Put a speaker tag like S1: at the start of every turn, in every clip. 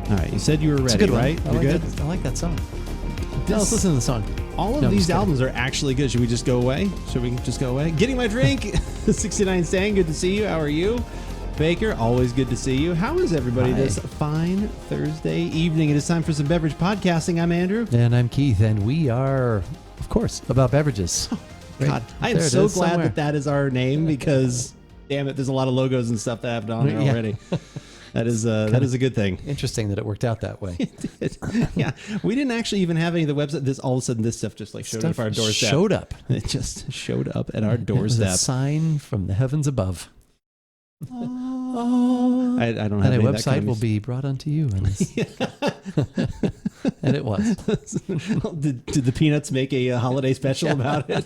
S1: All right, you said you were ready,
S2: It's a good one.
S1: right? You're good?
S2: I like that song. Let's listen to the song.
S1: All of these albums are actually good. Should we just go away? Should we just go away? Getting my drink. 69 Stang, good to see you. How are you? Baker, always good to see you. How is everybody this fine Thursday evening? It is time for some beverage podcasting. I'm Andrew.
S2: And I'm Keith, and we are, of course, About Beverages.
S1: God, I am so glad that is our name because, damn it, there's a lot of logos and stuff that I have on there already. That is a good thing.
S2: Interesting that it worked out that way.
S1: Yeah, we didn't actually even have any of the website. This all of a sudden, this stuff just like showed up our doorstep.
S2: It
S1: just showed up at our doorstep.
S2: It was a sign from the heavens above.
S1: Oh. I don't have
S2: and
S1: any
S2: a website will be brought unto you. And it was.
S1: Did the Peanuts make a holiday special about it?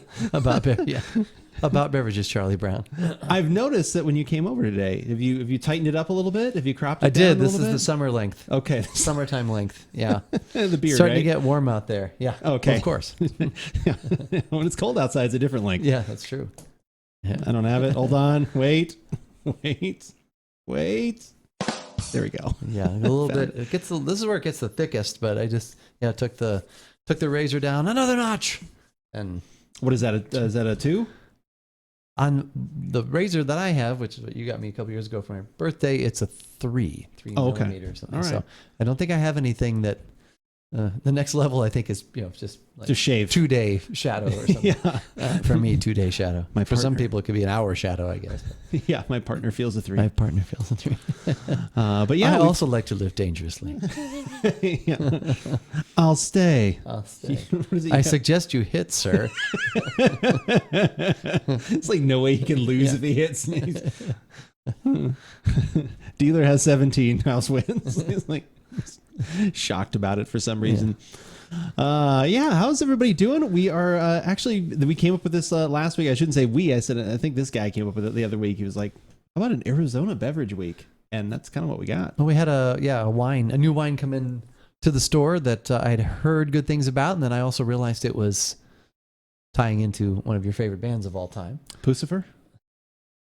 S2: About Beverages, Charlie Brown.
S1: I've noticed that when you came over today, have you tightened it up a little bit? Have you cropped it down
S2: I did.
S1: a
S2: This
S1: little
S2: is
S1: bit?
S2: the summer length.
S1: Okay.
S2: Summertime length. Yeah.
S1: The beard,
S2: starting
S1: right?
S2: to get warm out there. Yeah.
S1: Okay.
S2: Well, of course.
S1: When it's cold outside, it's a different length.
S2: Yeah, that's true. Yeah.
S1: I don't have it. Hold on. Wait. There we go.
S2: Yeah, a little bit. This is where it gets the thickest, but I just took the razor down another notch. And
S1: what is that? Is that a 2?
S2: On the razor that I have, which is what you got me a couple years ago for my birthday, it's a 3 millimeter or something. All right. So I don't think I have anything that the next level I think is just like
S1: to shave
S2: 2-day shadow or something.
S1: Yeah.
S2: For me, 2-day shadow. For some people it could be an hour shadow, I guess.
S1: Yeah, my partner feels a 3.
S2: My partner feels a 3.
S1: But yeah,
S2: I also like to live dangerously.
S1: Yeah. I'll stay.
S2: I suggest you hit, sir.
S1: It's like no way he can lose if he hits. Dealer has 17. House wins. He's like shocked about it for some reason. How's everybody doing? We are we came up with this last week. I shouldn't say we. I think this guy came up with it the other week. He was like, how about an Arizona beverage week? And that's kind of what we got.
S2: Well, we had a new wine come in to the store that I had heard good things about, and then I also realized it was tying into one of your favorite bands of all time.
S1: Pucifer?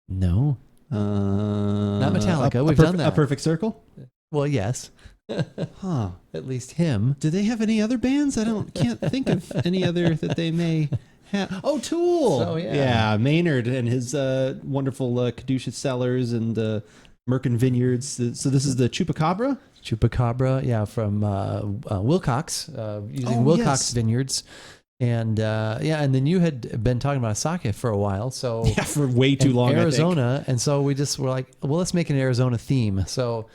S2: No. Not Metallica. We've done that.
S1: A Perfect Circle?
S2: Well, yes.
S1: Huh.
S2: At least him.
S1: Do they have any other bands? Can't think of any other that they may have. Oh, Tool.
S2: Oh, yeah.
S1: Yeah, Maynard and his wonderful Caduceus Cellars and Merkin Vineyards. So this is the Chupacabra?
S2: Chupacabra, from Wilcox, using Wilcox Vineyards. And and then you had been talking about sake for a while, so
S1: for way too long.
S2: Arizona, and so we just were like, well, let's make an Arizona theme. So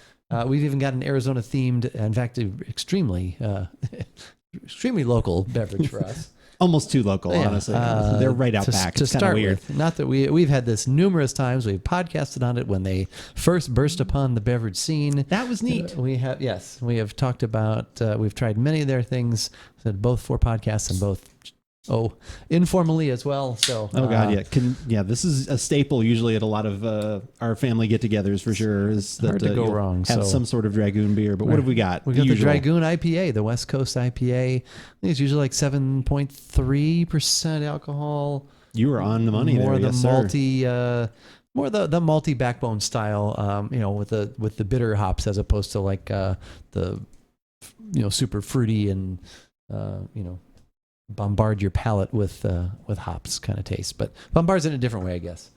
S2: we've even got an Arizona themed, in fact, extremely local beverage for us.
S1: Almost too local, honestly. They're right out back. It's kind of weird.
S2: Not that we've had this numerous times. We've podcasted on it when they first burst upon the beverage scene.
S1: That was neat.
S2: We have talked about. We've tried many of their things. Said both for podcasts and both. Informally as well. So.
S1: Oh God, yeah. This is a staple usually at a lot of our family get-togethers for sure. Is that
S2: hard to go wrong?
S1: Have some sort of Dragoon beer, but what have we got?
S2: We got the Dragoon IPA, the West Coast IPA. I think it's usually like 7.3% alcohol.
S1: You were on the money
S2: more
S1: there,
S2: the malty, more the malty backbone style. With the bitter hops as opposed to like the super fruity and bombard your palate with hops kind of taste, but bombards it in a different way, I guess.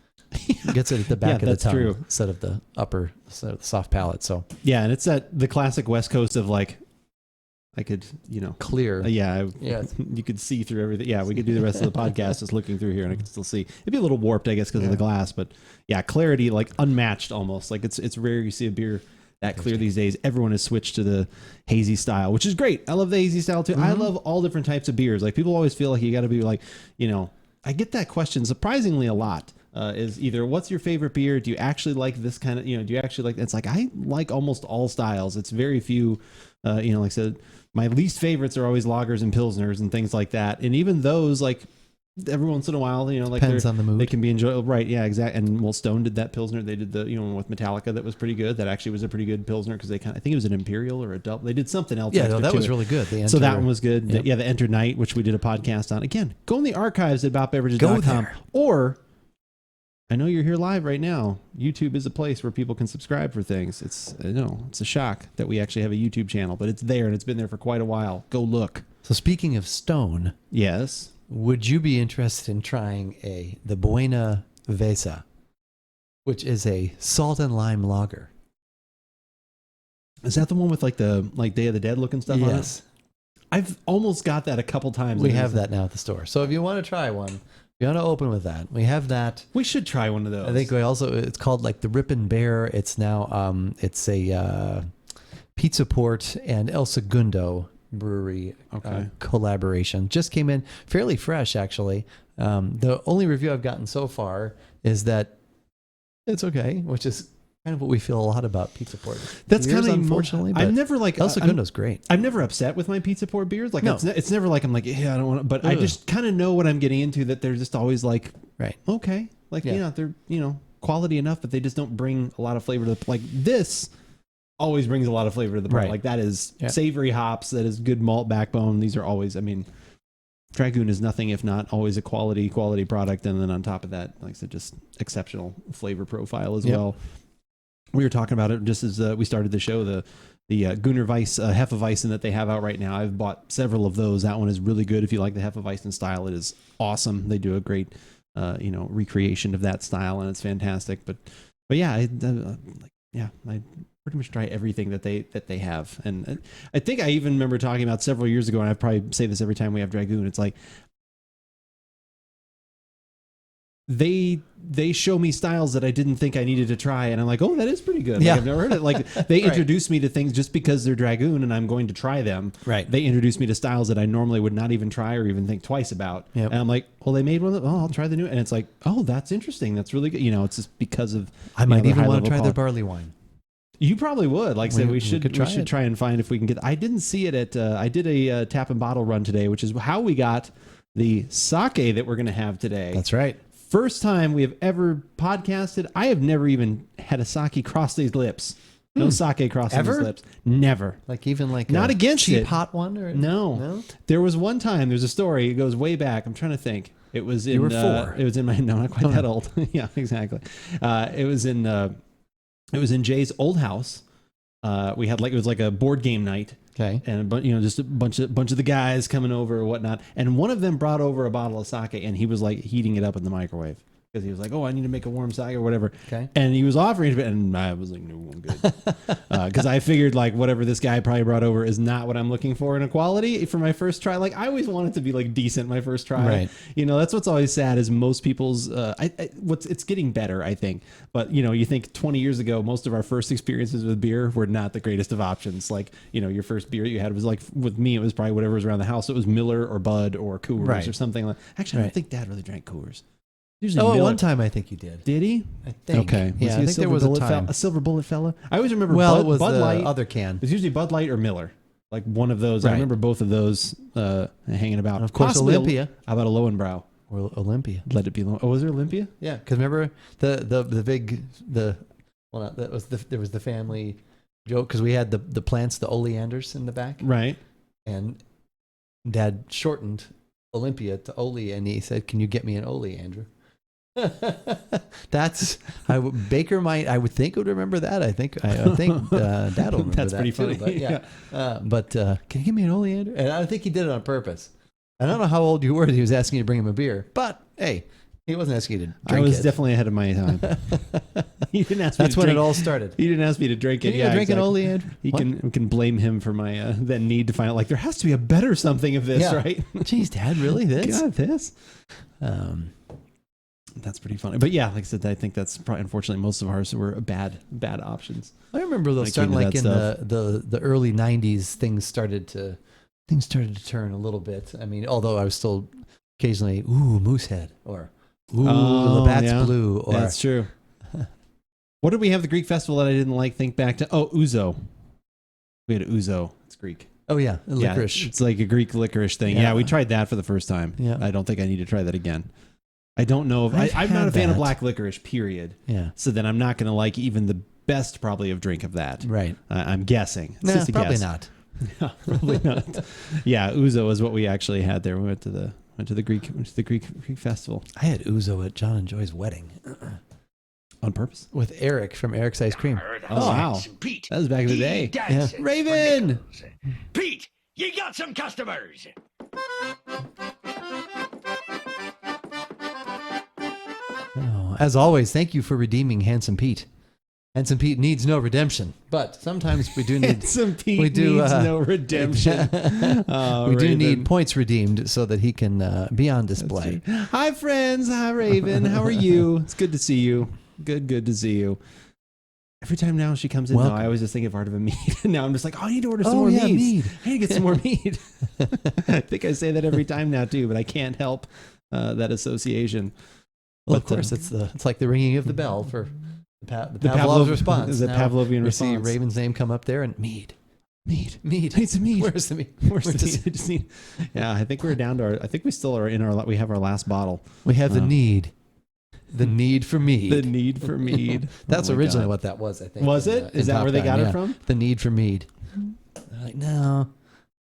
S2: Gets it at the back of the tongue instead of the upper soft palate. So
S1: and it's the classic West Coast of like, I could
S2: clear.
S1: You could see through everything. Yeah, we could do the rest of the podcast just looking through here, and I could still see. It'd be a little warped, I guess, because of the glass, but clarity like unmatched almost. Like it's rare you see a beer that clear these days. Everyone has switched to the hazy style, which is great. I love the hazy style too. Mm-hmm. I love all different types of beers. Like people always feel like you got to be like, I get that question surprisingly a lot. Is either what's your favorite beer? Do you actually like this kind of, do you actually like, it's like, I like almost all styles. It's very few, like I said, my least favorites are always lagers and pilsners and things like that. And even those, like every once in a while, like
S2: depends on the mood.
S1: They can be enjoyable, right? Yeah, exactly. And Stone did that pilsner. They did the with Metallica that was pretty good. That actually was a pretty good pilsner because I think it was an imperial or a double. They did something else.
S2: Yeah, that was really good.
S1: So that one was good. Yep. The Enter Night, which we did a podcast on. Again, go in the archives at AboutBeverages.com or I know you're here live right now. YouTube is a place where people can subscribe for things. It's a shock that we actually have a YouTube channel, but it's there and it's been there for quite a while. Go look.
S2: So speaking of stone,
S1: yes,
S2: would you be interested in trying the Buena Vesa, which is a salt and lime lager?
S1: Is that the one with like the Day of the Dead looking stuff on it?
S2: Yes.
S1: I've almost got that a couple times.
S2: We have that now at the store. So if you want to try one, if you want to open with that, we have that.
S1: We should try one of those.
S2: I think it's called like the Rip and Bear. It's now, it's a Pizza Port and El Segundo brewery collaboration. Just came in fairly fresh, actually. The only review I've gotten so far is that it's okay, which is kind of what we feel a lot about Pizza Port.
S1: That's kind of
S2: unfortunately.
S1: I'm never like
S2: El Segundo's great.
S1: I'm never upset with my Pizza Port beers. Like
S2: no.
S1: it's never like I'm like, yeah, I don't want to. But I just kind of know what I'm getting into. That they're just always like,
S2: right,
S1: okay, like they're quality enough, but they just don't bring a lot of flavor to the like this. Always brings a lot of flavor to the party. Like that is savory hops. That is good malt backbone. These are always. I mean, Dragoon is nothing if not always a quality product, and then on top of that, like I said, just exceptional flavor profile as well. We were talking about it just as we started the show. The Hefeweizen Hefeweizen that they have out right now. I've bought several of those. That one is really good. If you like the Hefeweizen style, it is awesome. They do a great, recreation of that style, and it's fantastic. But yeah, I pretty much try everything that they have. And I think I even remember talking about several years ago, and I probably say this every time we have Dragoon. It's like they show me styles that I didn't think I needed to try, and I'm like, oh, that is pretty good. Like, I've never heard it. Like they introduce me to things just because they're Dragoon and I'm going to try them.
S2: Right.
S1: They introduce me to styles that I normally would not even try or even think twice about.
S2: Yep.
S1: And I'm like, well, they made one of them. Oh, I'll try the new. And it's like, oh, that's interesting. That's really good. It's just because of
S2: I might even want to try their barley wine.
S1: You probably would. Like I said, we should try and find if we can get. I didn't see it at. I did a tap and bottle run today, which is how we got the sake that we're going to have today.
S2: That's right.
S1: First time we have ever podcasted. I have never even had a sake cross these lips. No sake crossing these lips. Never.
S2: Like even like
S1: not
S2: a
S1: against
S2: cheap
S1: it.
S2: hot one or
S1: no. There was one time. There's a story. It goes way back. I'm trying to think. It was in.
S2: You were 4.
S1: It was in my. No, not quite that old. Yeah, exactly. It was in. It was in Jay's old house. We had it was like a board game night.
S2: Okay.
S1: And just a bunch of the guys coming over or whatnot. And one of them brought over a bottle of sake, and he was like heating it up in the microwave because he was like, "Oh, I need to make a warm sake or whatever."
S2: Okay.
S1: And he was offering it, and I was like, "No, I'm good," because I figured like whatever this guy probably brought over is not what I'm looking for in a quality for my first try. Like I always want it to be like decent my first try.
S2: Right.
S1: That's what's always sad is most people's. It's getting better, I think. But you think 20 years ago, most of our first experiences with beer were not the greatest of options. Like your first beer you had was like with me, it was probably whatever was around the house. It was Miller or Bud or Coors or something like. Actually, I don't think Dad really drank Coors.
S2: Usually at one time I think you did.
S1: Did he?
S2: I think.
S1: Okay.
S2: Yeah, I think there was a time.
S1: A silver bullet fella. I always remember.
S2: Well, it was
S1: Bud
S2: the
S1: Light.
S2: other can.
S1: It was usually Bud Light or Miller. Like one of those.
S2: Right.
S1: I remember both of those hanging about.
S2: And of course,
S1: possibly
S2: Olympia.
S1: How about a Lowenbrow?
S2: Or Olympia.
S1: Let it be. Oh, was there Olympia?
S2: Yeah, because remember there was the family joke because we had the plants, the oleanders in the back,
S1: Right.
S2: and Dad shortened Olympia to Ole, and he said, "Can you get me an oleander?" That's Baker might I would think would remember that. I think Dad will remember
S1: That's
S2: that
S1: pretty
S2: too,
S1: funny.
S2: But can you give me an oleander? And I think he did it on purpose. I don't know how old you were that he was asking you to bring him a beer, but hey, he wasn't asking you to drink it.
S1: I was definitely ahead of my time. He didn't ask me.
S2: That's
S1: to
S2: when
S1: drink.
S2: It all started.
S1: He didn't ask me to drink it.
S2: Yeah, drink an oleander.
S1: We can blame him for my that need to find out. Like there has to be a better something of this, right?
S2: Jeez, Dad, really this?
S1: God, this. That's pretty funny. But yeah, like I said, I think that's probably unfortunately most of ours were bad options.
S2: I remember those starting like in the early '90s. Things started to turn a little bit. I mean, although I was still occasionally Moosehead or Labatt's Blue. Or
S1: that's true. What did we have the Greek festival that I didn't like? Think back to Ouzo. We had Ouzo. It's Greek.
S2: Oh yeah, licorice.
S1: Yeah, it's like a Greek licorice thing. Yeah, we tried that for the first time.
S2: Yeah.
S1: I don't think I need to try that again. I don't know if I'm not a fan of black licorice. Period.
S2: Yeah.
S1: So then I'm not going to like even the best probably of drink of that.
S2: Right.
S1: I'm guessing.
S2: It's probably not.
S1: No, probably not. Yeah, Ouzo is what we actually had there. We went to Went to the Greek festival.
S2: I had ouzo at John and Joy's wedding.
S1: On purpose?
S2: With Eric from Eric's Ice Cream.
S1: Oh, wow.
S3: Pete,
S1: That was back in the day.
S2: Yeah.
S1: Raven!
S3: Pete, you got some customers.
S2: Oh, as always, thank you for redeeming Handsome Pete. Handsome Pete needs no redemption, but sometimes we do need.
S1: Handsome Pete
S2: we do,
S1: needs no redemption.
S2: We do need points redeemed so that he can be on display.
S1: Hi, friends. Hi, Raven. How are you? It's good to see you. Good to see you. Every time now she comes in, though, I always just think of Art of a Mead. Now I'm just like, I need to order some more mead. I need to get some more mead. I think I say that every time now, too, but I can't help that association.
S2: Well, but of course, it's like the ringing of the bell for the Pavlov's response.
S1: The Pavlovian response.
S2: You see Raven's name come up there and mead. I need some mead. Where's the mead?
S1: Where's the mead? Yeah, I think we're down to I think we still are we have our last bottle.
S2: We have the need. The need for mead.
S1: The need for mead.
S2: That's originally what that was, I think.
S1: Was it? Is that where they got it from?
S2: The need for mead. They're like, no.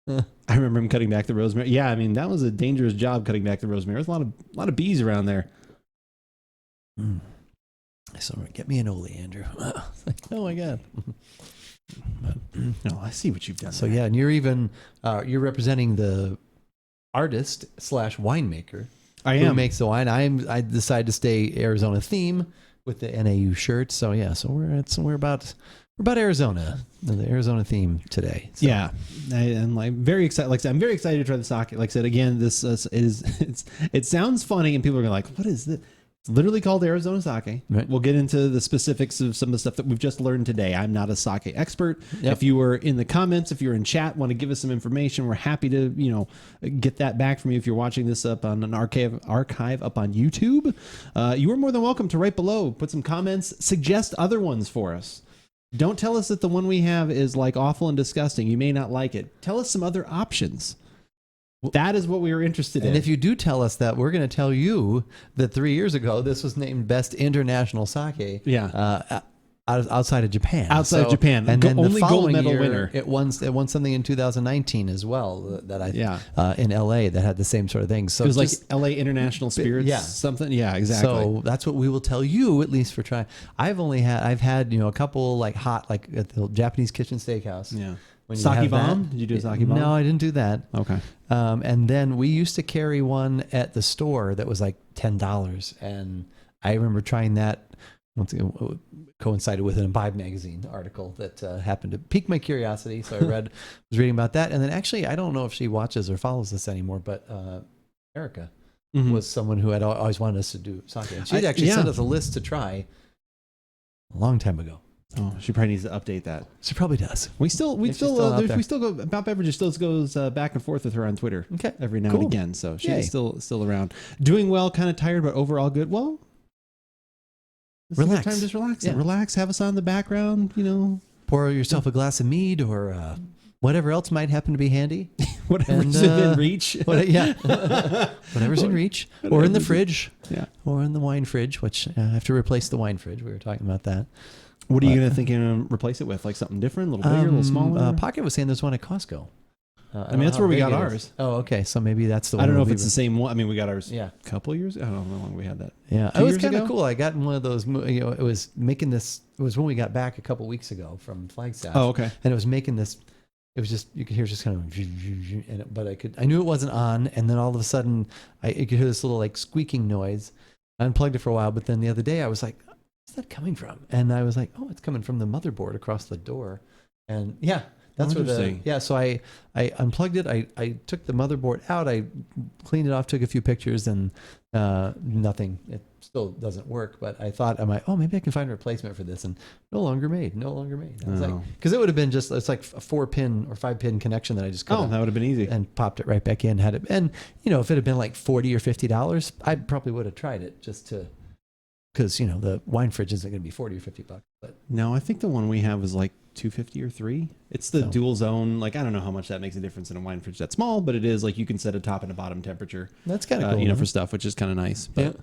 S1: I remember him cutting back the rosemary. Yeah, I mean, that was a dangerous job cutting back the rosemary. There's a lot of bees around there.
S2: So get me an oleander. Oh my God.
S1: No, I see what you've done.
S2: So yeah, and you're even you're representing the artist / winemaker.
S1: I am.
S2: Who makes the wine? I decided to stay Arizona theme with the NAU shirt. So yeah, so we're about Arizona, the Arizona theme today. So.
S1: Yeah, I'm very excited. Like I said, I'm very excited to try the sake. Like I said, again, this it sounds funny, and people are like, "What is this?" It's literally called Arizona sake.
S2: Right.
S1: We'll get into the specifics of some of the stuff that we've just learned today. I'm not a sake expert.
S2: Yep.
S1: If you were in the comments, if you're in chat, want to give us some information, we're happy to get that back from you. If you're watching this up on an archive up on YouTube, you are more than welcome to write below, put some comments, suggest other ones for us. Don't tell us that the one we have is like awful and disgusting. You may not like it. Tell us some other options. That is what we were interested in.
S2: And if you do tell us that, we're going to tell you that 3 years ago, this was named Best International Sake.
S1: Yeah.
S2: Outside of Japan.
S1: Outside of Japan.
S2: And then
S1: only
S2: the following
S1: gold medal
S2: year,
S1: winner.
S2: It won something in 2019 as well in LA that had the same sort of thing. So
S1: it was like LA International Spirits, something. Yeah, exactly.
S2: So that's what we will tell you, at least for trying. I've had a couple like hot, like at the Japanese Kitchen Steakhouse.
S1: Yeah. Sake bomb? Did you do a sake bomb?
S2: No, I didn't do that.
S1: Okay.
S2: And then we used to carry one at the store that was like $10. And I remember trying that. Once again, coincided with an Imbibe magazine article that happened to pique my curiosity. So I was reading about that. And then actually, I don't know if she watches or follows this anymore, but Erica was someone who had always wanted us to do sake. And she'd actually sent us a list to try a long time ago.
S1: Oh, she probably needs to update that.
S2: She probably does.
S1: We still go. AboutBeverages still goes back and forth with her on Twitter.
S2: Okay,
S1: every now and again. So she's still around, doing well. Kind of tired, but overall good. Well,
S2: relax.
S1: Time, just relax. Yeah. Relax. Have us on the background.
S2: Pour yourself a glass of mead or whatever else might happen to be handy.
S1: Whatever's in reach.
S2: Whatever's in reach, or in the fridge.
S1: Yeah,
S2: or in the wine fridge. Which I have to replace the wine fridge. We were talking about that.
S1: What are you going to think you're going to replace it with? Like something different, a little bigger, a little smaller?
S2: Pocket was saying there's one at Costco.
S1: That's where we got ours.
S2: Oh, okay. So maybe that's the one.
S1: I don't know if it's the same one. I mean, we got ours a couple of years. I don't know how long we had that.
S2: Yeah. It was kind of cool. I got in one of those, it was making this, it was when we got back a couple of weeks ago from Flagstaff.
S1: Oh, okay.
S2: And it was making this, it was just, you could hear just kind of, but I knew it wasn't on. And then all of a sudden, you could hear this little like squeaking noise. I unplugged it for a while, but then the other day I was like, where's that coming from? And I was like, oh, it's coming from the motherboard across the door. And that's where so I unplugged it. I took the motherboard out. I cleaned it off, took a few pictures, and nothing. It still doesn't work. But I thought, maybe I can find a replacement for this. And no longer made. I was like, because it would have been it's like a 4-pin or 5-pin connection that I just cut.
S1: Oh, that would have been easy.
S2: And popped it right back in. Had it, and if it had been like $40 or $50, I probably would have tried it just to. Because the wine fridge isn't going to be $40 or $50. But
S1: no, I think the one we have is like $250 or $3. It's the dual zone. Like I don't know how much that makes a difference in a wine fridge that small, but it is like you can set a top and a bottom temperature.
S2: That's kind of cool,
S1: for stuff, which is kind of nice. But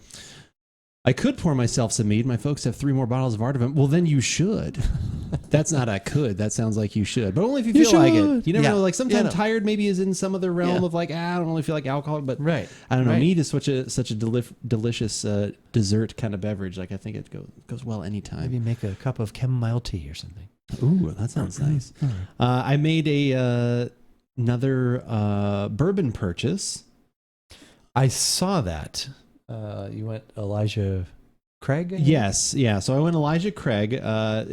S1: I could pour myself some mead. My folks have 3 more bottles of Art of it. Well, then you should. That's not a could. That sounds like you should, but only if you feel like it. You never know. Like sometimes tired maybe is in some other realm of like, I don't really feel like alcohol, but I don't know. Mead is such a delicious dessert kind of beverage. Like I think it goes well anytime.
S2: Maybe make a cup of chamomile tea or something.
S1: Ooh, that sounds nice. I made another bourbon purchase.
S2: I saw that. You went Elijah Craig?
S1: Yes, yeah. So I went Elijah Craig. I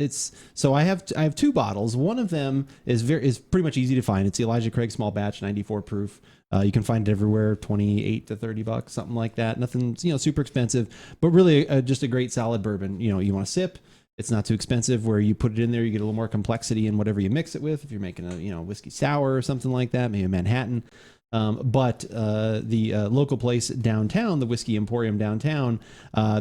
S1: have 2 bottles. One of them is pretty much easy to find. It's the Elijah Craig small batch, 94 proof. You can find it everywhere, $28 to $30, something like that. Nothing, super expensive, but really just a great solid bourbon. You want to sip. It's not too expensive. Where you put it in there, you get a little more complexity in whatever you mix it with. If you're making a whiskey sour or something like that, maybe a Manhattan. But the local place downtown, the Whiskey Emporium downtown,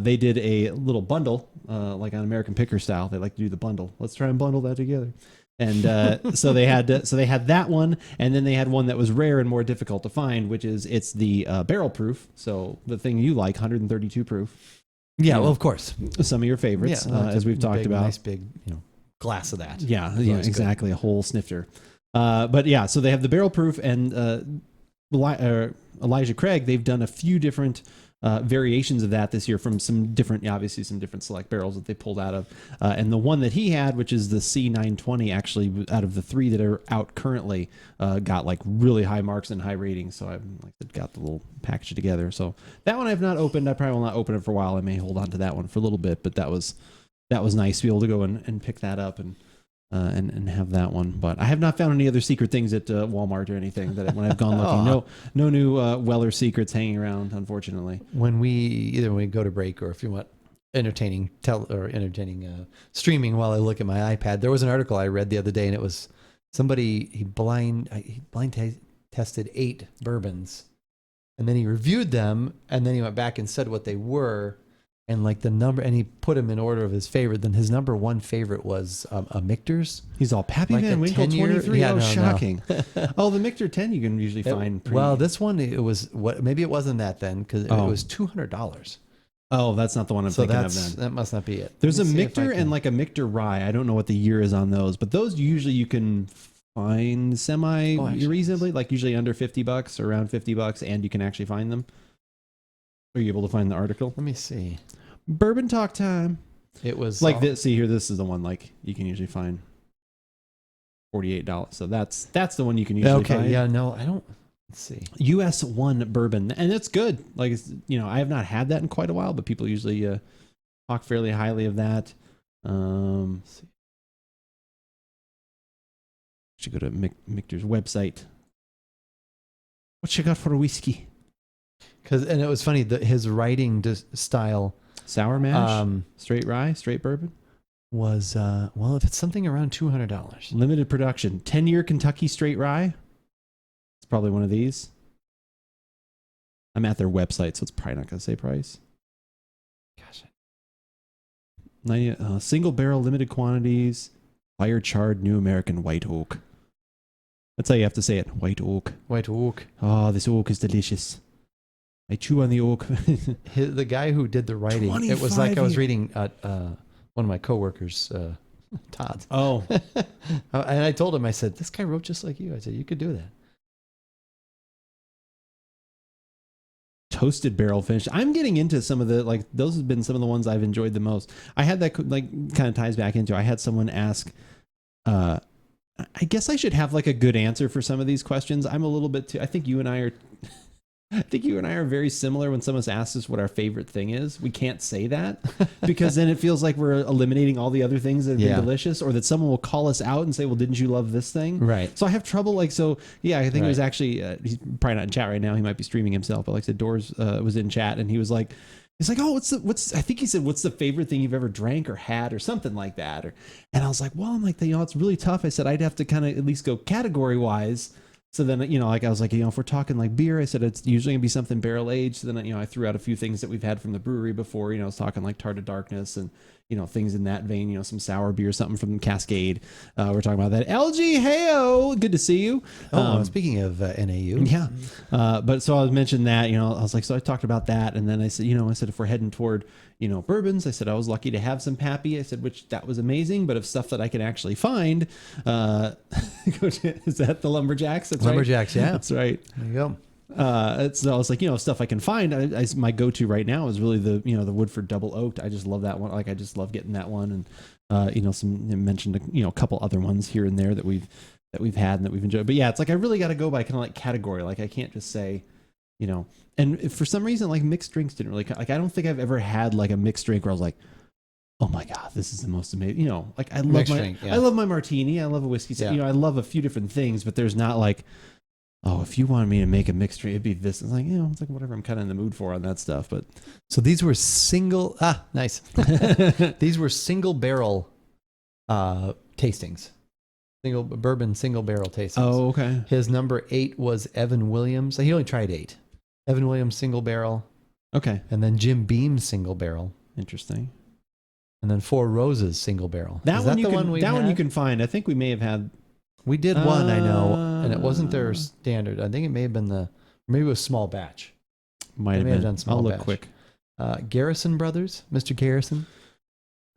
S1: they did a little bundle, like on American Picker style. They like to do the bundle. Let's try and bundle that together. And so they had that one, and then they had one that was rare and more difficult to find, which is it's the barrel proof. So the thing you like, 132 proof.
S2: Yeah, well, of course.
S1: Some of your favorites, as we've talked about.
S2: Nice big, glass of that.
S1: Yeah, exactly, good. A whole snifter. But yeah, so they have the barrel proof and Elijah Craig. They've done a few different variations of that this year from some different select barrels that they pulled out of. And the one that he had, which is the C920, actually out of the 3 that are out currently, got like really high marks and high ratings. So I've got the little package together. So that one I've not opened. I probably will not open it for a while. I may hold on to that one for a little bit, but that was nice to be able to go and pick that up and have that one. But I have not found any other secret things at Walmart or anything that when I've gone looking. No new Weller secrets hanging around, unfortunately.
S2: When we go to break, or if you want entertaining streaming while I look at my iPad, there was an article I read the other day, and it was somebody he blind tested 8 bourbons, and then he reviewed them, and then he went back and said what they were. And like the number, and he put them in order of his favorite. Then his number 1 favorite was a Michter's.
S1: He's all Pappy Van Winkle 23. Yeah, shocking. No. The Michter 10 you can usually find.
S2: Well, this one maybe it wasn't that then because it was $200.
S1: Oh, that's not the one I'm thinking of then.
S2: That must not be it.
S1: There's a Michter and like a Michter Rye. I don't know what the year is on those, but those usually you can find reasonably, like usually under $50 or around $50, and you can actually find them. Are you able to find the article?
S2: Let me see.
S1: Bourbon talk time.
S2: It was
S1: like this. See here, this is the one like you can usually find $48. So that's the one you can usually find.
S2: Yeah, no, I don't. Let's see.
S1: US 1 bourbon, and it's good. Like I have not had that in quite a while, but people usually talk fairly highly of that. Let's see. Should go to Michter's website. What you got for a whiskey?
S2: And it was funny that his writing style,
S1: sour mash, straight rye, straight bourbon,
S2: was if it's something around $200.
S1: Limited production, 10-year Kentucky straight rye. It's probably one of these. I'm at their website, so it's probably not going to say price.
S2: Gosh,
S1: 90, single barrel, limited quantities, fire charred New American white oak. That's how you have to say it. White oak.
S2: White oak.
S1: Oh, this oak is delicious. I chew on the oak.
S2: The guy who did the writing, it was like I was reading one of my coworkers, Todd.
S1: Oh.
S2: And I told him, I said, this guy wrote just like you. I said, you could do that.
S1: Toasted barrel finish. I'm getting into some of the, those have been some of the ones I've enjoyed the most. I had that, kind of ties back into, I had someone ask, I guess I should have a good answer for some of these questions. I'm a little bit too, I think you and I are very similar when someone asks us what our favorite thing is. We can't say that because then it feels like we're eliminating all the other things that have been delicious, or that someone will call us out and say, well, didn't you love this thing?
S2: Right.
S1: So I have trouble. I think it was actually, he's probably not in chat right now. He might be streaming himself, but like I said, Doors was in chat and he was like, oh, I think he said, what's the favorite thing you've ever drank or had or something like that? And I was like, well, it's really tough. I said, I'd have to kind of at least go category wise. So then, like I was like, if we're talking like beer, I said it's usually gonna be something barrel aged. So then, I threw out a few things that we've had from the brewery before. I was talking like Tart of Darkness and things in that vein. Some sour beer, something from Cascade. We're talking about that. LG, heyo, good to see you.
S2: Speaking of NAU,
S1: yeah. But so I was mentioning that, I was like, so I talked about that, and then I said, if we're heading toward bourbons, I said I was lucky to have some Pappy. I said, which that was amazing, but of stuff that I can actually find, is that the Lumberjacks? That's
S2: Lumberjacks,
S1: right.
S2: yeah,
S1: that's right.
S2: There you go.
S1: So I was like, stuff I can find. My go-to right now is really the the Woodford Double Oaked. I just love that one. Like I just love getting that one, and some mentioned a couple other ones here and there that we've had and that we've enjoyed. But yeah, it's like I really got to go by kind of like category. Like I can't just say, and for some reason like mixed drinks didn't really like I don't think I've ever had like a mixed drink where I was like, oh my god, this is the most amazing. Like I love I love my martini. I love a whiskey. Yeah. I love a few different things, but there's not like, oh, if you wanted me to make a mixed drink, it'd be this. It's like, it's like whatever I'm kind of in the mood for on that stuff. But
S2: so these were nice. These were single barrel tastings. Single barrel tastings.
S1: Oh, okay.
S2: His number 8 was Evan Williams. He only tried 8. Evan Williams single barrel.
S1: Okay.
S2: And then Jim Beam single barrel.
S1: Interesting.
S2: And then Four Roses single barrel.
S1: That one you can find. I think we may have had.
S2: We did one, I know, and it wasn't their standard. I think it may have been maybe it was small batch.
S1: Might have been.
S2: Done small
S1: I'll look
S2: batch.
S1: quick.
S2: Garrison Brothers, Mr. Garrison.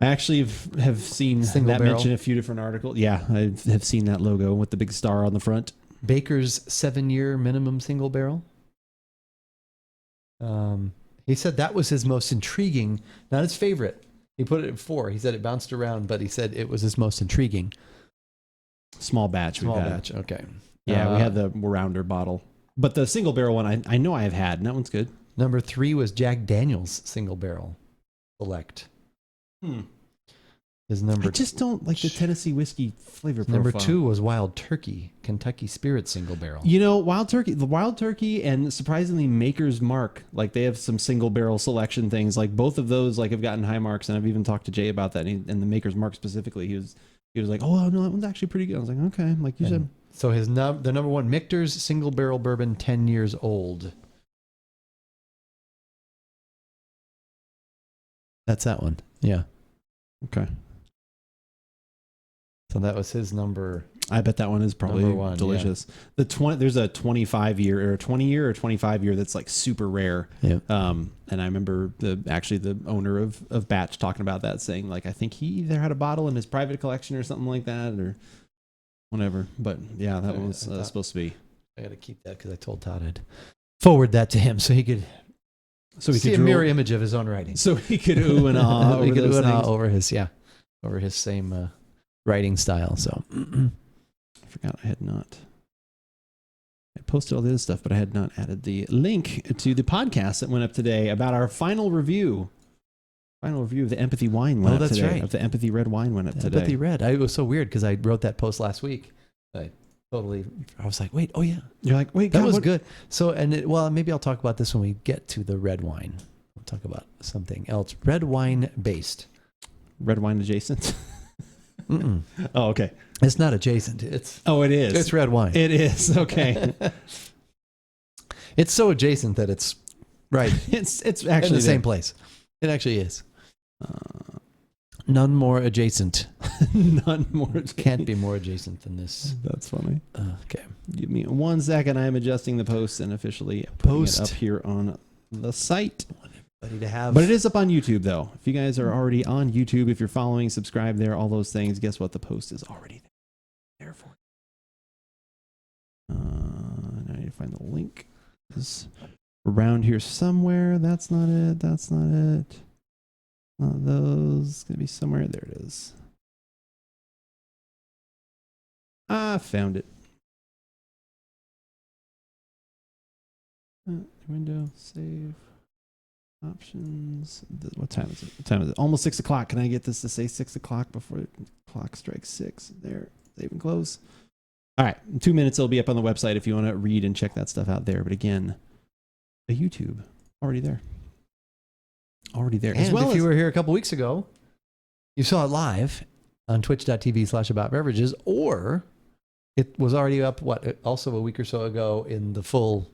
S1: I actually have seen
S2: Single
S1: that
S2: barrel.
S1: mentioned in a few different articles. Yeah, I have seen that logo with the big star on the front.
S2: Baker's 7-year minimum single barrel. He said that was his most intriguing, not his favorite. He put it at 4. He said it bounced around, but he said it was his most intriguing.
S1: Small batch.
S2: Small batch. Okay.
S1: Yeah, we had the rounder bottle, but the single barrel one I know I have had, and that one's good.
S2: Number 3 was Jack Daniel's single barrel select. His number.
S1: I just don't like the Tennessee whiskey flavor profile.
S2: Number 2 was Wild Turkey, Kentucky Spirit single barrel.
S1: The Wild Turkey, and surprisingly Maker's Mark, like they have some single barrel selection things. Like both of those, like have gotten high marks, and I've even talked to Jay about that. And the Maker's Mark specifically, he was like, "Oh no, that one's actually pretty good." I was like, "Okay." I'm like, "You should."
S2: So the number 1 Michter's single barrel bourbon, 10 years old. That's that one. Yeah.
S1: Okay.
S2: So that was his number.
S1: I bet that one is probably
S2: one,
S1: delicious. Yeah. There's a 25 year or a 20 year or 25 year that's like super rare.
S2: Yeah.
S1: And I remember the owner of Batch talking about that, saying like I think he either had a bottle in his private collection or something like that or whatever. But yeah, that one was supposed to be.
S2: I got to keep that because I told Todd I'd forward that to him so he could. So he could a mirror image of his own writing.
S1: So he could ooh and ah over those things.
S2: Over his same writing style. So
S1: I forgot I had not. I posted all the other stuff, but I had not added the link to the podcast that went up today about our final review. Final review of the Empathy wine went up today.
S2: Right.
S1: Of the Empathy Red wine went up today.
S2: Empathy Red. It was so weird because I wrote that post last week. I was like, wait, oh yeah.
S1: You're like, wait,
S2: that was good. So, maybe I'll talk about this when we get to the red wine. We'll talk about something else. Red wine based.
S1: Red wine adjacent. Oh, okay.
S2: It's not adjacent.
S1: It is.
S2: It's red wine.
S1: It is. Okay.
S2: It's so adjacent that it's right.
S1: It's actually
S2: in the same place. It actually is. None more adjacent.
S1: None more.
S2: Can't be more adjacent than this.
S1: That's funny.
S2: Okay.
S1: Give me 1 second. I am adjusting the post and officially putting it up here on the site.
S2: To have.
S1: But it is up on YouTube, though. If you guys are already on YouTube, if you're following, subscribe there, all those things, guess what? The post is already there for you. Now I need to find the link. It's around here somewhere. That's not it. That's not it. Not those. It's going to be somewhere. There it is. I found it. Window, save. Options. What time is it? Almost 6 o'clock. Can I get this to say 6 o'clock before the clock strikes 6? There. Save and close. All right. In 2 minutes, it'll be up on the website if you want to read and check that stuff out there. But again, a YouTube already there. Already there.
S2: And as well, if you were here a couple weeks ago, you saw it live on twitch.tv/AboutBeverages, or it was already up, also a week or so ago in the full,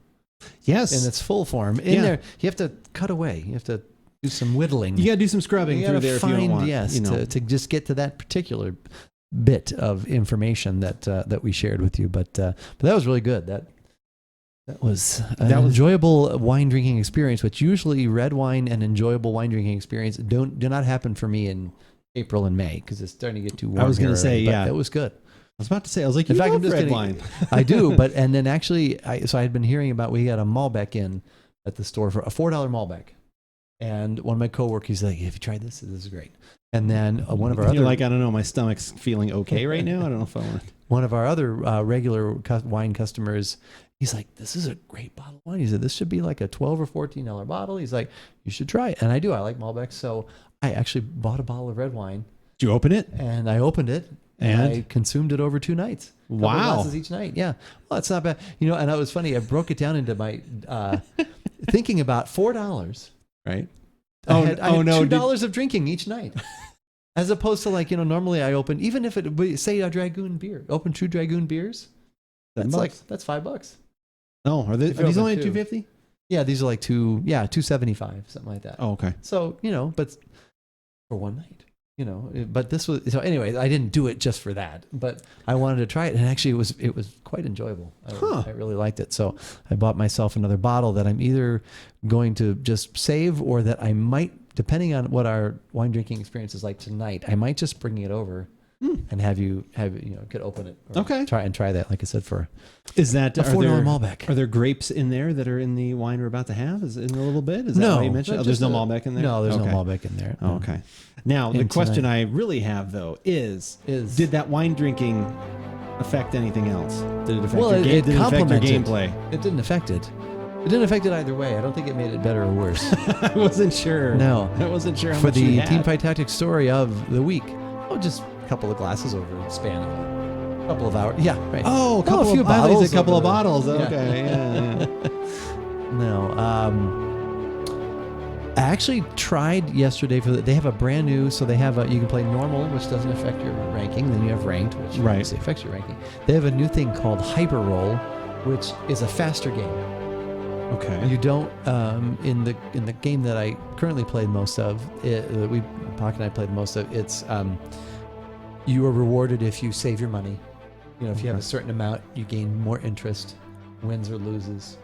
S1: Yes.
S2: in its full form. In there, you have to cut away. You have to do some whittling.
S1: You got to do some scrubbing through there if you don't want.
S2: Yes,
S1: you know.
S2: to just get to that particular bit of information that we shared with you. But that was really good. That was an enjoyable wine drinking experience, which usually red wine and enjoyable wine drinking experience do not happen for me in April and May because it's starting to get too warm.
S1: I was going to say,
S2: yeah, it was good.
S1: I was about to say, I was like, you love red wine.
S2: I do, and then actually, so I had been hearing about, we got a Malbec in at the store for a $4 Malbec. And one of my coworkers, he's like, have you tried this? This is great. And then one of our
S1: You're like, I don't know, my stomach's feeling okay right now. I don't know if I want to.
S2: One of our other regular wine customers, he's like, this is a great bottle of wine. He said, this should be like a $12 or $14 bottle. He's like, you should try it. And I do. I like Malbec. So I actually bought a bottle of red wine.
S1: Did you open it?
S2: And I opened it. And I consumed it over 2 nights.
S1: Wow.
S2: Glasses each night. Yeah. Well, it's not bad. You know, and it was funny. I broke it down into my, thinking about $4.
S1: Right.
S2: I had $2 of drinking each night. As opposed to like, normally I open, even if it, say a Dragoon beer, open 2 Dragoon beers. That's $5.
S1: Oh, are these only $2.50?
S2: Yeah. These are like $2.75, something like that.
S1: Oh, okay.
S2: So, but for one night. But this was, so anyway, I didn't do it just for that, but I wanted to try it. And actually it was quite enjoyable. I really liked it. So I bought myself another bottle that I'm either going to just save or that I might, depending on what our wine drinking experience is like tonight, I might just bring it over and have you could open it.
S1: Okay.
S2: Try that. Like I said,
S1: is that
S2: a $4 Malbec.
S1: Are there grapes in there that are in the wine we're about to have? Is it in a little bit? Is that what you mentioned? There's no Malbec in there?
S2: No, there's no Malbec in there.
S1: Oh, okay. Now, the question I really have, though, is did that wine drinking affect anything else? Did it affect your game? Did it affect your gameplay?
S2: It didn't affect it. It didn't affect it either way. I don't think it made it better or worse.
S1: I wasn't sure.
S2: No.
S1: I wasn't sure how
S2: for
S1: much
S2: the
S1: you had.
S2: Teamfight Tactics story of the week. Oh, just a couple of glasses over the span of a couple of hours. Yeah, right.
S1: Oh, a couple of bottles. A couple of bottles. Okay, yeah.
S2: No. I actually tried yesterday they have a brand new, so they have you can play normal, which doesn't affect your ranking. Then you have ranked, which obviously affects your ranking. They have a new thing called Hyper Roll, which is a faster game.
S1: Okay.
S2: You don't in the game that I currently played most of, Pocket and I played most of. It's you are rewarded if you save your money. If you have a certain amount, you gain more interest, wins or loses.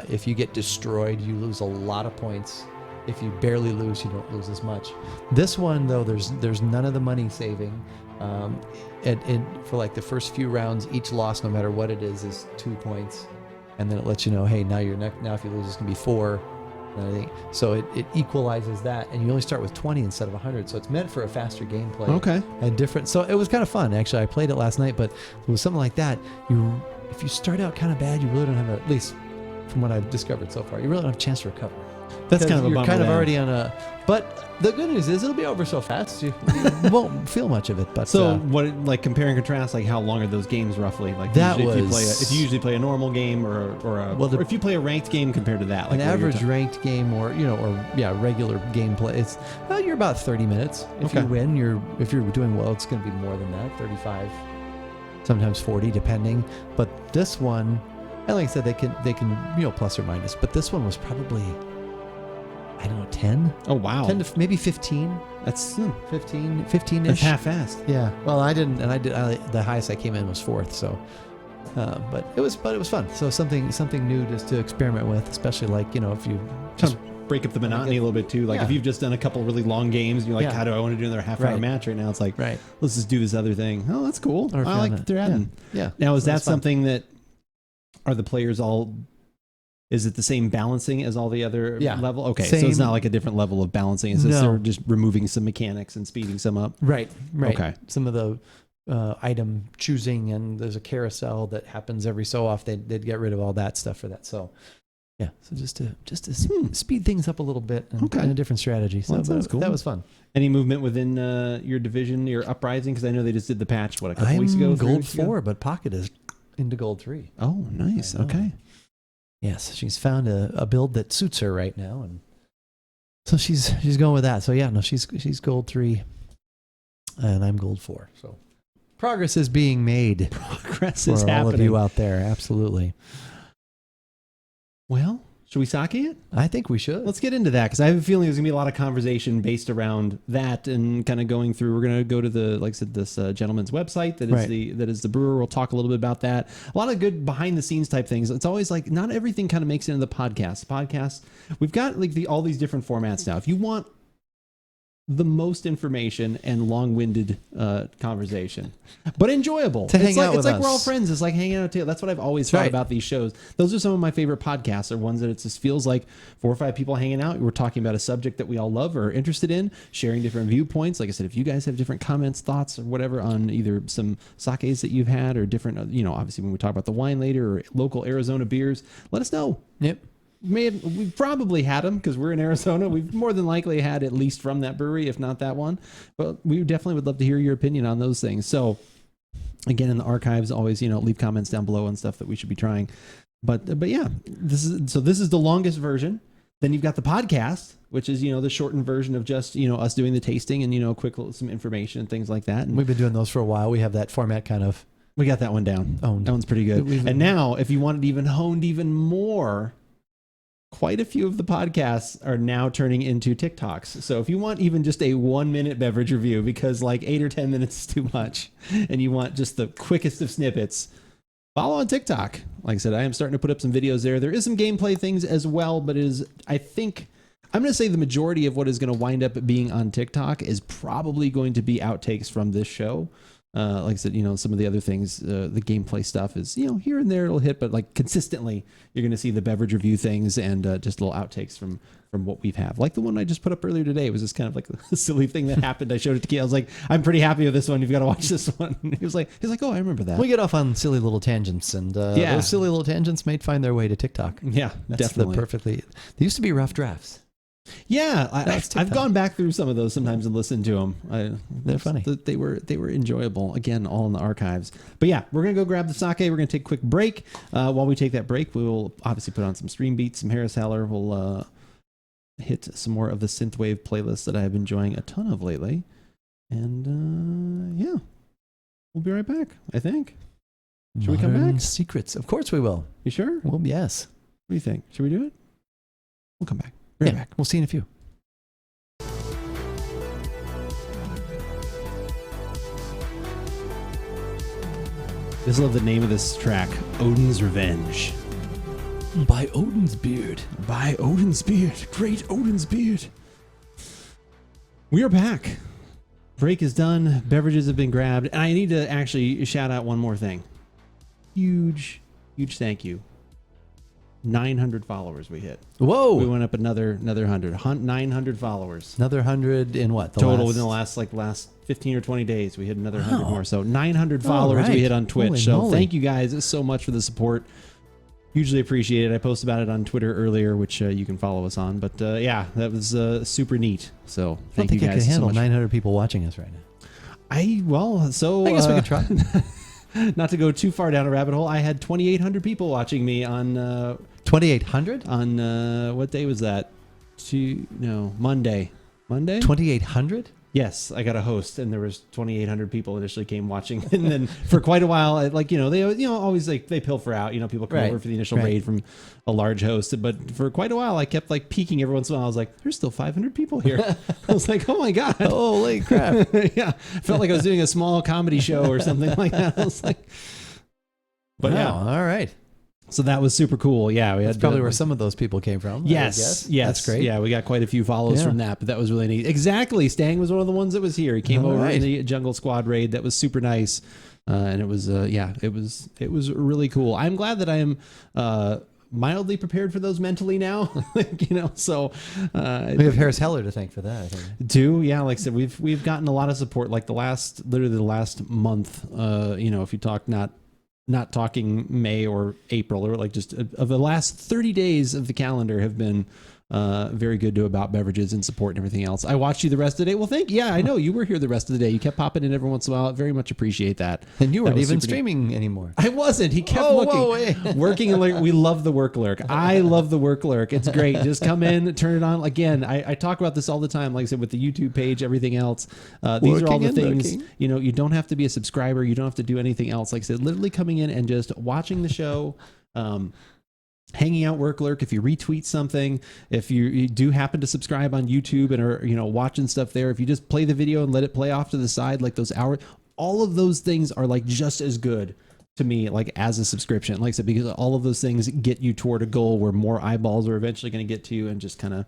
S2: If you get destroyed, you lose a lot of points. If you barely lose, you don't lose as much. This one, though, there's none of the money saving. And for like the first few rounds, each loss, no matter what it is 2 points. And then it lets you know, hey, now if you lose, it's going to be 4. So it equalizes that, and you only start with 20 instead of 100. So it's meant for a faster gameplay.
S1: Okay.
S2: And different. So it was kind of fun, actually. I played it last night, but it was something like that. If you start out kind of bad, you really don't have at least from what I've discovered so far, you really don't have a chance to recover.
S1: That's kind of a bummer.
S2: You're kind of already on a. But the good news is it'll be over so fast you won't feel much of it. But
S1: so what, compare and contrast, how long are those games roughly? If you usually play a normal game or if you play a ranked game compared to that,
S2: an average ranked game or regular gameplay, it's you're about 30 minutes. If you win, if you're doing well, it's going to be more than that, 35, sometimes 40, depending. But this one, and like I said, they can plus or minus. But this one was probably, I don't know, 10?
S1: Oh, wow.
S2: 10 to maybe 15.
S1: That's
S2: 15-ish.
S1: That's half-assed.
S2: Yeah. Well, I didn't, and the highest I came in was 4th, so. But it was fun. So something new just to experiment with, especially if you
S1: just break up the monotony a little bit too. If you've just done a couple really long games, and you're like, how do I want to do another half-hour match right now? It's like, let's just do this other thing. Oh, that's cool. I like what they're adding.
S2: Yeah.
S1: Now, is that something that are the players all? Is it the same balancing as all the other level? Okay, so it's not like a different level of balancing. It's just they're just removing some mechanics and speeding some up.
S2: Right.
S1: Okay.
S2: Some of the item choosing, and there's a carousel that happens every so often. They'd get rid of all that stuff for that. So yeah, so just to speed things up a little bit and a different strategy. So that sounds cool. That was fun.
S1: Any movement within your division, your uprising? Because I know they just did the patch a couple weeks ago.
S2: Gold 4, but Pocket is into gold 3.
S1: Oh, nice. Okay.
S2: Yes, she's found a build that suits her right now, and so she's going with that. So yeah, no, she's gold 3, and I'm gold 4. So Progress is being made.
S1: Progress
S2: for
S1: is
S2: all
S1: happening.
S2: of you out there. Absolutely.
S1: Well, should we sake it?
S2: I think we should.
S1: Let's get into that because I have a feeling there's gonna be a lot of conversation based around that and kind of going through. We're gonna go to the, like I said, this gentleman's website that is the brewer. We'll talk a little bit about that. A lot of good behind the scenes type things. It's always like not everything kind of makes it into the podcast. We've got like all these different formats now. If you want the most information and long-winded conversation, but enjoyable.
S2: To hang out with
S1: it's like
S2: us.
S1: we're all friends. It's like hanging out too. That's what I've always thought about these shows. Those are some of my favorite podcasts. Are ones that it just feels like 4 or 5 people hanging out. We're talking about a subject that we all love or are interested in, sharing different viewpoints. Like I said, if you guys have different comments, thoughts, or whatever on either some sakes that you've had or different, obviously when we talk about the wine later or local Arizona beers, let us know.
S2: Yep.
S1: We've probably had them because we're in Arizona. We've more than likely had at least from that brewery, if not that one. But we definitely would love to hear your opinion on those things. So again, in the archives, always, leave comments down below on stuff that we should be trying. But yeah, this is the longest version. Then you've got the podcast, which is, the shortened version of just, us doing the tasting and, some information and things like that. And
S2: we've been doing those for a while. We have that format kind of.
S1: We got that one down. That one's pretty good. And now if you want it even honed even more, quite a few of the podcasts are now turning into TikToks. So if you want even just a 1-minute beverage review, because like 8 or 10 minutes is too much, and you want just the quickest of snippets, follow on TikTok. Like I said, I am starting to put up some videos there. There is some gameplay things as well, but I'm going to say the majority of what is going to wind up being on TikTok is probably going to be outtakes from this show. Like I said, some of the other things, the gameplay stuff is, here and there it'll hit, but like consistently, you're going to see the beverage review things and just little outtakes from what we've have. Like the one I just put up earlier today. It was just kind of like a silly thing that happened. I showed it to Keith. I was like, I'm pretty happy with this one. You've got to watch this one. He was like, oh, I remember that.
S2: We get off on silly little tangents, and those silly little tangents may find their way to TikTok.
S1: Yeah,
S2: that's
S1: definitely.
S2: They used to be rough drafts.
S1: Yeah, I've gone back through some of those sometimes and listened to them.
S2: They're funny.
S1: They were enjoyable. Again, all in the archives. But yeah, we're gonna go grab the sake. We're gonna take a quick break. While we take that break, we will obviously put on some Stream Beats, some Harris Heller. We'll hit some more of the synthwave playlist that I've been enjoying a ton of lately. And yeah, we'll be right back. I think. Should we come back?
S2: Secrets, of course we will.
S1: You sure?
S2: Well, yes.
S1: What do you think? Should we do it? We'll come back.
S2: Right back. We'll see you in a few.
S1: I just love the name of this track, Odin's Revenge.
S2: By Odin's beard.
S1: By Odin's beard. Great Odin's beard. We are back. Break is done. Beverages have been grabbed. And I need to actually shout out one more thing. Huge thank you. 900 followers we hit.
S2: Whoa!
S1: We went up another 100. 900 followers.
S2: Another 100 in what?
S1: Total within the last 15 or 20 days. We hit another 100 more. So 900 followers we hit on Twitch.
S2: Holy
S1: so
S2: moly.
S1: Thank you guys so much for the support. Hugely appreciate it. I posted about it on Twitter earlier, which you can follow us on. But yeah, that was super neat. So thank you guys so much.
S2: I don't think I can handle 900 people watching us right now.
S1: I
S2: guess we could try.
S1: Not to go too far down a rabbit hole, I had 2,800 people watching me on
S2: 2,800
S1: on what day was that? Monday.
S2: 2,800.
S1: Yes, I got a host, and there was 2,800 people initially came watching, and then for quite a while, they always they pilfer out. People come over for the initial raid from a large host, but for quite a while, I kept peeking every once in a while. I was like, "There's still 500 people here." I was like, "Oh my god,
S2: holy crap!"
S1: Yeah, felt like I was doing a small comedy show or something like that. I was like,
S2: "But wow, all right."
S1: So that was super cool. Yeah,
S2: That's probably where some of those people came from.
S1: Yes, that's great. Yeah, we got quite a few follows from that, but that was really neat. Exactly, Stang was one of the ones that was here. He came over in the Jungle Squad raid. That was super nice, and it was it was really cool. I'm glad that I am mildly prepared for those mentally now. So
S2: we have Harris Heller to thank for that. I think.
S1: Too, yeah. Like I said, we've gotten a lot of support. Like literally the last month. If you talk not talking May or April, or just of the last 30 days of the calendar have been very good to About Beverages and support and everything else. I watched you the rest of the day. Well, yeah, I know you were here the rest of the day. You kept popping in every once in a while. Very much appreciate that.
S2: And you weren't even streaming anymore.
S1: I wasn't. He kept looking, working. And we love the work lurk. I love the work lurk. It's great. Just come in, turn it on. Again, I talk about this all the time. Like I said, with the YouTube page, everything else. These are all the things. You don't have to be a subscriber. You don't have to do anything else. Like I said, literally coming in and just watching the show. Hanging out, work lurk. If you retweet something, if you do happen to subscribe on YouTube and are watching stuff there, if you just play the video and let it play off to the side, like those hours, all of those things are like just as good to me, like as a subscription. Like I said, because all of those things get you toward a goal where more eyeballs are eventually going to get to you, and just kind of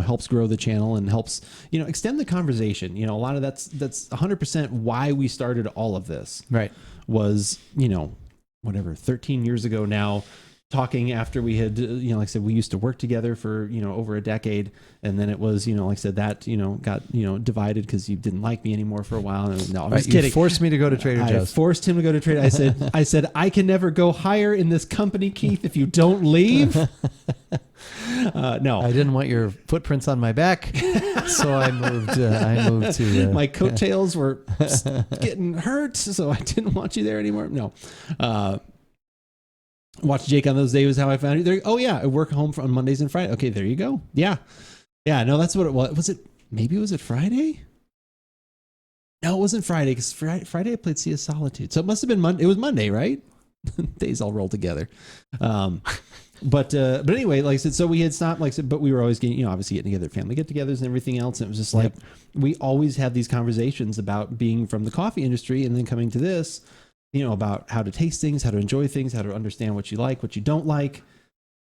S1: helps grow the channel and helps extend the conversation. A lot of that's 100% why we started all of this.
S2: Right.
S1: Was 13 years ago now. Talking after we had, like I said, we used to work together for, over a decade. And then it was, like I said, that, got, divided because you didn't like me anymore for a while. And no, I'm just kidding.
S2: You forced me to go to Trader Joe's.
S1: I forced him to go to Trader. I said, I can never go higher in this company, Keith, if you don't leave. No,
S2: I didn't want your footprints on my back. So I moved to,
S1: my coattails were getting hurt. So I didn't want you there anymore. No, Watch Jake on those days was how I found you there. Oh yeah, I work home on Mondays and Fridays. Okay, there you go. Yeah. No, that's what it was. Was it Friday? No, it wasn't Friday because Friday I played Sea of Solitude. So it must have been Monday. It was Monday, right? Days all roll together. But anyway, like I said, so we had stopped. Like I said, but we were always getting, obviously getting together, family get-togethers and everything else. And it was just like we always had these conversations about being from the coffee industry and then coming to this. About how to taste things, how to enjoy things, how to understand what you like, what you don't like.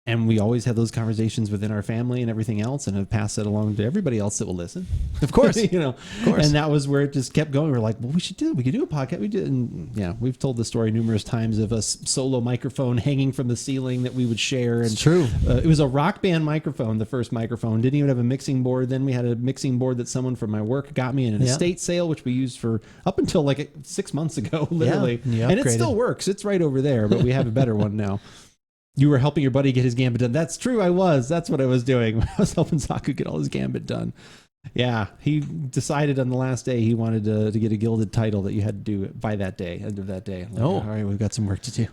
S1: And we always have those conversations within our family and everything else, and have passed that along to everybody else that will listen.
S2: Of course.
S1: Of course. And that was where it just kept going. We're like, well, we could do a podcast. We did. And we've told the story numerous times of a solo microphone hanging from the ceiling that we would share. And
S2: it's true.
S1: It was a Rock Band microphone, the first microphone. Didn't even have a mixing board. Then we had a mixing board that someone from my work got me in an estate sale, which we used for up until like 6 months ago, literally.
S2: Yeah,
S1: and it still works. It's right over there, but we have a better one now. You were helping your buddy get his gambit done. That's true. I was. That's what I was doing. I was helping Saku get all his gambit done. Yeah. He decided on the last day he wanted to get a gilded title that you had to do it by that day, end of that day. Like, all right, we've got some work to do.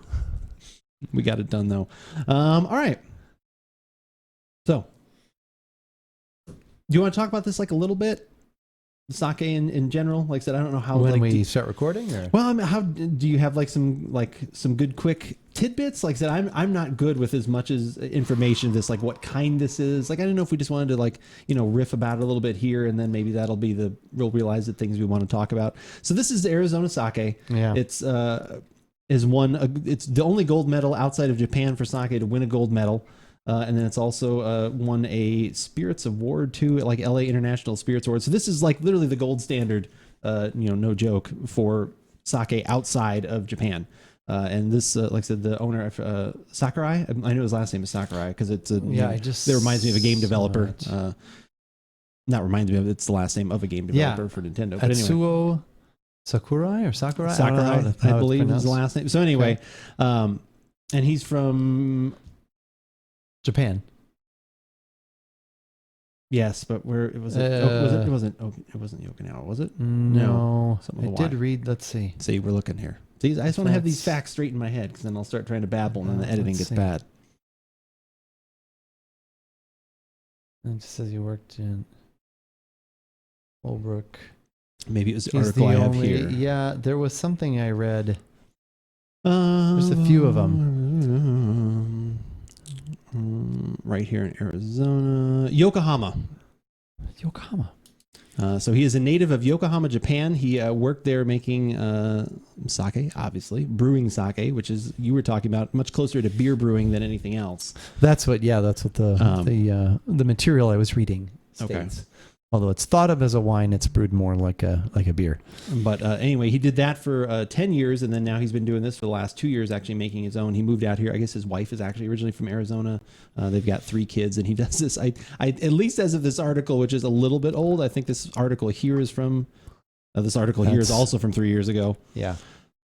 S1: We got it done though. All right. So, do you want to talk about this like a little bit? Sake in general, like I said, I don't know how
S2: when we start recording. Or?
S1: Well, I mean, how do you have like some good quick tidbits? Like I said, I'm not good with as much as information. This like what kind this is. Like I don't know if we just wanted to riff about it a little bit here, and then maybe that'll be we'll realize the things we want to talk about. So this is the Arizona sake.
S2: Yeah,
S1: it's it's the only gold medal outside of Japan for sake to win a gold medal. And then it's also won a Spirits Award too, like LA International Spirits Award. So this is like literally the gold standard, no joke, for sake outside of Japan. And this, like I said, the owner, Sakurai, I know his last name is Sakurai because it's that reminds me of a game developer. Not reminds me of, it's the last name of a game developer for Nintendo. But
S2: anyway. Sakurai or Sakurai?
S1: Sakurai, I believe is the last name. So anyway, and he's from
S2: Japan.
S1: Yes, but where it was it wasn't Okinawa, was it?
S2: No. I did read, let's see.
S1: See, we're looking here. See, I just want to have these facts straight in my head because then I'll start trying to babble and then the editing gets bad.
S2: It just says you worked in Holbrook.
S1: Maybe it was the article I have here.
S2: Yeah, there was something I read. There's a few of them.
S1: Right here in Arizona. Yokohama. So he is a native of Yokohama, Japan. He worked there making sake, obviously, brewing sake, which is, you were talking about, much closer to beer brewing than anything else.
S2: That's what the material I was reading states. Okay. Although it's thought of as a wine, it's brewed more like a beer.
S1: But anyway, he did that for 10 years, and then now he's been doing this for the last 2 years, actually making his own. He moved out here. I guess his wife is actually originally from Arizona. They've got 3 kids, and he does this. I at least as of this article, which is a little bit old. I think this article here is from. This article here is also from 3 years ago.
S2: Yeah.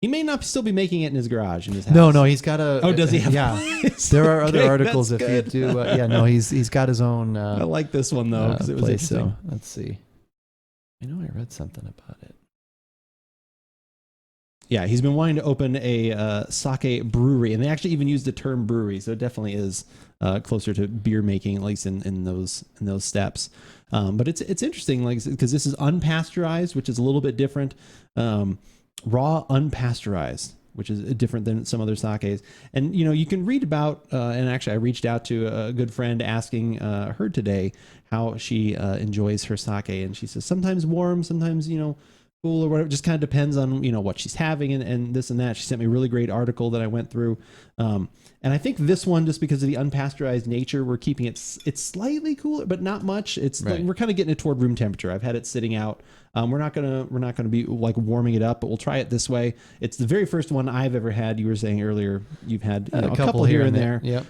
S1: He may not still be making it in his garage in his house.
S2: No, he's got a.
S1: Oh, does he have?
S2: Yeah,
S1: Place?
S2: there are other
S1: Okay,
S2: articles if
S1: that's
S2: you
S1: good.
S2: do. He's got his own.
S1: I like this one though because it was
S2: place.
S1: interesting.
S2: So let's see. I know I read something about it.
S1: Yeah, he's been wanting to open a sake brewery, and they actually even used the term brewery, so it definitely is closer to beer making, at least in those steps. But it's interesting, like because this is unpasteurized, which is a little bit different. Raw unpasteurized, which is different than some other sakes. And you can read about. And actually, I reached out to a good friend asking her today how she enjoys her sake, and she says sometimes warm, sometimes cool or whatever. It just kind of depends on what she's having and this and that. She sent me a really great article that I went through, and I think this one, just because of the unpasteurized nature, we're keeping it's slightly cooler, but not much. It's
S2: right.
S1: Like, we're kind of getting it toward room temperature. I've had it sitting out. We're not gonna be like warming it up, but we'll try it this way. It's the very first one I've ever had. You were saying earlier you've had a couple here and there.
S2: Yep.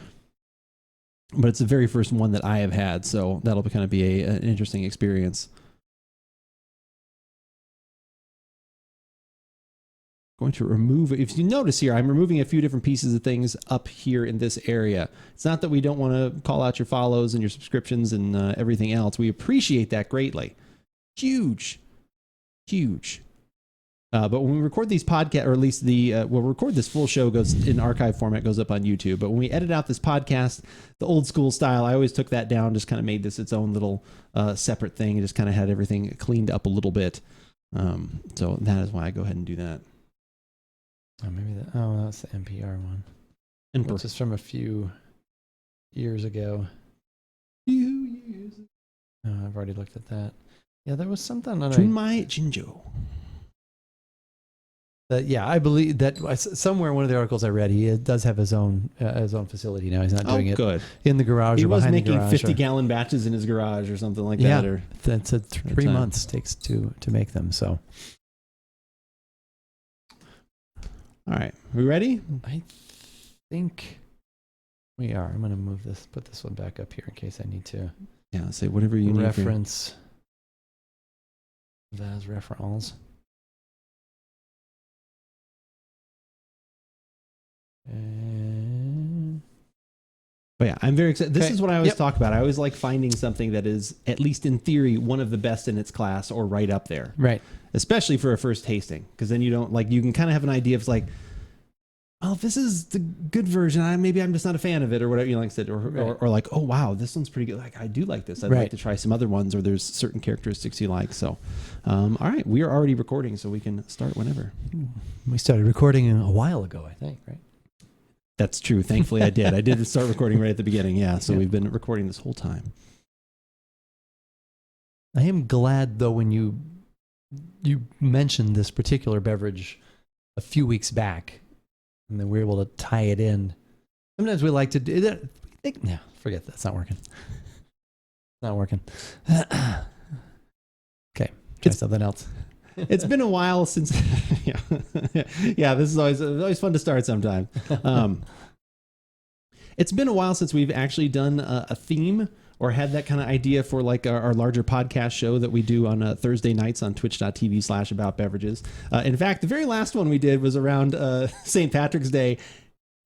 S1: But it's the very first one that I have had, so that'll kind of be an interesting experience. Going to remove, if you notice here, I'm removing a few different pieces of things up here in this area. It's not that we don't want to call out your follows and your subscriptions and everything else. We appreciate that greatly. Huge. But when we record these podcasts, or at least we'll record this full show, goes in archive format, goes up on YouTube. But when we edit out this podcast, the old school style, I always took that down, just kind of made this its own little separate thing, and just kind of had everything cleaned up a little bit. So that is why I go ahead and do that.
S2: Oh, maybe that's the NPR one.
S1: And
S2: which is from a few years ago. Oh, I've already looked at that. Yeah, there was something on
S1: Junmai Jinjo.
S2: Yeah, I believe that somewhere in one of the articles I read, he does have his own facility now. He's not doing it
S1: good.
S2: in the garage.
S1: He
S2: or
S1: was
S2: behind
S1: making
S2: the garage
S1: 50-gallon batches in his garage or something like that. Or
S2: that's 3 months takes to make them. So,
S1: all right, we ready?
S2: I think we are. I'm going to put this one back up here in case I need to.
S1: Yeah, say whatever you need.
S2: Reference. Vaz reference.
S1: But yeah, I'm very excited. This is what I always talk about. I always like finding something that is, at least in theory, one of the best in its class or right up there.
S2: Right.
S1: Especially for a first tasting. Because then you can kind of have an idea of like, well, if this is the good version, maybe I'm just not a fan of it or whatever, like I said, or like, oh, wow, this one's pretty good. Like, I do like this. I'd like to try some other ones, or there's certain characteristics you like. So, all right, we are already recording, so we can start whenever.
S2: We started recording a while ago, I think, right?
S1: That's true. Thankfully, I did. I did start recording right at the beginning. Yeah. So we've been recording this whole time.
S2: I am glad, though, when you mentioned this particular beverage a few weeks back, and then we were able to tie it in. Sometimes we like to do that. No, forget that. It's not working. Not working. Okay. Try something else.
S1: It's been a while since, yeah. This is always fun to start sometime. It's been a while since we've actually done a theme or had that kind of idea for like our larger podcast show that we do on Thursday nights on twitch.tv/AboutBeverages. In fact, the very last one we did was around St. Patrick's Day.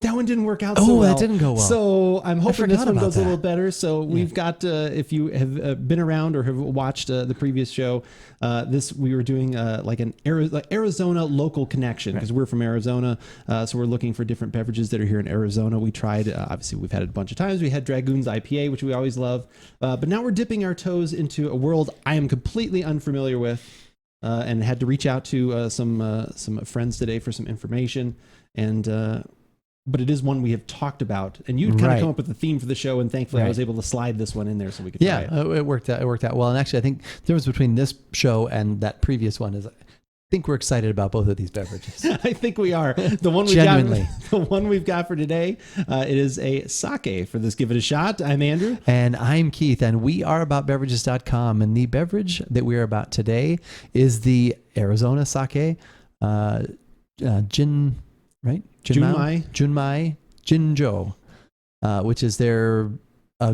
S1: That one didn't work out so well.
S2: That didn't go well.
S1: So I'm hoping this one goes
S2: that.
S1: a little better. So we've got, if you have been around or have watched the previous show, we were doing like an Arizona local connection because we're from Arizona. So we're looking for different beverages that are here in Arizona. We tried, obviously we've had it a bunch of times. We had Dragoon's IPA, which we always love. But now we're dipping our toes into a world I am completely unfamiliar with and had to reach out to some friends today for some information. And, but it is one we have talked about, and you'd kind of come up with the theme for the show, and thankfully I was able to slide this one in there so we could try it.
S2: It worked out. It worked out well, and actually, I think the difference between this show and that previous one is, I think we're excited about both of these beverages.
S1: I think we are. The one we've got for today, it is a sake for this. Give it a shot. I'm Andrew,
S2: and I'm Keith, and we are AboutBeverages.com, and the beverage that we're about today is the Arizona sake, gin. Right? Junmai Jinjo, which is their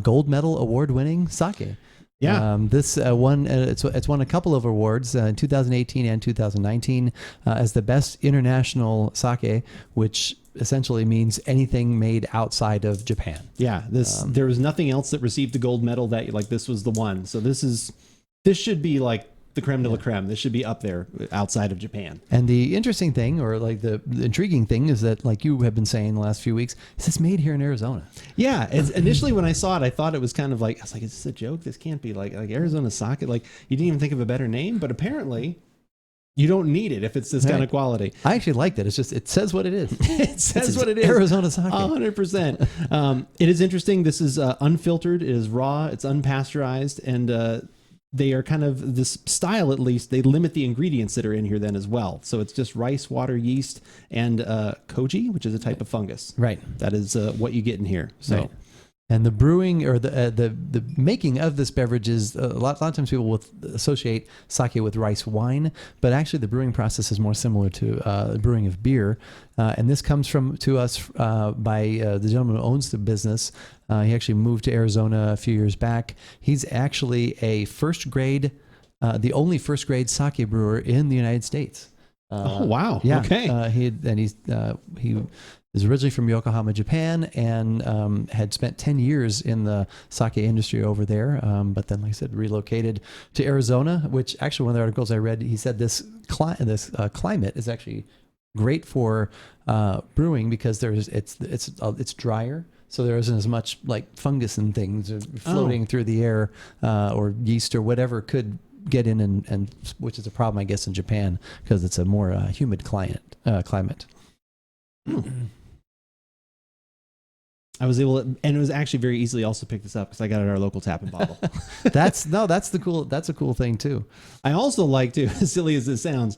S2: gold medal award-winning sake.
S1: Yeah.
S2: This won. It's won a couple of awards in 2018 and 2019 as the best international sake, which essentially means anything made outside of Japan.
S1: Yeah. There was nothing else that received the gold medal that like this was the one. So this should be like the creme de la creme. This should be up there outside of Japan.
S2: And the interesting thing, or like the intriguing thing, is that, like you have been saying the last few weeks, is it's made here in Arizona.
S1: Yeah. It's, initially when I saw it, I thought it was kind of like, I was like, is this a joke? This can't be like Arizona sake. Like you didn't even think of a better name, but apparently you don't need it if it's this kind of quality.
S2: I actually liked it. It's just, it says what it is.
S1: It says what it is.
S2: Arizona sake.
S1: 100%. It is interesting. This is unfiltered. It is raw. It's unpasteurized. And they are kind of this style, at least. They limit the ingredients that are in here then as well. So it's just rice, water, yeast, and koji, which is a type of fungus.
S2: Right.
S1: That is what you get in here. So.
S2: Right. And the brewing or the making of this beverage is a lot of times people will associate sake with rice wine, but actually the brewing process is more similar to the brewing of beer. And this comes to us by the gentleman who owns the business. He actually moved to Arizona a few years back. He's actually a the only first grade sake brewer in the United States.
S1: Oh wow!
S2: Yeah.
S1: Okay.
S2: He is originally from Yokohama, Japan, and had spent 10 years in the sake industry over there. But then, like I said, relocated to Arizona, which actually one of the articles I read, he said this climate is actually great for brewing because it's drier. So there isn't as much like fungus and things floating through the air or yeast or whatever could get in, and which is a problem, I guess, in Japan because it's a more humid climate.
S1: I was able to, and it was actually very easily also pick this up because I got it at our local tap and bottle.
S2: That's a cool thing too.
S1: I also like to, as silly as this sounds,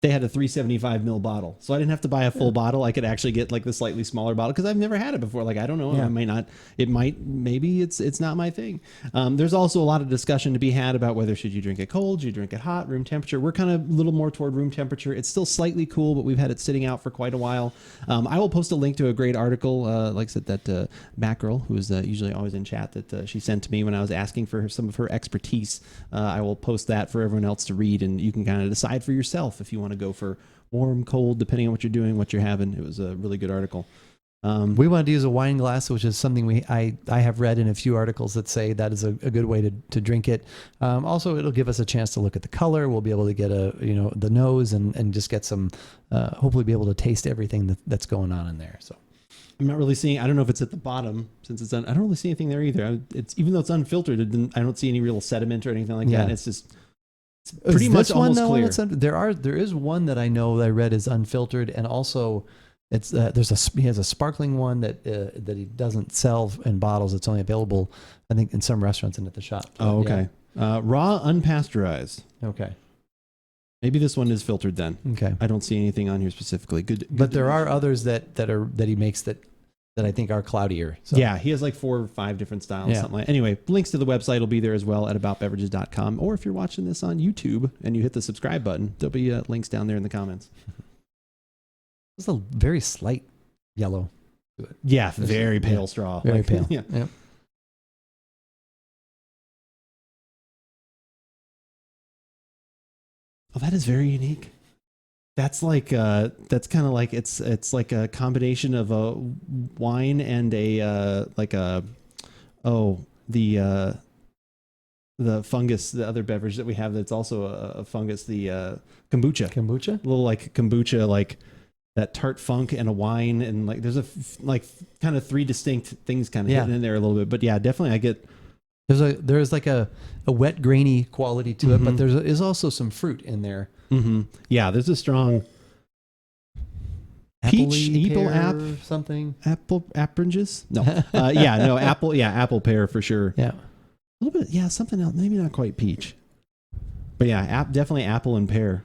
S1: they had a 375 ml bottle. So I didn't have to buy a full bottle. I could actually get like the slightly smaller bottle because I've never had it before. Like, I don't know.
S2: Yeah.
S1: I might not, maybe it's not my thing. There's also a lot of discussion to be had about whether should you drink it cold, should you drink it hot, room temperature. We're kind of a little more toward room temperature. It's still slightly cool, but we've had it sitting out for quite a while. I will post a link to a great article, like I said, that Matt girl, who is usually always in chat, that she sent to me when I was asking for some of her expertise. I will post that for everyone else to read, and you can kind of decide for yourself if you want to go for warm, cold, depending on what you're doing, what you're having. It was a really good article.
S2: We wanted to use a wine glass, which is something I have read in a few articles that say that is a good way to drink it. Also, it'll give us a chance to look at the color. We'll be able to get the nose and just get some, hopefully be able to taste everything that's going on in there. So
S1: I'm not really seeing, I don't know if it's at the bottom since I don't really see anything there either. Even though it's unfiltered, I don't see any real sediment or anything like that. It's just, pretty much almost clear.
S2: There is one that I know that I read is unfiltered, and also it's he has a sparkling one that he doesn't sell in bottles. It's only available, I think, in some restaurants and at the shop.
S1: Oh, okay. Yeah. Raw, unpasteurized.
S2: Okay.
S1: Maybe this one is filtered then.
S2: Okay.
S1: I don't see anything on here specifically. Good.
S2: But there are others that he makes that I think are cloudier. So.
S1: Yeah, he has like 4 or 5 different styles, something like that. Anyway, links to the website will be there as well at aboutbeverages.com. Or if you're watching this on YouTube and you hit the subscribe button, there'll be links down there in the comments.
S2: There's a very slight yellow to it.
S1: Yeah, very pale straw.
S2: Very pale.
S1: Yeah.
S2: Yep.
S1: Oh, that is very unique. That's like that's kind of like it's like a combination of a wine and the fungus, the other beverage that we have that's also a fungus, the kombucha.
S2: Kombucha?
S1: A little like kombucha, like that tart funk and a wine, and like there's like kind of 3 distinct things kind of hidden in there a little bit. But yeah, definitely I get
S2: there's like a wet grainy quality to it, but there is also some fruit in there.
S1: Mm-hmm. Yeah, there's a strong
S2: something.
S1: Apple oranges? No. Apple pear for sure.
S2: Yeah.
S1: A little bit, something else. Maybe not quite peach. But yeah, definitely apple and pear.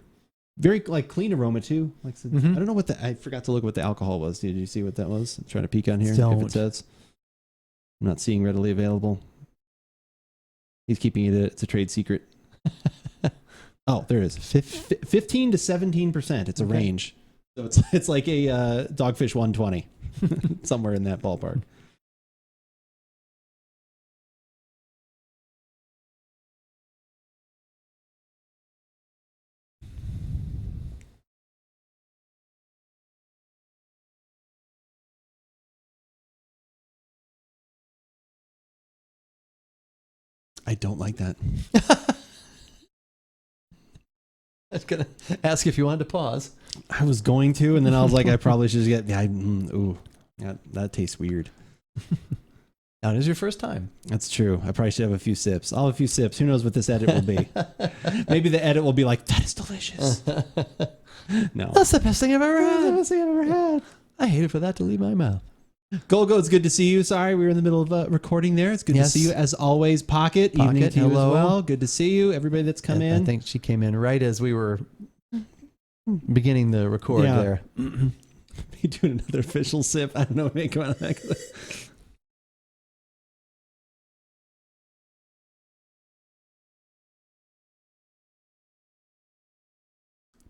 S1: Very like clean aroma too. Like I don't know I forgot to look what the alcohol was. Did you see what that was? I'm trying to peek on here if it says. I'm not seeing readily available. He's keeping it. It's a trade secret. Oh, there it is. 15 to 17%. It's a range. So it's like a Dogfish 120. Somewhere in that ballpark. I don't like that.
S2: I was going to ask if you wanted to pause.
S1: I was going to, and then I was like, I probably should just get. That tastes weird.
S2: Now it is your first time.
S1: That's true. I probably should have a few sips. I'll have a few sips. Who knows what this edit will be? Maybe the edit will be like, that is delicious. No.
S2: That's the best thing I've ever had.
S1: That's the best thing I've ever had.
S2: I hated for that to leave my mouth.
S1: Golgo, it's good to see you. Sorry, we were in the middle of recording there. It's good to see you as always. Pocket, evening to you as well. Good to see you. Everybody that's come in.
S2: I think she came in right as we were beginning the record there.
S1: Be doing another official sip. I don't know what may come out of that.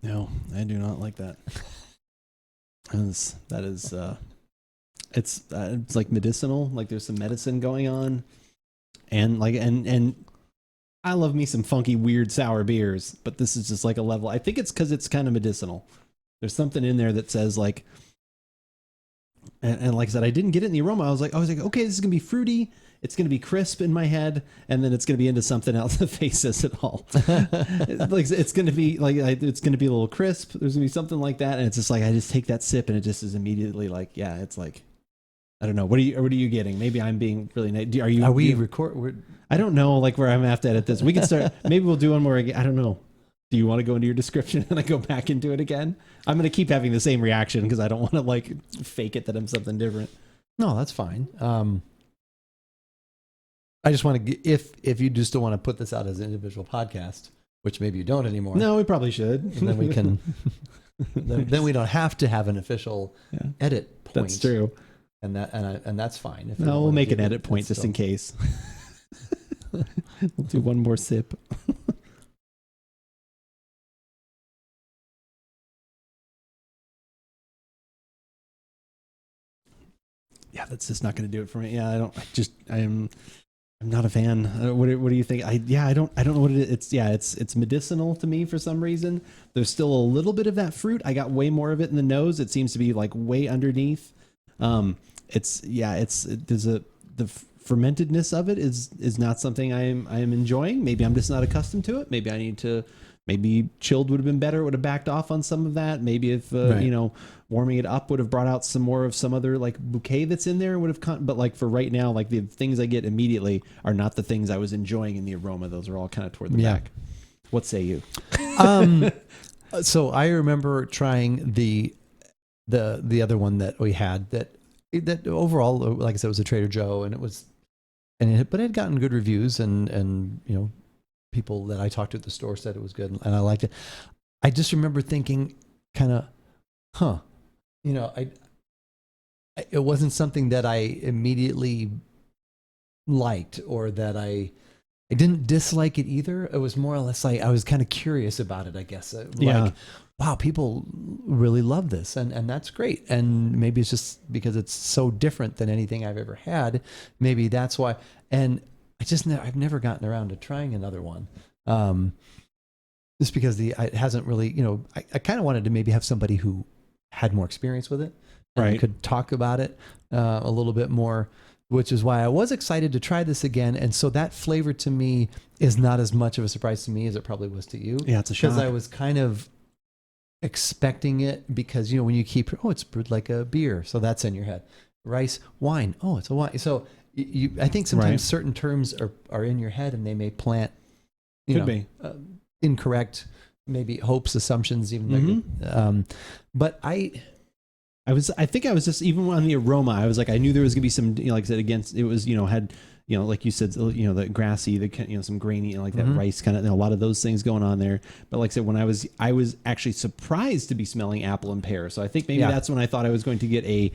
S1: No, I do not like that. That is it's like medicinal. Like there's some medicine going on, and I love me some funky, weird, sour beers, but this is just like a level. I think it's because it's kind of medicinal. There's something in there that says like, and like I said, I didn't get it in the aroma. I was like, okay, this is gonna be fruity. It's going to be crisp in my head, and then it's going to be into something else. The face says it all. It's going to be it's going to be a little crisp. There's going to be something like that, and it's just like I just take that sip, and it just is immediately like, yeah, it's like, I don't know. What are you getting? Maybe I'm being really nice. Are we
S2: record?
S1: I don't know. Like where I'm gonna have to edit this. We can start. Maybe we'll do one more again. I don't know. Do you want to go into your description and I go back into it again? I'm going to keep having the same reaction because I don't want to like fake it that I'm something different.
S2: No, that's fine. I just want to, if you do still want to put this out as an individual podcast, which maybe you don't anymore.
S1: No, we probably should.
S2: And then we can, then we don't have to have an official edit point.
S1: That's true.
S2: And that's fine.
S1: No, we'll make an edit point just in case. We'll do one more sip. Yeah, that's just not going to do it for me. Yeah, I'm not a fan. What do you think? I don't know what it is. It's medicinal to me for some reason. There's still a little bit of that fruit. I got way more of it in the nose. It seems to be like way underneath. The fermentedness of it is not something I am enjoying. Maybe I'm just not accustomed to it. Maybe I need to. Maybe chilled would have been better. Would have backed off on some of that. Maybe if warming it up would have brought out some more of some other like bouquet that's in there. Would have but like for right now, like the things I get immediately are not the things I was enjoying in the aroma. Those are all kind of toward the back. What say you?
S2: So I remember trying the other one that we had that overall, like I said, it was a Trader Joe, and but it had gotten good reviews, and people that I talked to at the store said it was good, and I liked it. I just remember thinking, kind of, it wasn't something that I immediately liked, or that I didn't dislike it either. It was more or less like I was kind of curious about it, I guess. Like, wow, people really love this, and that's great. And maybe it's just because it's so different than anything I've ever had. Maybe that's why. And I've never gotten around to trying another one. Just because it hasn't really, I kind of wanted to maybe have somebody who had more experience with it, and could talk about it a little bit more, which is why I was excited to try this again. And so that flavor to me is not as much of a surprise to me as it probably was to you.
S1: Yeah, it's a shock.
S2: Because I was kind of expecting it, because, when you keep, it's brewed like a beer. So that's in your head. Rice, wine. Oh, it's a wine. So I think sometimes certain terms are in your head, and they may plant, incorrect, maybe hopes, assumptions, even. But I think I was just, even on the aroma, I was like, I knew there was gonna be some, like I said, against it was, had, like you said, the grassy, some grainy, like that rice kind of, a lot of those things going on there. But like I said, when I was actually surprised to be smelling apple and pear. So I think maybe that's when I thought I was going to get a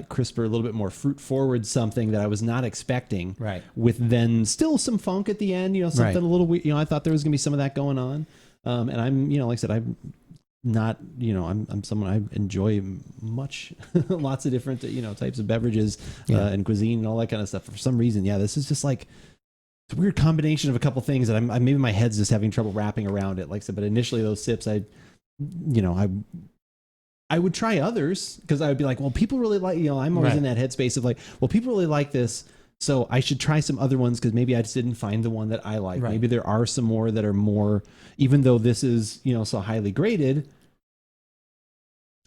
S2: crisper, a little bit more fruit forward, something that I was not expecting. Right. With then still some funk at the end, something a little weird. I thought there was gonna be some of that going on. And I'm, like I said, I'm not, I'm someone I enjoy lots of different, types of beverages and cuisine and all that kind of stuff. For some reason, this is just like, it's a weird combination of a couple things that maybe my head's just having trouble wrapping around it. Like I said, but initially those sips, I would try others, because I would be like, well, people really like, I'm always in that headspace of like, well, people really like this,
S1: So I should try some other ones because maybe I just didn't find the one that I like.
S2: Right.
S1: Maybe there are some more that are more, even though this is, so highly graded,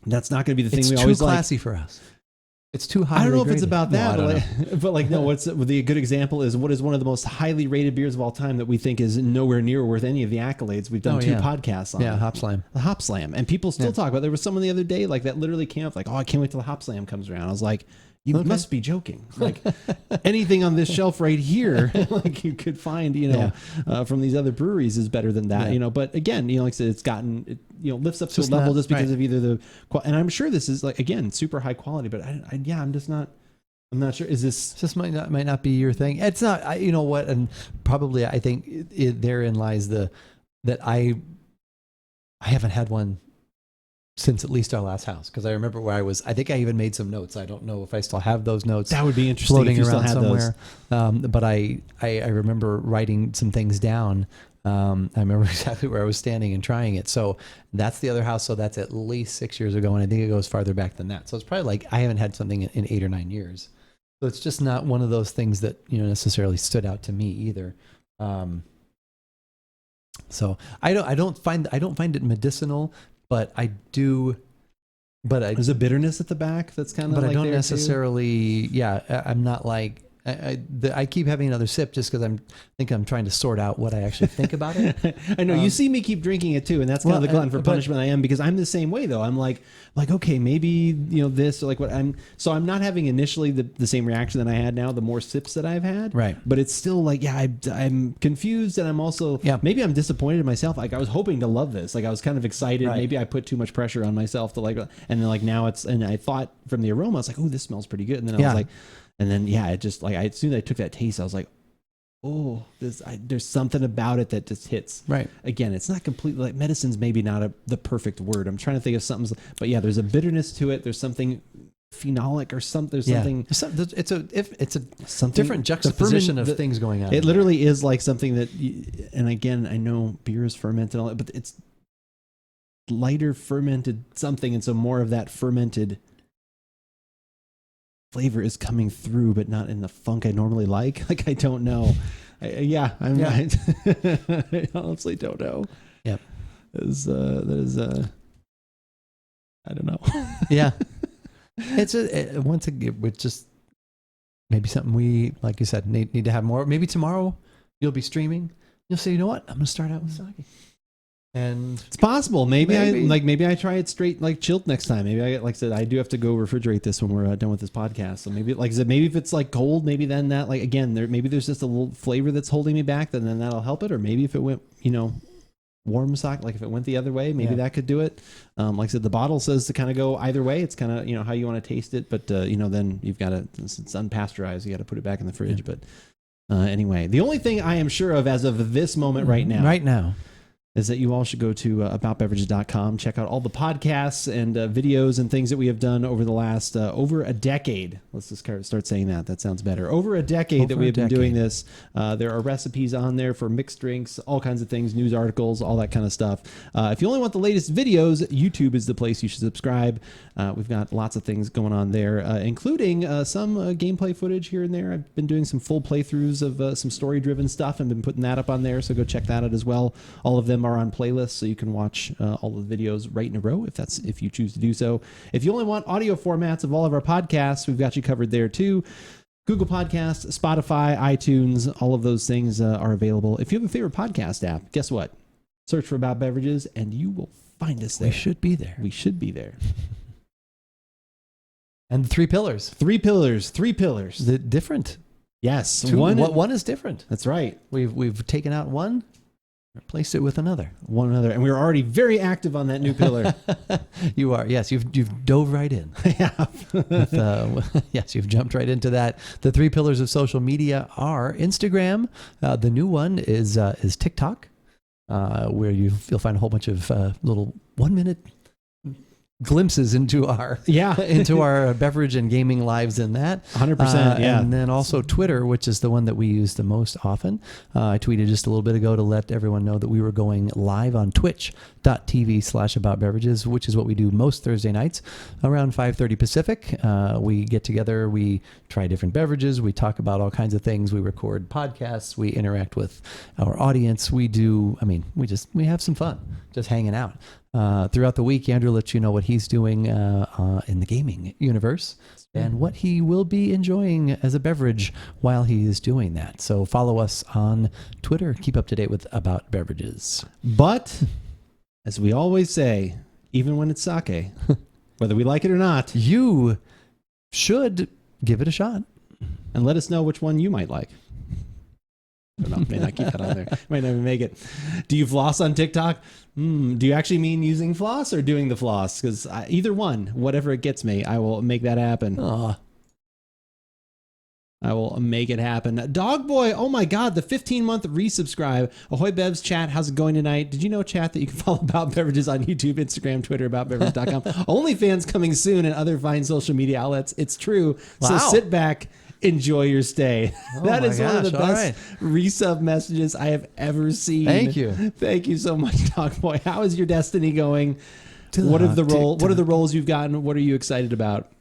S1: that's not going to be the thing we always like.
S2: It's too classy for us. It's too highly
S1: I don't know
S2: graded.
S1: if it's about that,
S2: No,
S1: but like, no, what's the good example is what is one of the most highly rated beers of all time that we think is nowhere near worth any of the accolades. We've done 2 podcasts on it.
S2: Hop Slam.
S1: The Hop Slam. And people still talk about it. There was someone the other day like that literally came up like, oh, I can't wait till the Hop Slam comes around. I was like, you must be joking. Like anything on this shelf right here, like you could find, from these other breweries is better than that, But again, like I said, it's gotten, lifts up to a level just because of either the, and I'm sure this is like, again, super high quality, but I'm just not, I'm not sure. Is this
S2: might not be your thing? It's not. You know what? And probably I think therein lies that I haven't had one since at least our last house, because I remember where I was. I think I even made some notes. I don't know if I still have those notes.
S1: That would be interesting
S2: floating
S1: if you
S2: around
S1: still had
S2: somewhere. But I remember writing some things down. I remember exactly where I was standing and trying it. So that's the other house. So that's at least 6 years ago, and I think it goes farther back than that. So it's probably like I haven't had something in 8 or 9 years. So it's just not one of those things that necessarily stood out to me either. So I don't find it medicinal, but I do. But
S1: there's a bitterness at the back that's kind of.
S2: But
S1: like
S2: I don't
S1: there
S2: necessarily. Too. Yeah, I'm not like. I keep having another sip just because I'm trying to sort out what I actually think about it.
S1: I know you see me keep drinking it too, and that's kind of the glutton for punishment I am, because I'm the same way though. I'm like okay, maybe this or like what I'm not having initially the same reaction that I had now the more sips that I've had.
S2: Right.
S1: But it's still like I'm confused, and I'm also maybe I'm disappointed in myself. Like I was hoping to love this. Like I was kind of excited. Right. Maybe I put too much pressure on myself to like, and then like now and I thought from the aroma I was like, oh, this smells pretty good, and then I was like. And then, it just like, as soon as I took that taste, I was like, oh, there's something about it that just hits.
S2: Right.
S1: Again, it's not completely like medicine's maybe not the perfect word. I'm trying to think of something, but there's a bitterness to it. There's something phenolic or something. There's something.
S2: It's a different juxtaposition of things going on.
S1: It literally is like something that, and again, I know beer is fermented, and all that, but it's lighter fermented something. And so more of that fermented flavor is coming through, but not in the funk I normally like. Like I don't know. I honestly don't know.
S2: Yep.
S1: That is I don't know.
S2: Yeah. It's once again, it's just maybe something we, like you said, need to have more. Maybe tomorrow you'll be streaming. You'll say, you know what? I'm going to start out with sake. And
S1: it's possible. Maybe I try it straight, like chilled next time. Maybe like I said, I do have to go refrigerate this when we're done with this podcast. So maybe, like I said, maybe if it's like cold, maybe then that, like, again, maybe there's just a little flavor that's holding me back. Then that'll help it. Or maybe if it went, warm sake, like if it went the other way, maybe that could do it. Like I said, the bottle says to kind of go either way. It's kind of, how you want to taste it. But, then you've got to, since it's unpasteurized, you got to put it back in the fridge. But anyway, the only thing I am sure of as of this moment right now is that you all should go to AboutBeverages.com, check out all the podcasts and videos and things that we have done over the last over a decade. Let's just start saying that. That sounds better. Over a decade that we have been doing this. There are recipes on there for mixed drinks, all kinds of things, news articles, all that kind of stuff. If you only want the latest videos, YouTube is the place you should subscribe. We've got lots of things going on there, including some gameplay footage here and there. I've been doing some full playthroughs of some story-driven stuff and been putting that up on there, so go check that out as well. All of them are on playlists, so you can watch all of the videos right in a row if you choose to do so. If you only want audio formats of all of our podcasts, we've got you covered there too. Google Podcasts, Spotify, iTunes, all of those things are available. If you have a favorite podcast app, guess what? Search for About Beverages and you will find us there.
S2: We should be there.
S1: We should be there.
S2: And 3 pillars.
S1: 3 pillars. 3 pillars.
S2: Different.
S1: Yes.
S2: One is different.
S1: That's right.
S2: We've taken out one, replaced it with another.
S1: And we're already very active on that new pillar.
S2: You are. Yes, you've dove right in.
S1: Yeah.
S2: Yes, you've jumped right into that. The 3 pillars of social media are Instagram. The new one is TikTok, where you'll find a whole bunch of little 1-minute glimpses into our into our beverage and gaming lives in that
S1: 100%. Yeah.
S2: And then also Twitter, which is the one that we use the most often. I tweeted just a little bit ago to let everyone know that we were going live on twitch.tv/AboutBeverages, which is what we do most Thursday nights around 5:30 Pacific. We get together, we try different beverages, we talk about all kinds of things, we record podcasts, we interact with our audience, we have some fun just hanging out. Throughout the week, Andrew lets you know what he's doing in the gaming universe and what he will be enjoying as a beverage while he is doing that. So follow us on Twitter. Keep up to date with About Beverages.
S1: But, as we always say, even when it's sake, whether we like it or not,
S2: you should give it a shot.
S1: And let us know which one you might like. I don't know. May not keep that on there. Might not even make it. Do you floss on TikTok? Do you actually mean using floss or doing the floss? Because either one, whatever it gets me, I will make that happen. I will make it happen. Dog Boy, oh my God, the 15-month resubscribe. Ahoy Bevs chat, how's it going tonight? Did you know, chat, that you can follow About Beverages on YouTube, Instagram, Twitter, AboutBeverages.com. OnlyFans coming soon and other fine social media outlets. It's true.
S2: Wow.
S1: So sit back. Enjoy your stay. That is one of the best resub messages I have ever seen.
S2: Thank you.
S1: Thank you so much, Dog Boy. How is your destiny going? What are the roles you've gotten? What are you excited about?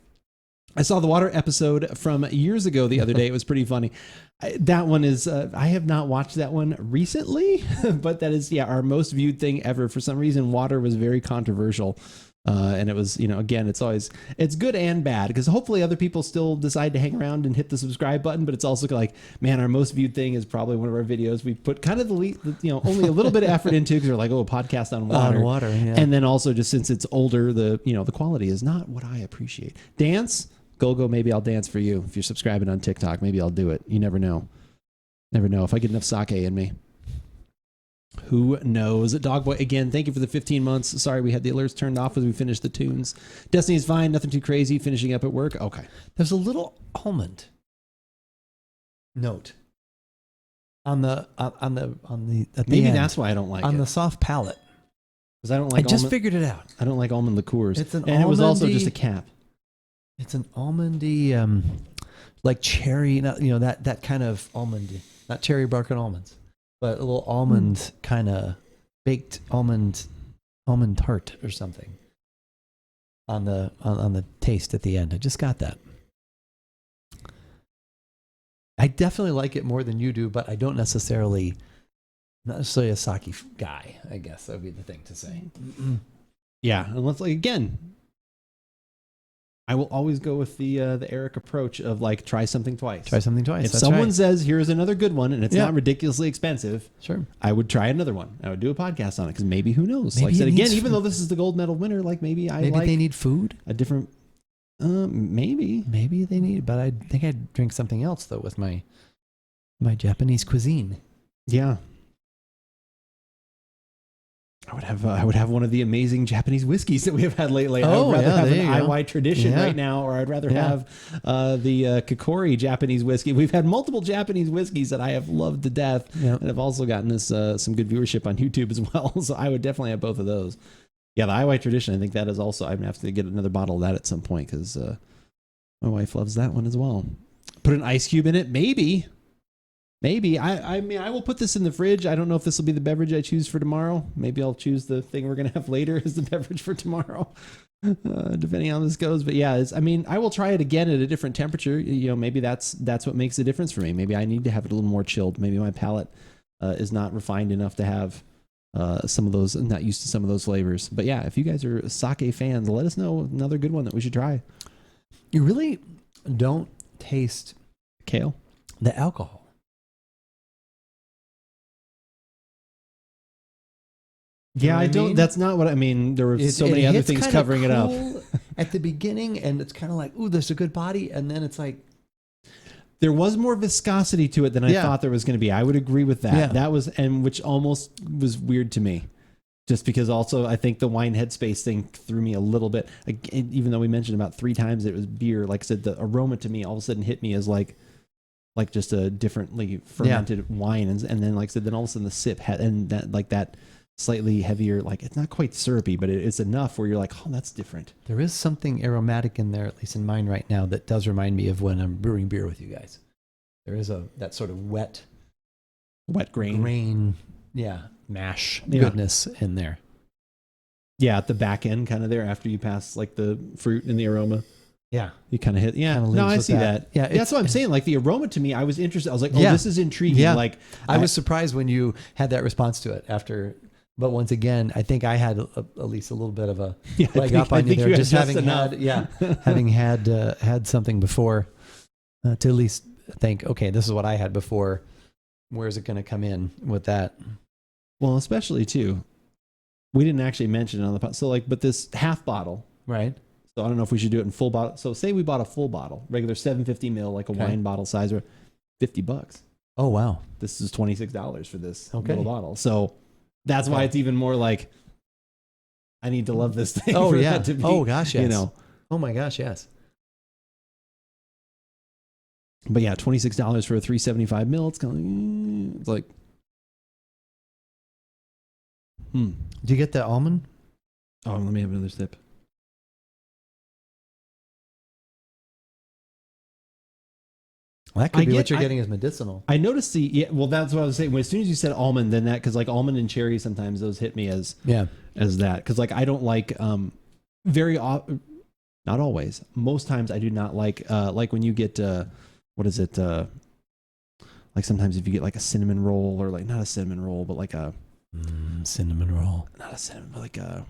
S1: I saw the water episode from years ago the other day. It was pretty funny. That one is, I have not watched that one recently, but that is, our most viewed thing ever. For some reason, water was very controversial. And it was, again, it's good and bad, because hopefully other people still decide to hang around and hit the subscribe button. But it's also like, man, our most viewed thing is probably one of our videos we put kind of only a little bit of effort into, because we're like, a podcast on water.
S2: Yeah.
S1: And then also just since it's older, the quality is not what I appreciate. Dance, go, maybe I'll dance for you. If you're subscribing on TikTok, maybe I'll do it. You never know. Never know if I get enough sake in me. Who knows? Dogboy, again, thank you for the 15 months. Sorry we had the alerts turned off as we finished the tunes. Destiny's fine, nothing too crazy. Finishing up at work. Okay.
S2: There's a little almond note on the
S1: maybe
S2: end,
S1: that's why I don't like
S2: on
S1: it.
S2: the soft palate.
S1: Because I don't like.
S2: I just figured it out.
S1: I don't like almond liqueurs.
S2: It's an
S1: and it was also just a cap.
S2: It's an almondy, like cherry. That kind of almond, not cherry bark and almonds. But a little almond kind of baked almond tart or something on the taste at the end. I just got that. I definitely like it more than you do, but I don't necessarily a sake guy. I guess that would be the thing to say.
S1: Yeah, unless again, I will always go with the Eric approach of like try something twice.
S2: Try something twice.
S1: If someone says here's another good one and it's not ridiculously expensive,
S2: sure,
S1: I would try another one. I would do a podcast on it because maybe who knows?
S2: Maybe
S1: like I said again, even
S2: food.
S1: though this is the gold medal winner, like maybe
S2: they need food.
S1: A different, maybe
S2: they need. But I think I'd drink something else though with my Japanese cuisine.
S1: Yeah. I would have one of the amazing Japanese whiskeys that we have had lately. I would rather have an IY tradition right now, or I'd rather have the Kokori Japanese whiskey. We've had multiple Japanese whiskeys that I have loved to death, and have also gotten us some good viewership on YouTube as well. So I would definitely have both of those. Yeah, the IY tradition. I think that is also. I'm gonna have to get another bottle of that at some point because my wife loves that one as well. Put an ice cube in it, maybe. Maybe. I mean, I will put this in the fridge. I don't know if this will be the beverage I choose for tomorrow. Maybe I'll choose the thing we're going to have later as the beverage for tomorrow, depending on how this goes. But yeah, I will try it again at a different temperature. Maybe that's what makes the difference for me. Maybe I need to have it a little more chilled. Maybe my palate is not refined enough to have some of those, not used to some of those flavors. But yeah, if you guys are sake fans, let us know another good one that we should try.
S2: You really don't taste
S1: kale,
S2: the alcohol.
S1: Yeah, I don't. That's not what I mean. There were so many other things covering it up
S2: at the beginning, and it's kind of like, ooh, there's a good body, and then it's like
S1: there was more viscosity to it than I thought there was going to be. I would agree with that.
S2: Yeah.
S1: That was, and which almost was weird to me, just because also I think the wine headspace thing threw me a little bit. Even though we mentioned about 3 times it was beer, like I said, the aroma to me all of a sudden hit me as like just a differently fermented wine, and then like I said, then all of a sudden the sip had and that like that. slightly heavier. Like it's not quite syrupy, but it's enough where you're like, oh, that's different.
S2: There is something aromatic in there, at least in mine right now, that does remind me of when I'm brewing beer with you guys. There is that sort of wet grain, mash goodness in there.
S1: Yeah, at the back end, kind of there after you pass like the fruit and the aroma.
S2: Yeah,
S1: you kind of hit. Yeah, no, I see that. Yeah, that's what I'm saying. Like the aroma to me, I was interested. I was like, oh, this is intriguing.
S2: Yeah.
S1: Like
S2: I was surprised when you had that response to it after. But once again, I think I had at least a little bit of a leg up on you there, just having had something before to at least think, okay, this is what I had before. Where's it going to come in with that?
S1: Well, especially too, we didn't actually mention it on the pod. So like, but this half bottle,
S2: right?
S1: So I don't know if we should do it in full bottle. So say we bought a full bottle, regular 750 ml, like a wine bottle size, or $50.
S2: Oh wow!
S1: This is $26 for this little bottle. So that's why it's even more like I need to love this thing.
S2: Oh
S1: for
S2: yeah!
S1: That to be,
S2: oh gosh! Yes.
S1: You know.
S2: Oh my gosh! Yes.
S1: But yeah, $26 for a 375 ml. It's like,
S2: Do you get the almond?
S1: Oh, let me have another sip.
S2: Well, that could be what you're getting is medicinal.
S1: I noticed that's what I was saying. As soon as you said almond, then that, because like almond and cherry, sometimes those hit me as that. Because like I don't like not always. Most times I do not like when you get what is it? Like sometimes if you get like a cinnamon roll, or like not a cinnamon roll, but like a
S2: cinnamon roll.
S1: Not a cinnamon, but like a.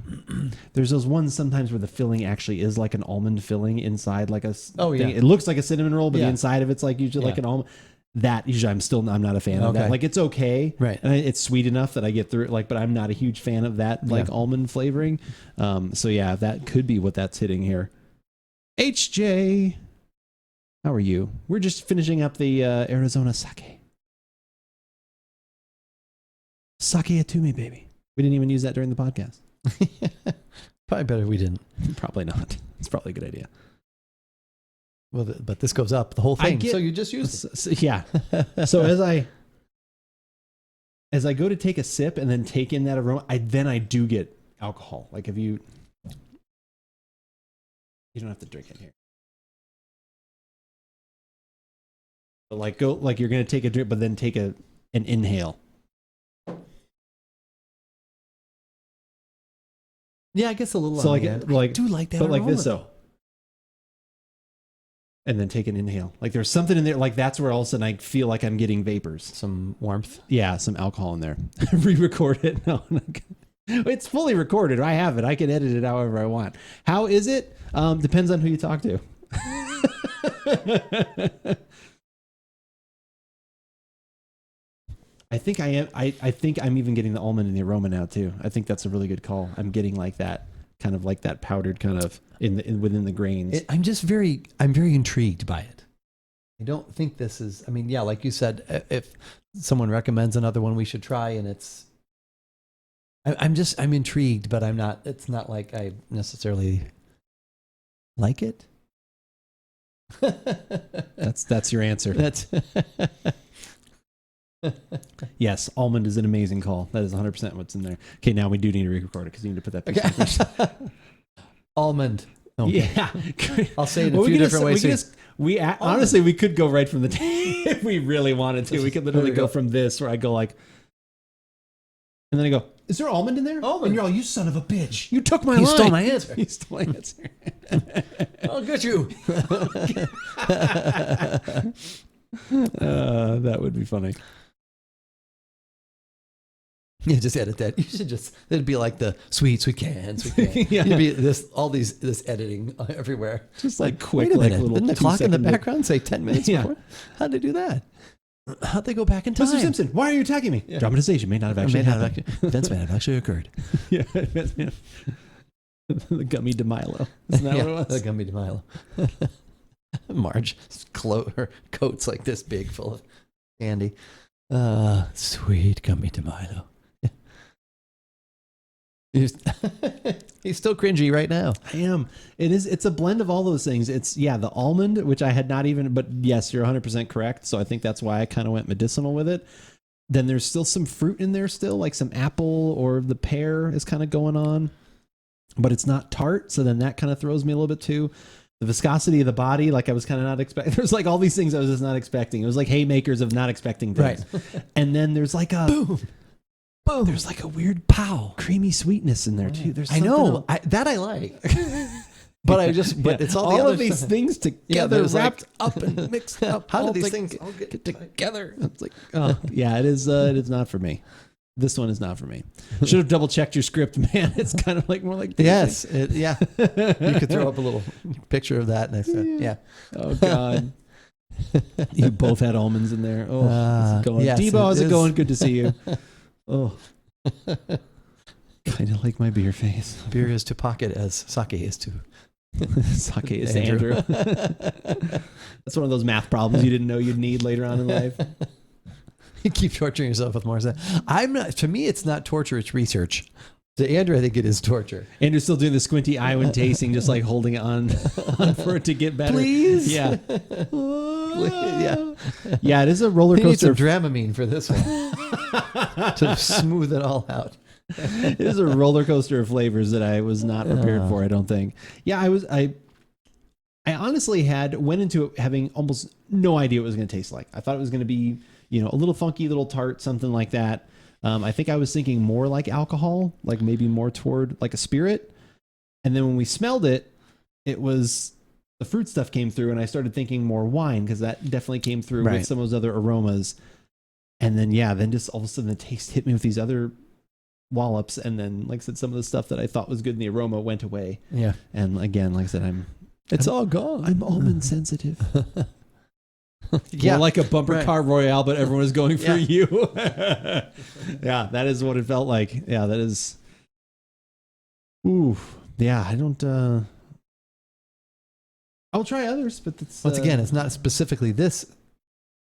S1: There's those ones sometimes where the filling actually is like an almond filling inside, like a. Thing. It looks like a cinnamon roll, but the inside of it's like usually like an almond. That usually I'm not a fan of that. Like it's okay,
S2: right?
S1: And it's sweet enough that I get through it. Like, but I'm not a huge fan of that like almond flavoring. So yeah, that could be what that's hitting here. HJ, how are you? We're just finishing up the Arizona sake. Sake it to me, baby. We didn't even use that during the podcast.
S2: Probably better we didn't.
S1: Probably not. It's probably a good idea.
S2: Well, but this goes up the whole thing, so you just use it.
S1: So, yeah. So as I go to take a sip and then take in that aroma, I do get alcohol. Like if you don't have to drink it here. But like you're gonna take a drink, but then take an inhale.
S2: Yeah, I guess a little.
S1: So
S2: I
S1: do like that, but like this though. And then take an inhale. Like there's something in there. Like that's where all of a sudden I feel like I'm getting vapors,
S2: some warmth.
S1: Yeah, some alcohol in there. Re-record it. No, it's fully recorded. I have it. I can edit it however I want. How is it? Depends on who you talk to. I think I am. I think I'm even getting the almond in the aroma now too. I think that's a really good call. I'm getting like that kind of like that powdered kind of within the grains.
S2: I'm very intrigued by it. I don't think this is. I mean, yeah, like you said, if someone recommends another one, we should try. And it's. I'm intrigued, but I'm not. It's not like I necessarily like it.
S1: That's your answer.
S2: That's.
S1: Yes, almond is an amazing call. That is 100% what's in there. Okay, now we do need to re-record it because you need to put that piece in.
S2: Almond. Okay.
S1: Yeah.
S2: I'll say it in a few different ways.
S1: Honestly, we could go right from the tape if we really wanted to. We could literally go from this where I go like, and then I go, is there almond in there?
S2: Almond.
S1: And you're all, you son of a bitch. You took my line.
S2: You stole my answer.
S1: You stole my answer.
S2: I'll get you.
S1: That would be funny.
S2: Yeah, just edit that. You should it'd be like the sweet can.
S1: Yeah.
S2: It'd be this editing everywhere.
S1: Just like quick,
S2: wait a
S1: like
S2: minute.
S1: little.
S2: Didn't the clock in the background say 10 minutes before? How'd they do that? How'd they go back in time?
S1: Mr. Simpson, why are you attacking me? Yeah. Dramatization may not have actually happened.
S2: Events may have actually occurred.
S1: Yeah. The gummy de Milo. Isn't that what it was?
S2: The gummy de Milo. Marge, her coat's like this big, full of candy. Sweet gummy de Milo. He's still cringy right now.
S1: I am. It's a blend of all those things. It's the almond, which I had not even, but yes, you're 100% correct. So I think that's why I kind of went medicinal with it. then there's still some fruit in there still, like some apple or the pear is kind of going on, but it's not tart. So then that kind of throws me a little bit too. The viscosity of the body, like I was kind of not expecting. There's like all these things I was just not expecting. It was like haymakers of not expecting things. Right. And then there's like a boom. There's like a weird creamy sweetness in there too. There's
S2: I know that I like. But it's all
S1: of these things together, wrapped up and mixed up.
S2: How do these things all get
S1: together? It's like, it is not for me. This one is not for me. Should have double checked your script, man. It's kind of like more like
S2: yes, you could throw up a little picture of that next time. Yeah.
S1: Oh God. You both had almonds in there. Oh, how's it going?
S2: Yes,
S1: Debo, how's it going? Good to see you. Oh. Kind of like my beer face.
S2: Beer is to pocket as sake is to
S1: sake is to Andrew. That's one of those math problems you didn't know you'd need later on in life.
S2: You keep torturing yourself with more stuff. To me, it's not torture, it's research. To Andrew, I think it is torture.
S1: Andrew's still doing the squinty eye when tasting, just like holding it on for it to get better.
S2: Please?
S1: Yeah.
S2: Yeah.
S1: Yeah, it is a roller coaster.
S2: You need some Dramamine for this one to smooth it all out.
S1: It is a roller coaster of flavors that I was not prepared for, I don't think. Yeah, I honestly went into it having almost no idea what it was going to taste like. I thought it was going to be, a little funky, little tart, something like that. I think I was thinking more like alcohol, like maybe more toward like a spirit. And then when we smelled it, it was the fruit stuff came through, and I started thinking more wine because that definitely came through with some of those other aromas. And then, then just all of a sudden the taste hit me with these other wallops. And then, like I said, some of the stuff that I thought was good in the aroma went away.
S2: Yeah.
S1: And again, like I said,
S2: it's all gone.
S1: I'm almond sensitive. More like a bumper car royale, but everyone is going for you. Yeah, that is what it felt like. Yeah, that is. Ooh, yeah. I don't. I'll try others, but that's,
S2: once again, it's not specifically this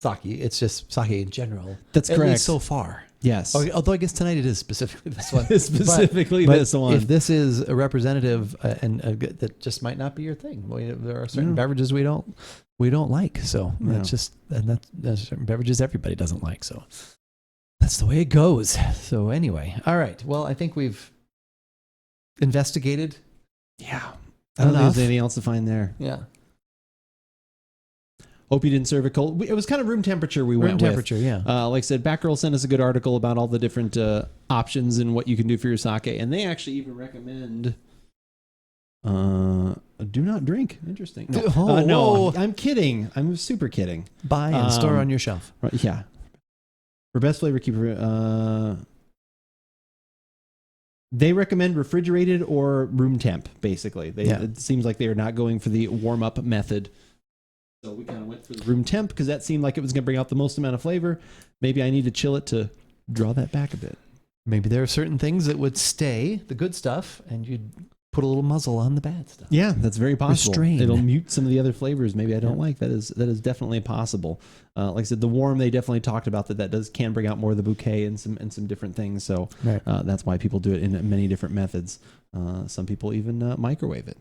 S2: sake. It's just sake in general.
S1: That's correct.
S2: At least so far.
S1: Yes.
S2: Although I guess tonight it is specifically this one.
S1: Specifically this one.
S2: If this is a representative, that just might not be your thing. Well, there are certain beverages we don't like. So that's certain beverages everybody doesn't like. So that's the way it goes. So anyway, all right. Well, I think we've investigated.
S1: Yeah. I don't think there's anything else to find there.
S2: Yeah.
S1: Hope you didn't serve it cold. It was kind of room temperature we went with.
S2: Room temperature, yeah.
S1: Like I said, Batgirl sent us a good article about all the different options and what you can do for your sake. And they actually even recommend do not drink. Interesting. No, no, I'm kidding. I'm super kidding.
S2: Buy and store on your shelf.
S1: Right, yeah. For best flavor keeper, they recommend refrigerated or room temp, basically. It seems like they are not going for the warm-up method. So we kind of went for the room temp because that seemed like it was going to bring out the most amount of flavor. Maybe I need to chill it to draw that back a bit.
S2: Maybe there are certain things that would stay, the good stuff, and you'd put a little muzzle on the bad stuff.
S1: Yeah, that's very possible.
S2: Restrain.
S1: It'll mute some of the other flavors maybe I don't like. That is definitely possible. Like I said, the warm, they definitely talked about that can bring out more of the bouquet and some different things. So that's why people do it in many different methods. Some people even microwave it.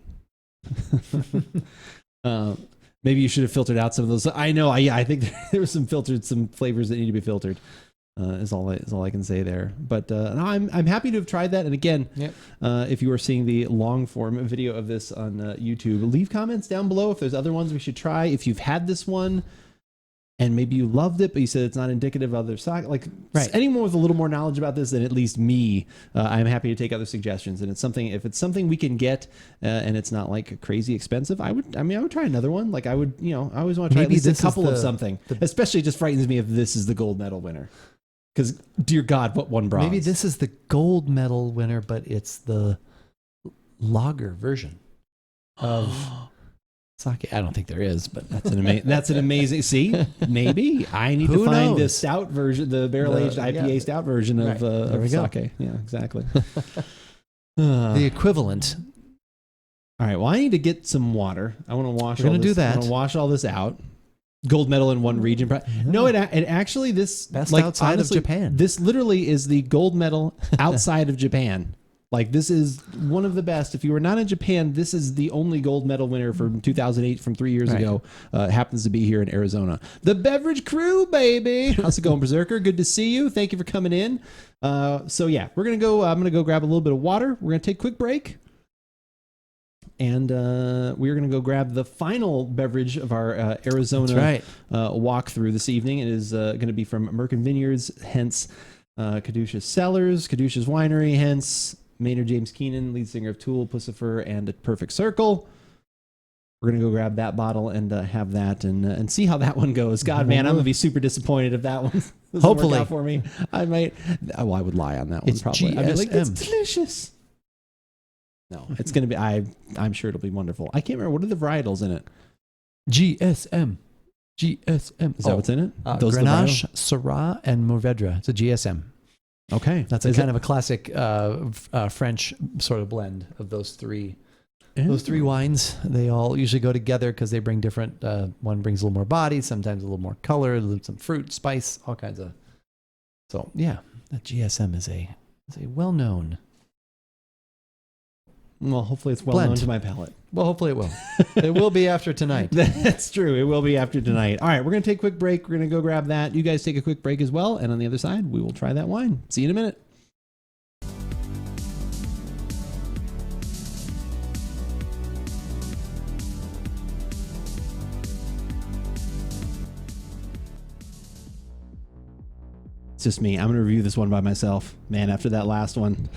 S1: Maybe you should have filtered out some of those. I know. I think there were some flavors that need to be filtered. Is all I can say there. But no, I'm happy to have tried that. And again, if you are seeing the long form video of this on YouTube, leave comments down below if there's other ones we should try. If you've had this one and maybe you loved it, but you said it's not indicative of other sake, anyone with a little more knowledge about this than at least me, I'm happy to take other suggestions. And if it's something we can get and it's not like crazy expensive, I would try another one. Like I always want to try at least a couple of something. Especially just frightens me if this is the gold medal winner. Because, dear God, what won bronze?
S2: Maybe this is the gold medal winner, but it's the lager version of sake. I don't think there is, but
S1: that's an amazing. See, maybe I need to find the stout version, the barrel-aged IPA stout version of sake. Yeah, exactly.
S2: The equivalent.
S1: All right. Well, I need to get some water. I want to wash.
S2: We're going to do that.
S1: I want to wash all this out. Gold medal in one region. No, it actually
S2: best outside of Japan.
S1: This literally is the gold medal outside of Japan. Like, this is one of the best. If you were not in Japan, this is the only gold medal winner from 2008, from 3 years ago. Happens to be here in Arizona. The Beverage Crew, baby. How's it going, Berserker? Good to see you. Thank you for coming in. So yeah, we're gonna go. I'm gonna go grab a little bit of water. We're gonna take a quick break, and we're gonna go grab the final beverage of our Arizona walkthrough this evening. It is gonna be from Merkin Vineyards, hence Caduceus Cellars, Caduceus Winery, hence Maynard James Keenan, lead singer of Tool, Pussifer, and A Perfect Circle. We're going to go grab that bottle and have that and see how that one goes. God, man, I'm going to be super disappointed if that one doesn't
S2: Hopefully.
S1: work out for me. I might. Oh, I would lie on that one probably. I'd be like, it's delicious. No, it's going to be, I'm sure it'll be wonderful. I can't remember. What are the varietals in it?
S2: GSM.
S1: Is that what's in it?
S2: Grenache, Syrah, and Mourvedre. It's a GSM.
S1: Okay.
S2: That's a kind of a classic French sort of blend of those three. Those three wines, they all usually go together because they bring different, one brings a little more body, sometimes a little more color, some fruit, spice, all kinds of. So yeah, that GSM is a well-known.
S1: Well, hopefully it's well known to my palate.
S2: Well, hopefully it will. It will be after tonight.
S1: That's true. It will be after tonight. All right, we're going to take a quick break. We're going to go grab that. You guys take a quick break as well. And on the other side, we will try that wine. See you in a minute. It's just me. I'm going to review this one by myself. Man, after that last one,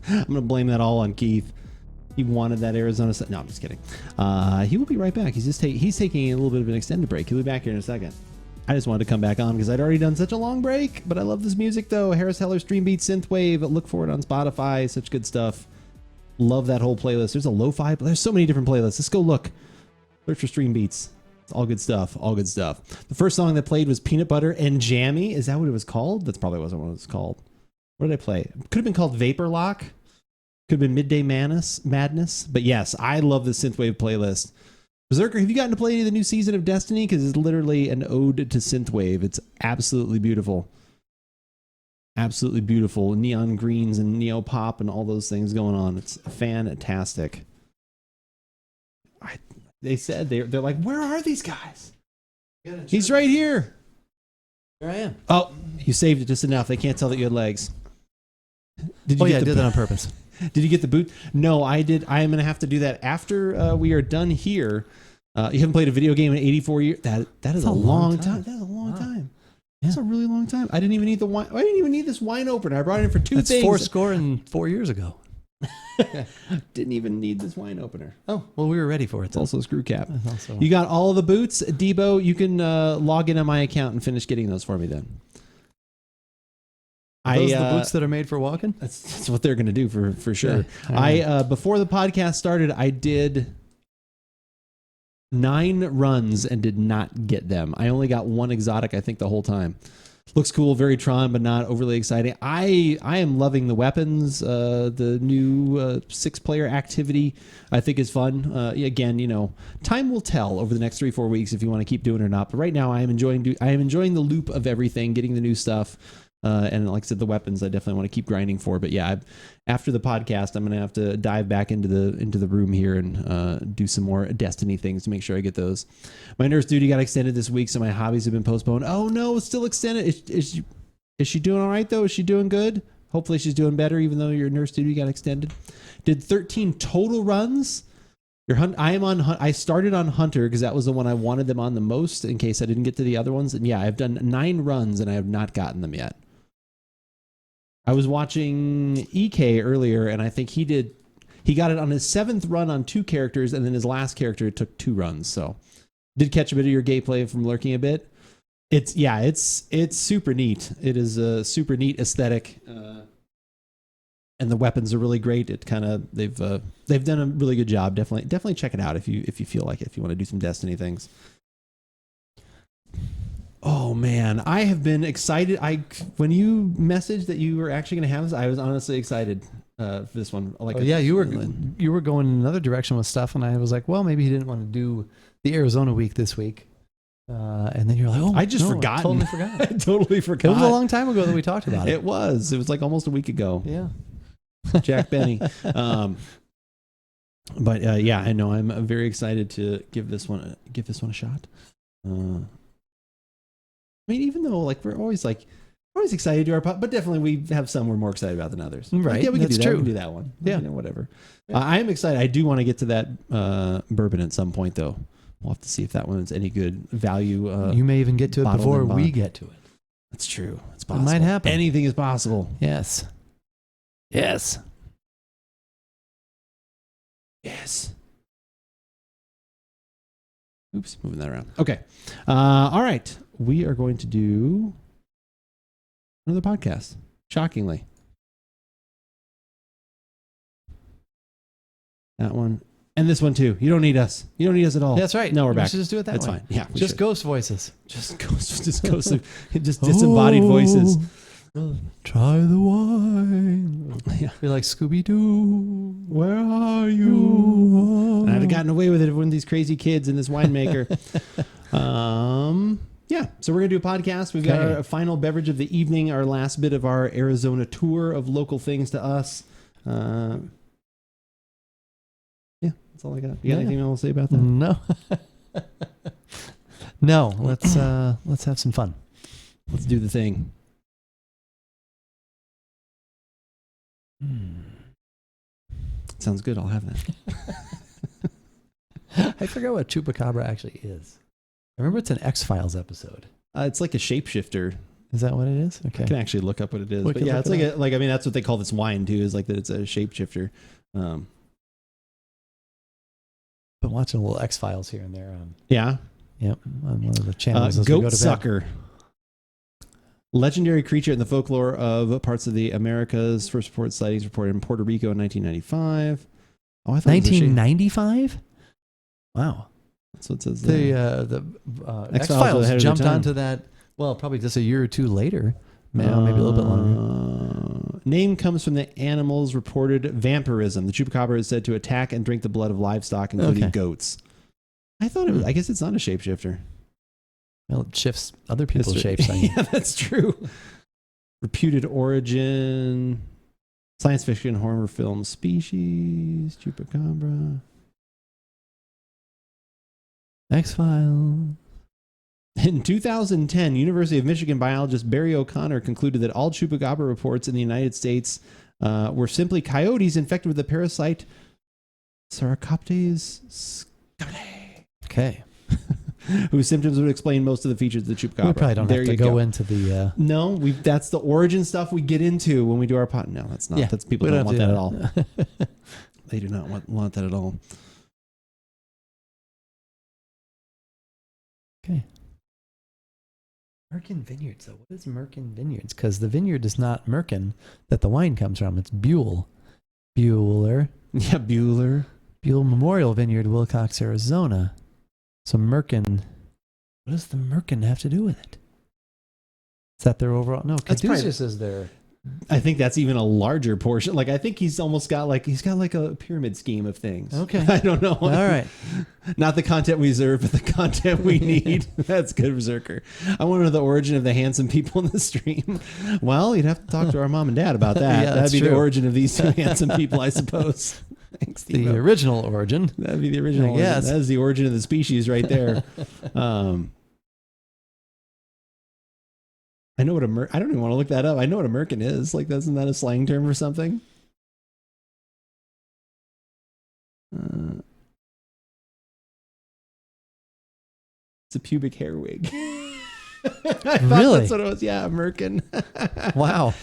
S1: I'm going to blame that all on Keith. He wanted that Arizona. No, I'm just kidding. He will be right back. He's taking a little bit of an extended break. He'll be back here in a second. I just wanted to come back on because I'd already done such a long break, but I love this music though. Harris Heller, Streambeat, Synthwave. Look for it on Spotify. Such good stuff. Love that whole playlist. There's a lo-fi. There's so many different playlists. Let's go look. Search for Streambeats. It's all good stuff. All good stuff. The first song that played was Peanut Butter and Jammy. Is that what it was called? That probably wasn't what it was called. What did I play? Could have been called Vapor Lock. Could have been Midday Madness. But yes, I love the synthwave playlist. Berserker, have you gotten to play any of the new season of Destiny? Because it's literally an ode to synthwave. It's absolutely beautiful. Absolutely beautiful. Neon greens and neo pop and all those things going on. It's fantastic. They said they're like, where are these guys? He's right here.
S2: Here I am.
S1: Oh, you saved it just enough. They can't tell that you had legs.
S2: I did that on purpose.
S1: Did you get the boot? No, I did. I am going to have to do that after we are done here. You haven't played a video game in 84 years. That is a long time. That is a long time. Yeah. That's a really long time. I didn't even need the wine. I didn't even need this wine opener. I brought it in for two things.
S2: 4 years ago.
S1: Didn't even need this wine opener.
S2: Oh, well, we were ready for it.
S1: It's also a screw cap. You got all of the boots. Debo, you can log in on my account and finish getting those for me then.
S2: Are those the boots that are made for walking?
S1: That's what they're going to do for sure.
S2: Yeah.
S1: Before the podcast started, I did 9 runs and did not get them. I only got one exotic, I think, the whole time. Looks cool, very Tron, but not overly exciting. I am loving the weapons. The new 6-player activity, I think, is fun. Again, time will tell over the next 3-4 weeks if you want to keep doing it or not. But right now, I am enjoying the loop of everything, getting the new stuff. And like I said, the weapons I definitely want to keep grinding for. But yeah, after the podcast, I'm going to have to dive back into the room here and do some more Destiny things to make sure I get those. My nurse duty got extended this week, so my hobbies have been postponed. Oh no, it's still extended. Is she doing all right though? Is she doing good? Hopefully she's doing better, even though your nurse duty got extended. Did 13 total runs. I started on Hunter because that was the one I wanted them on the most in case I didn't get to the other ones. And yeah, I've done 9 runs and I have not gotten them yet. I was watching EK earlier, and I think he got it on his 7th run on 2 characters, and then his last character took 2 runs. So, did catch a bit of your gameplay from lurking a bit. It's super neat. It is a super neat aesthetic, and the weapons are really great. It kind of they've done a really good job. Definitely check it out if you feel like it, if you want to do some Destiny things. Oh man, I have been excited. When you messaged that you were actually going to have this, I was honestly excited for this one.
S2: You were going in another direction with stuff, and I was like, well, maybe he didn't want to do the Arizona week this week. And then you're like, oh,
S1: I totally forgot. I totally forgot.
S2: It was a long time ago that we talked about it.
S1: It was like almost a week ago.
S2: Yeah.
S1: Jack Benny. But yeah, I know I'm very excited to give this one a shot. I mean, even though like we're always excited to do our pot, but definitely we have some we're more excited about than others.
S2: Right.
S1: Like, yeah, we can
S2: That's
S1: do that.
S2: true.
S1: We can do that one.
S2: Yeah.
S1: You know, whatever. Yeah. I am excited. I do want to get to that bourbon at some point, though. We'll have to see if that one's any good value.
S2: You may even get to it before we get to it.
S1: That's true. It's possible.
S2: It might happen.
S1: Anything is possible.
S2: Yes. Yes.
S1: Yes. Oops, moving that around. Okay. All right. We are going to do another podcast. Shockingly. That one. And this one too. You don't need us. You don't need us at all.
S2: That's right.
S1: No, we're
S2: We
S1: back.
S2: should just do it that
S1: That's
S2: way.
S1: fine. Yeah.
S2: Just ghost voices.
S1: Just disembodied voices.
S2: Try the wine.
S1: Yeah.
S2: Be like Scooby-Doo.
S1: Where are you? And I'd have gotten away with it if one of these crazy kids in this winemaker. Yeah. So we're going to do a podcast. We've got our final beverage of the evening, our last bit of our Arizona tour of local things to us. Yeah. That's all I got. You got anything else to say about that?
S2: No. No. Let's have some fun.
S1: Let's do the thing. Sounds good. I'll have that.
S2: I forgot what Chupacabra actually is. I remember it's an X-Files episode.
S1: It's like a shapeshifter.
S2: Is that what it is? Okay.
S1: I can actually look up what it is.
S2: We
S1: But
S2: can
S1: yeah,
S2: look
S1: it's
S2: it
S1: like I mean, that's what they call this wine too, is like that it's a shapeshifter.
S2: Been watching a little X-Files here and there on
S1: Yeah.
S2: on one of the channels as we go
S1: Goat
S2: to bed.
S1: sucker. Legendary creature in the folklore of parts of the Americas. First reported sightings reported in Puerto Rico in 1995. Oh, I thought
S2: 1995? Wow.
S1: That's what it says.
S2: The
S1: X-Files
S2: X-Files
S1: ahead of their
S2: jumped
S1: time.
S2: onto that, well, probably just a year or two later. Maybe a little bit longer.
S1: Name comes from the animal's reported vampirism. The chupacabra is said to attack and drink the blood of livestock, including goats. I thought it was, I guess it's not a shapeshifter.
S2: Well, it shifts other people's shapes.
S1: Yeah, that's true. Reputed origin, science fiction, horror film, species, chupacabra.
S2: X-Files.
S1: In 2010, University of Michigan biologist Barry O'Connor concluded that all chupacabra reports in the United States were simply coyotes infected with the parasite Sarcoptes scabiei.
S2: Okay.
S1: Whose symptoms would explain most of the features of the chupacabra.
S2: We probably don't
S1: There
S2: have to
S1: you
S2: go into the...
S1: No, that's the origin stuff we get into when we do our pot. No, that's not.
S2: Yeah,
S1: That's people
S2: we
S1: don't
S2: don't
S1: want
S2: have
S1: that
S2: to
S1: at all. They do not want that at all.
S2: Okay. Merkin Vineyards, though. What is Merkin Vineyards? Because the vineyard is not Merkin that the wine comes from. It's Buell. Bueller.
S1: Yeah, Bueller.
S2: Buell Memorial Vineyard, Wilcox, Arizona. So Merkin, what does the Merkin have to do with it? Is that their overall? No, Caduceus is their...
S1: I think that's even a larger portion. Like, I think he's almost got like a pyramid scheme of things.
S2: Okay.
S1: I don't know.
S2: All right.
S1: Not the content we deserve, but the content we need. That's good, Berserker. I want to know the origin of the handsome people in the stream. Well, you'd have to talk to our mom and dad about that.
S2: Yeah,
S1: That'd be
S2: true.
S1: the origin of these two handsome people, I suppose. Thanks,
S2: The
S1: Steve.
S2: original origin.
S1: That'd be the original.
S2: Yes.
S1: That is the origin of the species right there. I know what I don't even want to look that up. I know what a merkin is. Like, isn't that a slang term for something? It's a pubic hair wig. I thought
S2: Really?
S1: that's what it was. Yeah, a merkin.
S2: Wow.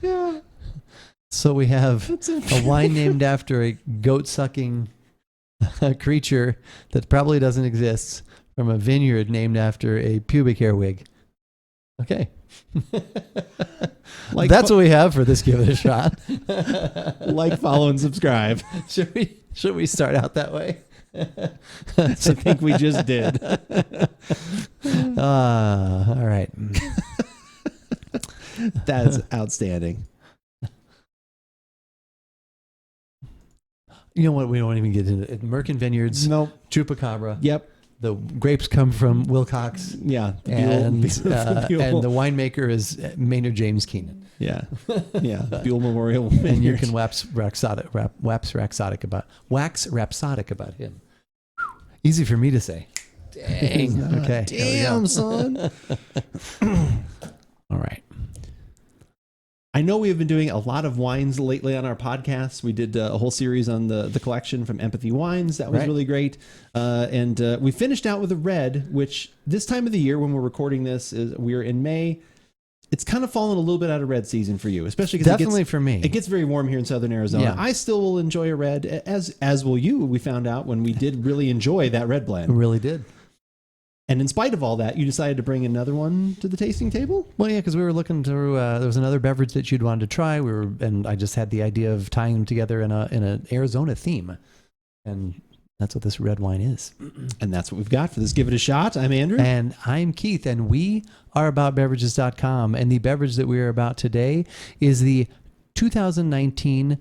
S1: Yeah.
S2: So we have
S1: That's
S2: a wine named after a goat-sucking creature that probably doesn't exist from a vineyard named after a pubic hair wig. Okay. That's what we have for this. Give it a shot.
S1: Like, follow, and subscribe.
S2: Should we start out that way?
S1: I think we just did.
S2: All right.
S1: That's outstanding.
S2: You know what? We don't even get into it. Merkin Vineyards.
S1: Nope.
S2: Chupacabra.
S1: Yep.
S2: the grapes come from Wilcox.
S1: Yeah.
S2: And the winemaker is Maynard James Keenan.
S1: Yeah. Yeah. Buell Memorial.
S2: And you can wax rhapsodic about him. Easy for me to say. Dang. Okay.
S1: Damn, son.
S2: All right.
S1: I know we have been doing a lot of wines lately on our podcast. We did a whole series on the collection from Empathy Wines. That was really great. And we finished out with a red, which this time of the year when we're recording this, we're in May. It's kind of fallen a little bit out of red season for you, especially because
S2: for me.
S1: It gets very warm here in Southern Arizona.
S2: Yeah.
S1: I still will enjoy a red, as will you. We found out when we did really enjoy that red blend.
S2: We really did.
S1: And in spite of all that, you decided to bring another one to the tasting table?
S2: Well, yeah, because we were looking through. There was another beverage that you'd wanted to try. And I just had the idea of tying them together in an Arizona theme, and that's what this red wine is.
S1: And that's what we've got for this. Give it a shot. I'm Andrew,
S2: and I'm Keith, and we are AboutBeverages.com. And the beverage that we are about today is the 2019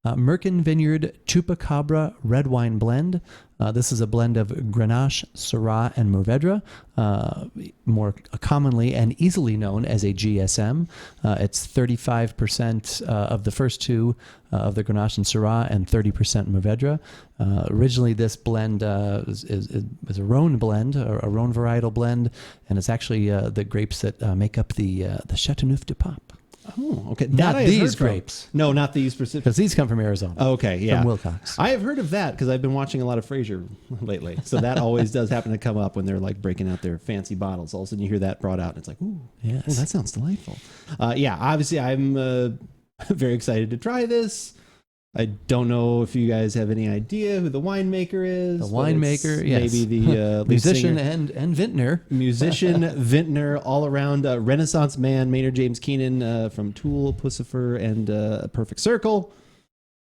S2: Merkin Vineyard Chupacabra red wine blend. This is a blend of Grenache, Syrah, and Mourvedre, more commonly and easily known as a GSM. It's 35% of the first two of the Grenache and Syrah and 30% Mourvedre. Originally, this blend is a Rhone blend, a Rhone varietal blend, and it's actually the grapes that make up the Chateauneuf du Pape.
S1: Oh, okay.
S2: Not these grapes.
S1: No, not these specific.
S2: Because these come from Arizona.
S1: Okay, yeah.
S2: From Wilcox.
S1: I have heard of that because I've been watching a lot of Frasier lately. So that always does happen to come up when they're like breaking out their fancy bottles. All of a sudden you hear that brought out and it's like, ooh,
S2: yes.
S1: Oh, that sounds delightful. Yeah, obviously I'm very excited to try this. I don't know if you guys have any idea who the winemaker is.
S2: The winemaker, yes.
S1: Maybe the
S2: musician
S1: singer.
S2: and vintner.
S1: Musician, vintner, all around Renaissance man, Maynard James Keenan from Tool, Pussifer, and Perfect Circle.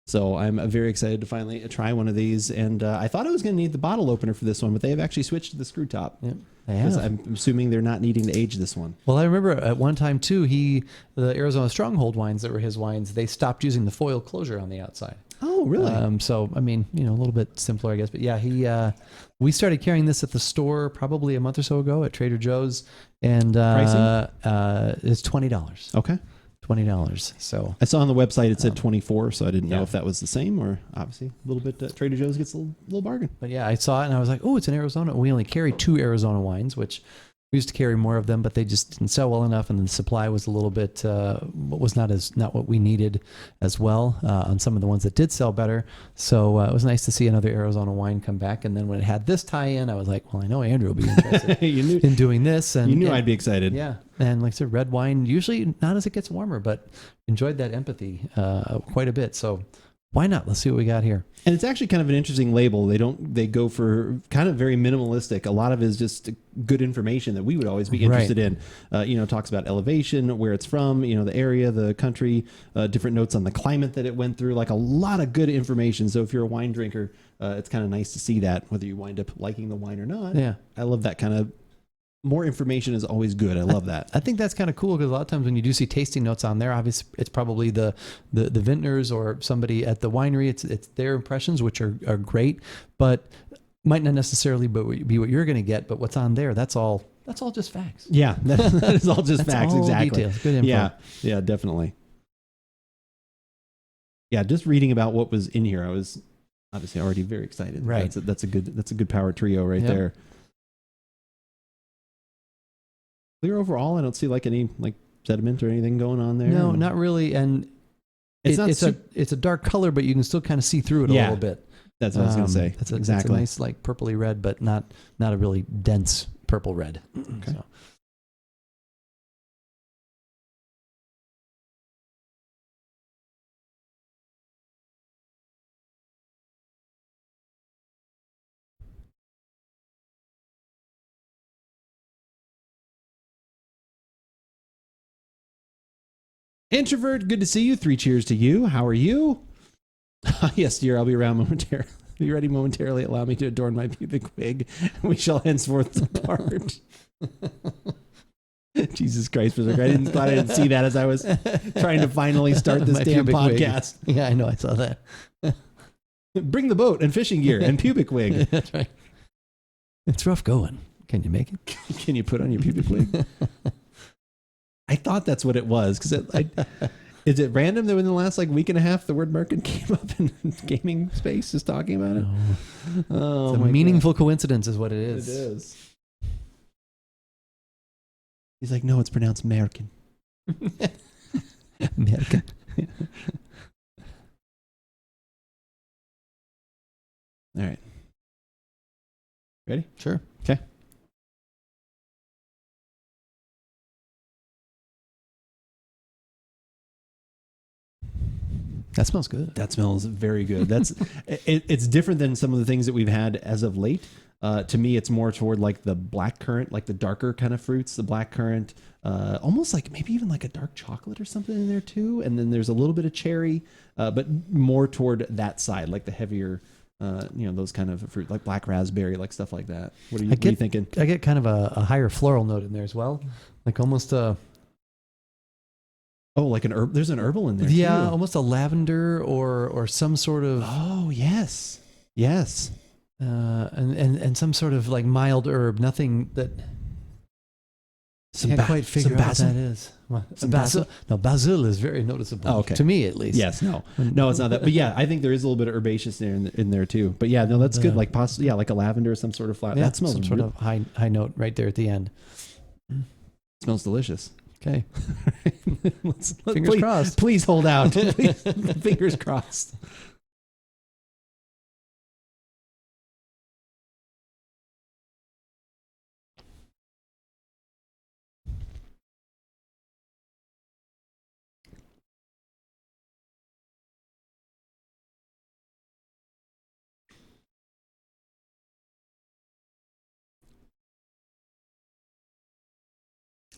S1: So I'm very excited to finally try one of these. And I thought I was going to need the bottle opener for this one, but they have actually switched to the screw top.
S2: Yep, they have.
S1: I'm assuming they're not needing to age this one.
S2: Well, I remember at one time, too, the Arizona Stronghold wines that were his wines, they stopped using the foil closure on the outside.
S1: Oh, really?
S2: So, I mean, a little bit simpler, I guess. But yeah, we started carrying this at the store probably a month or so ago at Trader Joe's. And it's $20.
S1: Okay.
S2: $20. So
S1: I saw on the website it said 24, so I didn't know if that was the same or obviously a little bit. Trader Joe's gets a little bargain.
S2: But yeah, I saw it and I was like, oh, it's in Arizona. We only carry 2 Arizona wines, which we used to carry more of them, but they just didn't sell well enough, and the supply was a little bit was not what we needed as well on some of the ones that did sell better. So it was nice to see another Arizona wine come back. And then when it had this tie-in, I was like, well, I know Andrew will be interested in doing this. And
S1: you knew I'd be excited.
S2: Yeah, and like I said, red wine usually not as it gets warmer, but enjoyed that empathy quite a bit. So why not? Let's see what we got here.
S1: And it's actually kind of an interesting label. They go for kind of very minimalistic. A lot of it is just good information that we would always be interested in. Talks about elevation, where it's from, the area, the country, different notes on the climate that it went through, like a lot of good information. So if you're a wine drinker, it's kind of nice to see that, whether you wind up liking the wine or not.
S2: Yeah.
S1: I love that kind of. More information is always good. I love that.
S2: I think that's kind of cool because a lot of times when you do see tasting notes on there, obviously it's probably the vintners or somebody at the winery. It's their impressions, which are great, but might not necessarily be what you're going to get. But what's on there, that's all just facts.
S1: Yeah, that is all just facts.
S2: All
S1: exactly.
S2: Details. Good info.
S1: Yeah, definitely. Yeah, just reading about what was in here, I was obviously already very excited.
S2: Right.
S1: That's a good power trio right there. Clear overall. I don't see like any like sediment or anything going on there.
S2: No, not really. And it's a dark color, but you can still kind of see through it a little bit.
S1: That's what I was going to say.
S2: It's
S1: exactly.
S2: a nice like purpley red, but not a really dense purple red.
S1: Okay.
S2: So.
S1: Introvert, good to see you. 3 cheers to you. How are you? Yes, dear, I'll be around momentarily. Be ready momentarily. Allow me to adorn my pubic wig. We shall henceforth depart. Jesus Christ, I didn't see that as I was trying to finally start this damn podcast.
S2: Wig. Yeah, I know. I saw that.
S1: Bring the boat and fishing gear and pubic wig.
S2: That's right. It's rough going. Can you make it?
S1: Can you put on your pubic wig? I thought that's what it was because is it random that within the last like week and a half the word Merkin came up in gaming space just talking about it?
S2: No.
S1: Oh,
S2: it's a meaningful coincidence is what it is.
S1: It is. He's like, no, it's pronounced Merkin.
S2: Merkin.
S1: All right. Ready?
S2: Sure.
S1: Okay.
S2: That smells good.
S1: That smells very good. That's it's different than some of the things that we've had as of late. To me, it's more toward like the black currant, like the darker kind of fruits, the black currant, almost like maybe even like a dark chocolate or something in there too. And then there's a little bit of cherry, but more toward that side, like the heavier, those kind of fruit, like black raspberry, like stuff like that. What are you thinking?
S2: I get kind of a higher floral note in there as well, like almost a.
S1: Oh, like an herb. There's an herbal in there.
S2: Yeah,
S1: too.
S2: almost a lavender or some sort of.
S1: Oh yes.
S2: And some sort of like mild herb. Nothing that. Can't quite figure out what that is.
S1: Some basil?
S2: No, basil is very noticeable.
S1: Oh, okay.
S2: To me, at least.
S1: Yes. No, it's not that. But yeah, I think there is a little bit of herbaceous in there too. But yeah, no, that's good. Like possibly, like a lavender, some sort of flower.
S2: Yeah,
S1: that smells
S2: some sort of high note right there at the end.
S1: Smells delicious.
S2: Okay.
S1: Fingers
S2: crossed.
S1: Please hold out. Please, fingers crossed.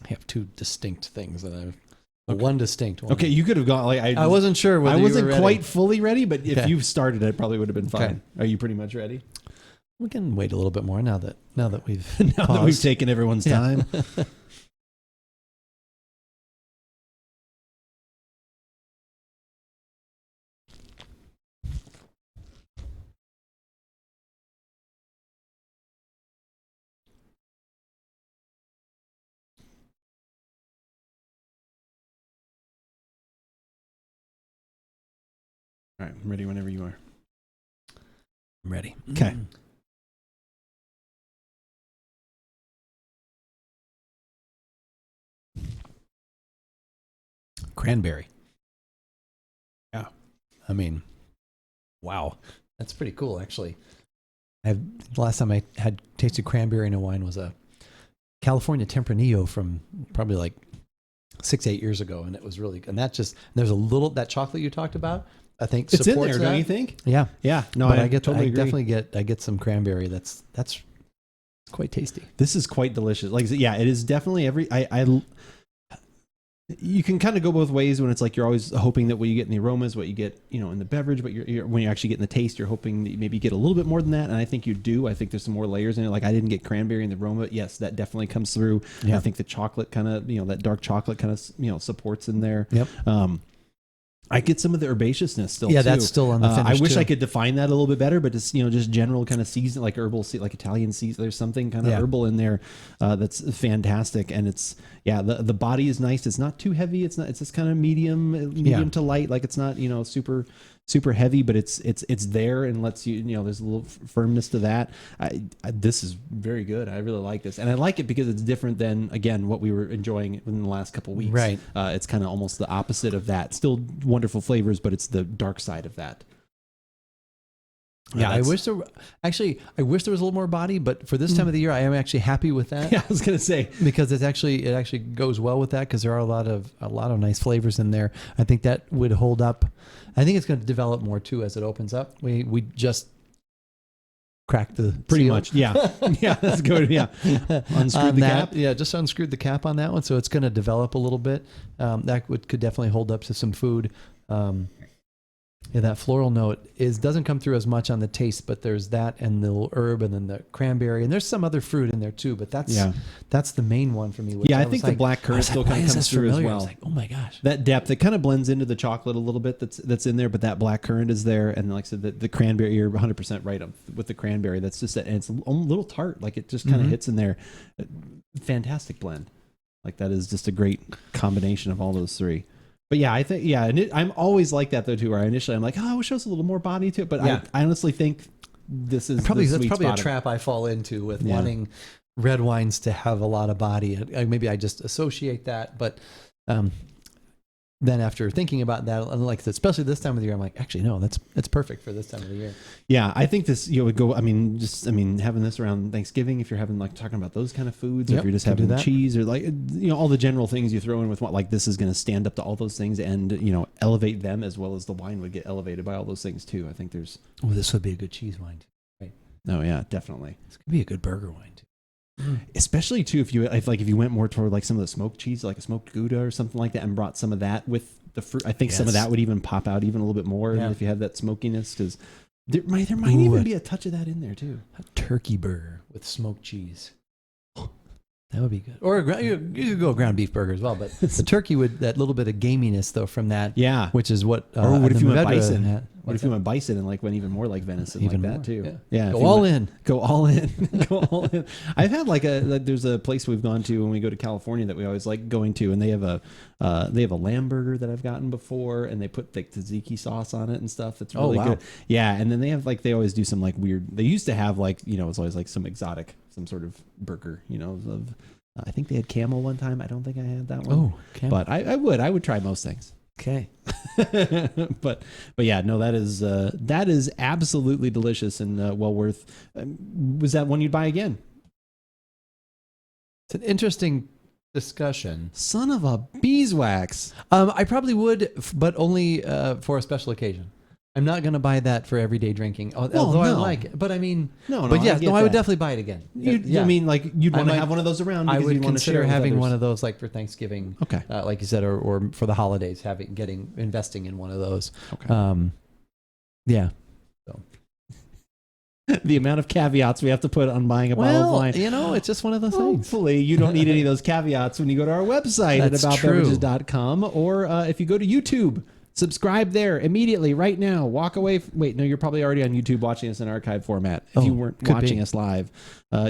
S2: I have two distinct things that I've. Okay. One distinct one.
S1: Okay, you could have gone. Like
S2: I wasn't sure. Whether
S1: I wasn't
S2: you were
S1: quite fully ready, but if
S2: Okay.
S1: you started, I probably would have been fine.
S2: Okay.
S1: Are you pretty much ready?
S2: We can wait a little bit more now that we've
S1: Now that we've
S2: paused.
S1: taken everyone's
S2: Yeah.
S1: time. All right, I'm ready whenever you are.
S2: I'm ready.
S1: Okay.
S2: Cranberry.
S1: Yeah.
S2: I mean, wow. That's pretty cool, actually. The last time I had tasted cranberry in a wine was a California Tempranillo from probably like 6-8 years ago, and it was really. And there's a little that chocolate you talked about. I think
S1: It's in
S2: supports
S1: there,
S2: that.
S1: don't you think?
S2: Yeah,
S1: Yeah. No,
S2: but
S1: I totally agree.
S2: definitely get some cranberry. That's quite tasty.
S1: This is quite delicious. Like, yeah, it is definitely you can kind of go both ways when it's like you're always hoping that what you get in the aromas, what you get, in the beverage, but when you actually get in the taste, you're hoping that you maybe get a little bit more than that. And I think you do. I think there's some more layers in it. Like I didn't get cranberry in the aroma. Yes, that definitely comes through.
S2: Yeah.
S1: I think the chocolate kind of, that dark chocolate kind of, supports in there.
S2: Yep.
S1: I get some of the herbaceousness still.
S2: Yeah,
S1: too.
S2: that's still on the finish.
S1: I wish
S2: too.
S1: I could define that a little bit better, but just general kind of season, like herbal, like Italian season. There's something kind of herbal in there that's fantastic, and it's the body is nice. It's not too heavy. It's just kind of medium to light. Like it's not super heavy, but it's there and lets you there's a little firmness to that. This is very good. I really like this, and I like it because it's different than again what we were enjoying in the last couple of weeks.
S2: Right.
S1: It's kind of almost the opposite of that. Still wonderful flavors, but it's the dark side of that.
S2: Yeah, I wish there was a little more body, but for this time of the year, I am actually happy with that.
S1: Yeah, I was gonna say
S2: because it actually goes well with that because there are a lot of nice flavors in there. I think that would hold up. I think it's going to develop more too as it opens up. We just cracked the
S1: pretty
S2: seal.
S1: much. Yeah, that's good. Yeah, unscrewed the cap.
S2: Yeah, just unscrewed the cap on that one, so it's going to develop a little bit. That could definitely hold up to some food. Yeah, that floral note doesn't come through as much on the taste, but there's that and the little herb and then the cranberry, and there's some other fruit in there too. But that's the main one for me.
S1: I think the black currant still kind of comes through as well.
S2: I was like, oh my gosh,
S1: that depth, it kind of blends into the chocolate a little bit. That's in there, but that black currant is there, and like I said, the cranberry, you're 100% right with the cranberry. That's just and it's a little tart, like it just kind of hits in there. Fantastic blend, like that is just a great combination of all those three. But yeah, I think, and I'm always like that though too, where I'm like, oh, I wish there was a little more body to it. But I honestly think this is
S2: that's probably a trap I fall into with wanting red wines to have a lot of body. Maybe I just associate that, but then after thinking about that, like especially this time of the year, I'm like, actually, no, it's perfect for this time of the year.
S1: Yeah, I think this would go. Having this around Thanksgiving, if you're having like talking about those kind of foods, or if you're just having cheese or like all the general things you throw in with like this is going to stand up to all those things and elevate them as well as the wine would get elevated by all those things too. I think there's.
S2: Oh, this would be a good cheese wine too. Right.
S1: Oh yeah, definitely.
S2: This could be a good burger wine too.
S1: Especially too if you went more toward like some of the smoked cheese, like a smoked Gouda or something like that, and brought some of that with the fruit. I think some of that would even pop out even a little bit more if you have that smokiness, because there might even be a touch of that in there too.
S2: A turkey burger with smoked cheese. That would be good. Or you could go ground beef burger as well, but the turkey would, that little bit of gaminess though from that, which is what.
S1: Or what if you went bison? What if you went bison and like went even more like venison, even like that too? Yeah,
S2: go all in.
S1: Go all in. Go all in. I've had there's a place we've gone to when we go to California that we always like going to, and they have a lamb burger that I've gotten before, and they put like tzatziki sauce on it and stuff. That's really good. Yeah, and then they have they always do some like weird. They used to have it's always like some exotic, some sort of burger, of. I think they had camel one time. I don't think I had that one.
S2: Oh, camel.
S1: But I would try most things.
S2: Okay.
S1: but yeah, no, that is absolutely delicious and well worth. Was that one you'd buy again?
S2: It's an interesting discussion.
S1: Son of a beeswax.
S2: I probably would, but only for a special occasion. I'm not going to buy that for everyday drinking, although I like it. But I mean, I would definitely buy it again.
S1: I mean, like you'd want to have one of those around.
S2: I would consider having one of those, like for Thanksgiving.
S1: Okay,
S2: like you said, or for the holidays, investing in one of those.
S1: Okay.
S2: Yeah.
S1: So. The amount of caveats we have to put on buying a bottle of wine.
S2: It's just one of those things.
S1: Hopefully you don't need any of those caveats when you go to our website at AboutBeverages.com, or if you go to YouTube. Subscribe there immediately, right now. Walk away. Wait, no, you're probably already on YouTube watching us in archive format. If you weren't watching us live,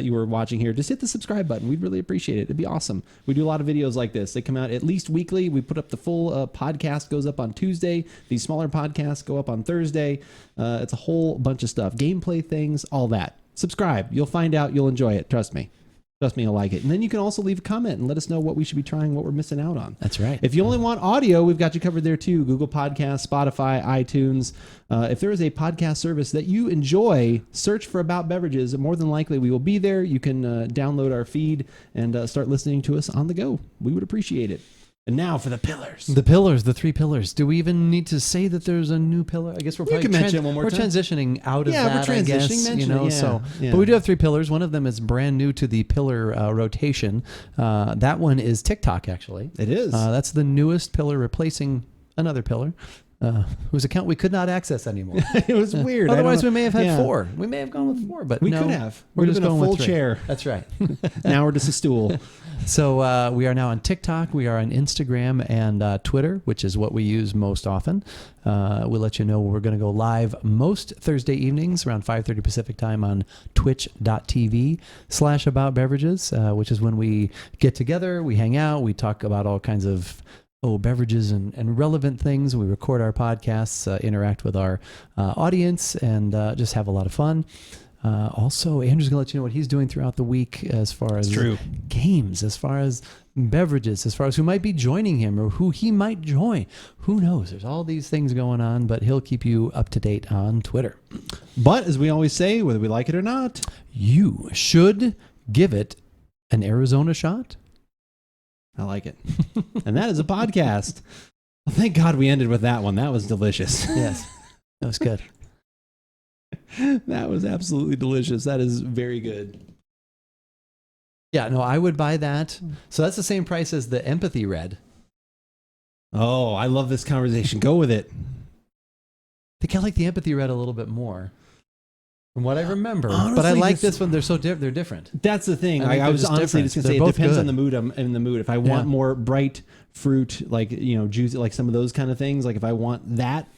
S1: you were watching here, just hit the subscribe button. We'd really appreciate it. It'd be awesome. We do a lot of videos like this. They come out at least weekly. We put up the full podcast, goes up on Tuesday. These smaller podcasts go up on Thursday. It's a whole bunch of stuff. Gameplay things, all that. Subscribe. You'll find out. You'll enjoy it. Trust me. Trust me, you'll like it. And then you can also leave a comment and let us know what we should be trying, what we're missing out on.
S2: That's right.
S1: If you only want audio, we've got you covered there too. Google Podcasts, Spotify, iTunes. If there is a podcast service that you enjoy, search for About Beverages. More than likely, we will be there. You can download our feed and start listening to us on the go. We would appreciate it. And now for the pillars.
S2: The 3 pillars. Do we even need to say that there's a new pillar? I guess we're probably
S1: mention it one more
S2: we're
S1: time.
S2: Transitioning out of that.
S1: Yeah, we're transitioning.
S2: But we do have 3 pillars. One of them is brand new to the pillar rotation. That one is TikTok, actually.
S1: It is.
S2: That's the newest pillar, replacing another pillar. Whose account we could not access anymore.
S1: It was weird.
S2: Otherwise, we may have had 4. We may have gone with 4, but
S1: we could have. We're just going
S2: with
S1: full
S2: 3.
S1: chair.
S2: That's right.
S1: Now we're just a stool.
S2: So we are now on TikTok. We are on Instagram and Twitter, which is what we use most often. We'll let you know we're going to go live most Thursday evenings around 5:30 Pacific time on twitch.tv/AboutBeverages, which is when we get together, we hang out, we talk about all kinds of beverages and relevant things. We record our podcasts, interact with our audience, and just have a lot of fun. Also, Andrew's going to let you know what he's doing throughout the week as far as games, as far as beverages, as far as who might be joining him or who he might join. Who knows? There's all these things going on, but he'll keep you up to date on Twitter.
S1: But as we always say, whether we like it or not,
S2: you should give it an Arizona shot.
S1: I like it. And that is a podcast. Well, thank God we ended with that one. That was delicious.
S2: Yes, that was good.
S1: That was absolutely delicious. That is very good.
S2: Yeah, no, I would buy that. So that's the same price as the Empathy Red.
S1: Oh, I love this conversation. Go with it.
S2: think I like the Empathy Red a little bit more. From what I remember,
S1: Honestly,
S2: but I like this one. They're different.
S1: That's the thing. I was honestly just gonna say it depends on the mood. I'm in the mood. If I want more bright fruit, like juicy, like some of those kind of things. Like if I want that,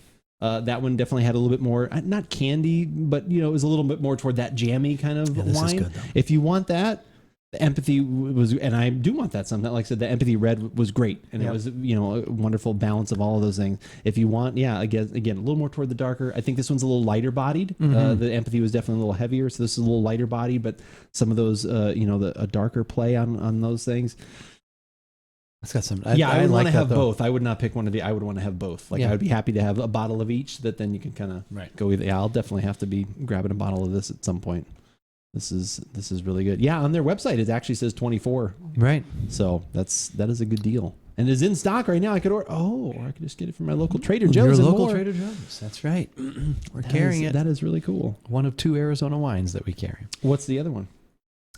S1: that one definitely had a little bit more, not candy, but it was a little bit more toward that jammy kind of
S2: this
S1: wine.
S2: is good, though.
S1: If you want that, the Empathy was, and I do want that sometimes. Like I said, the Empathy Red was great, and it was a wonderful balance of all of those things. If you want, again, a little more toward the darker. I think this one's a little lighter bodied. The Empathy was definitely a little heavier, so this is a little lighter bodied. But some of those, a darker play on those things.
S2: It's got some.
S1: I would want to have both. I would not pick one of the. I would want to have both. Like I would be happy to have a bottle of each. That then you can kind of go with. Yeah, I'll definitely have to be grabbing a bottle of this at some point. This is really good. Yeah, on their website it actually says 24.
S2: Right.
S1: So that is a good deal, and it's in stock right now. I could order. Or I could just get it from my local Trader Joe's.
S2: Your local Trader Joe's. That's right. We're carrying it.
S1: That is really cool.
S2: One of 2 Arizona wines that we carry.
S1: What's the other one?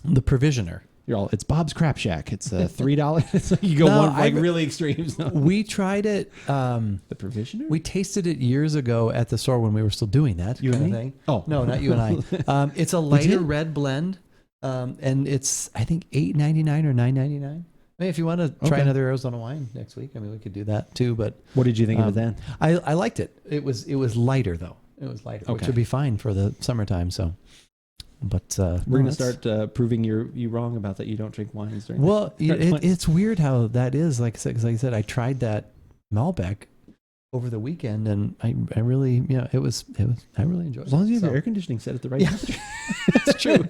S2: The Provisioner.
S1: It's Bob's Crap Shack. It's $3. You go really extremes.
S2: We tried it.
S1: The Provisioner?
S2: We tasted it years ago at the store when we were still doing that.
S1: You and me?
S2: Thing.
S1: Oh.
S2: No, not you and I. It's a lighter red blend. And it's, I think, $8.99 or $9.99. I mean, if you want to try another Arizona wine next week, I mean, we could do that too. But
S1: what did you think of it then?
S2: I liked it. It was lighter though. It was lighter, which would be fine for the summertime. So. But
S1: we're going to start proving you wrong about that. You don't drink wines during.
S2: Well, it's weird how that is. Like I said, I tried that Malbec over the weekend, and I really, it was I really enjoyed it.
S1: As long as you have your air conditioning set at the right temperature.
S2: That's true.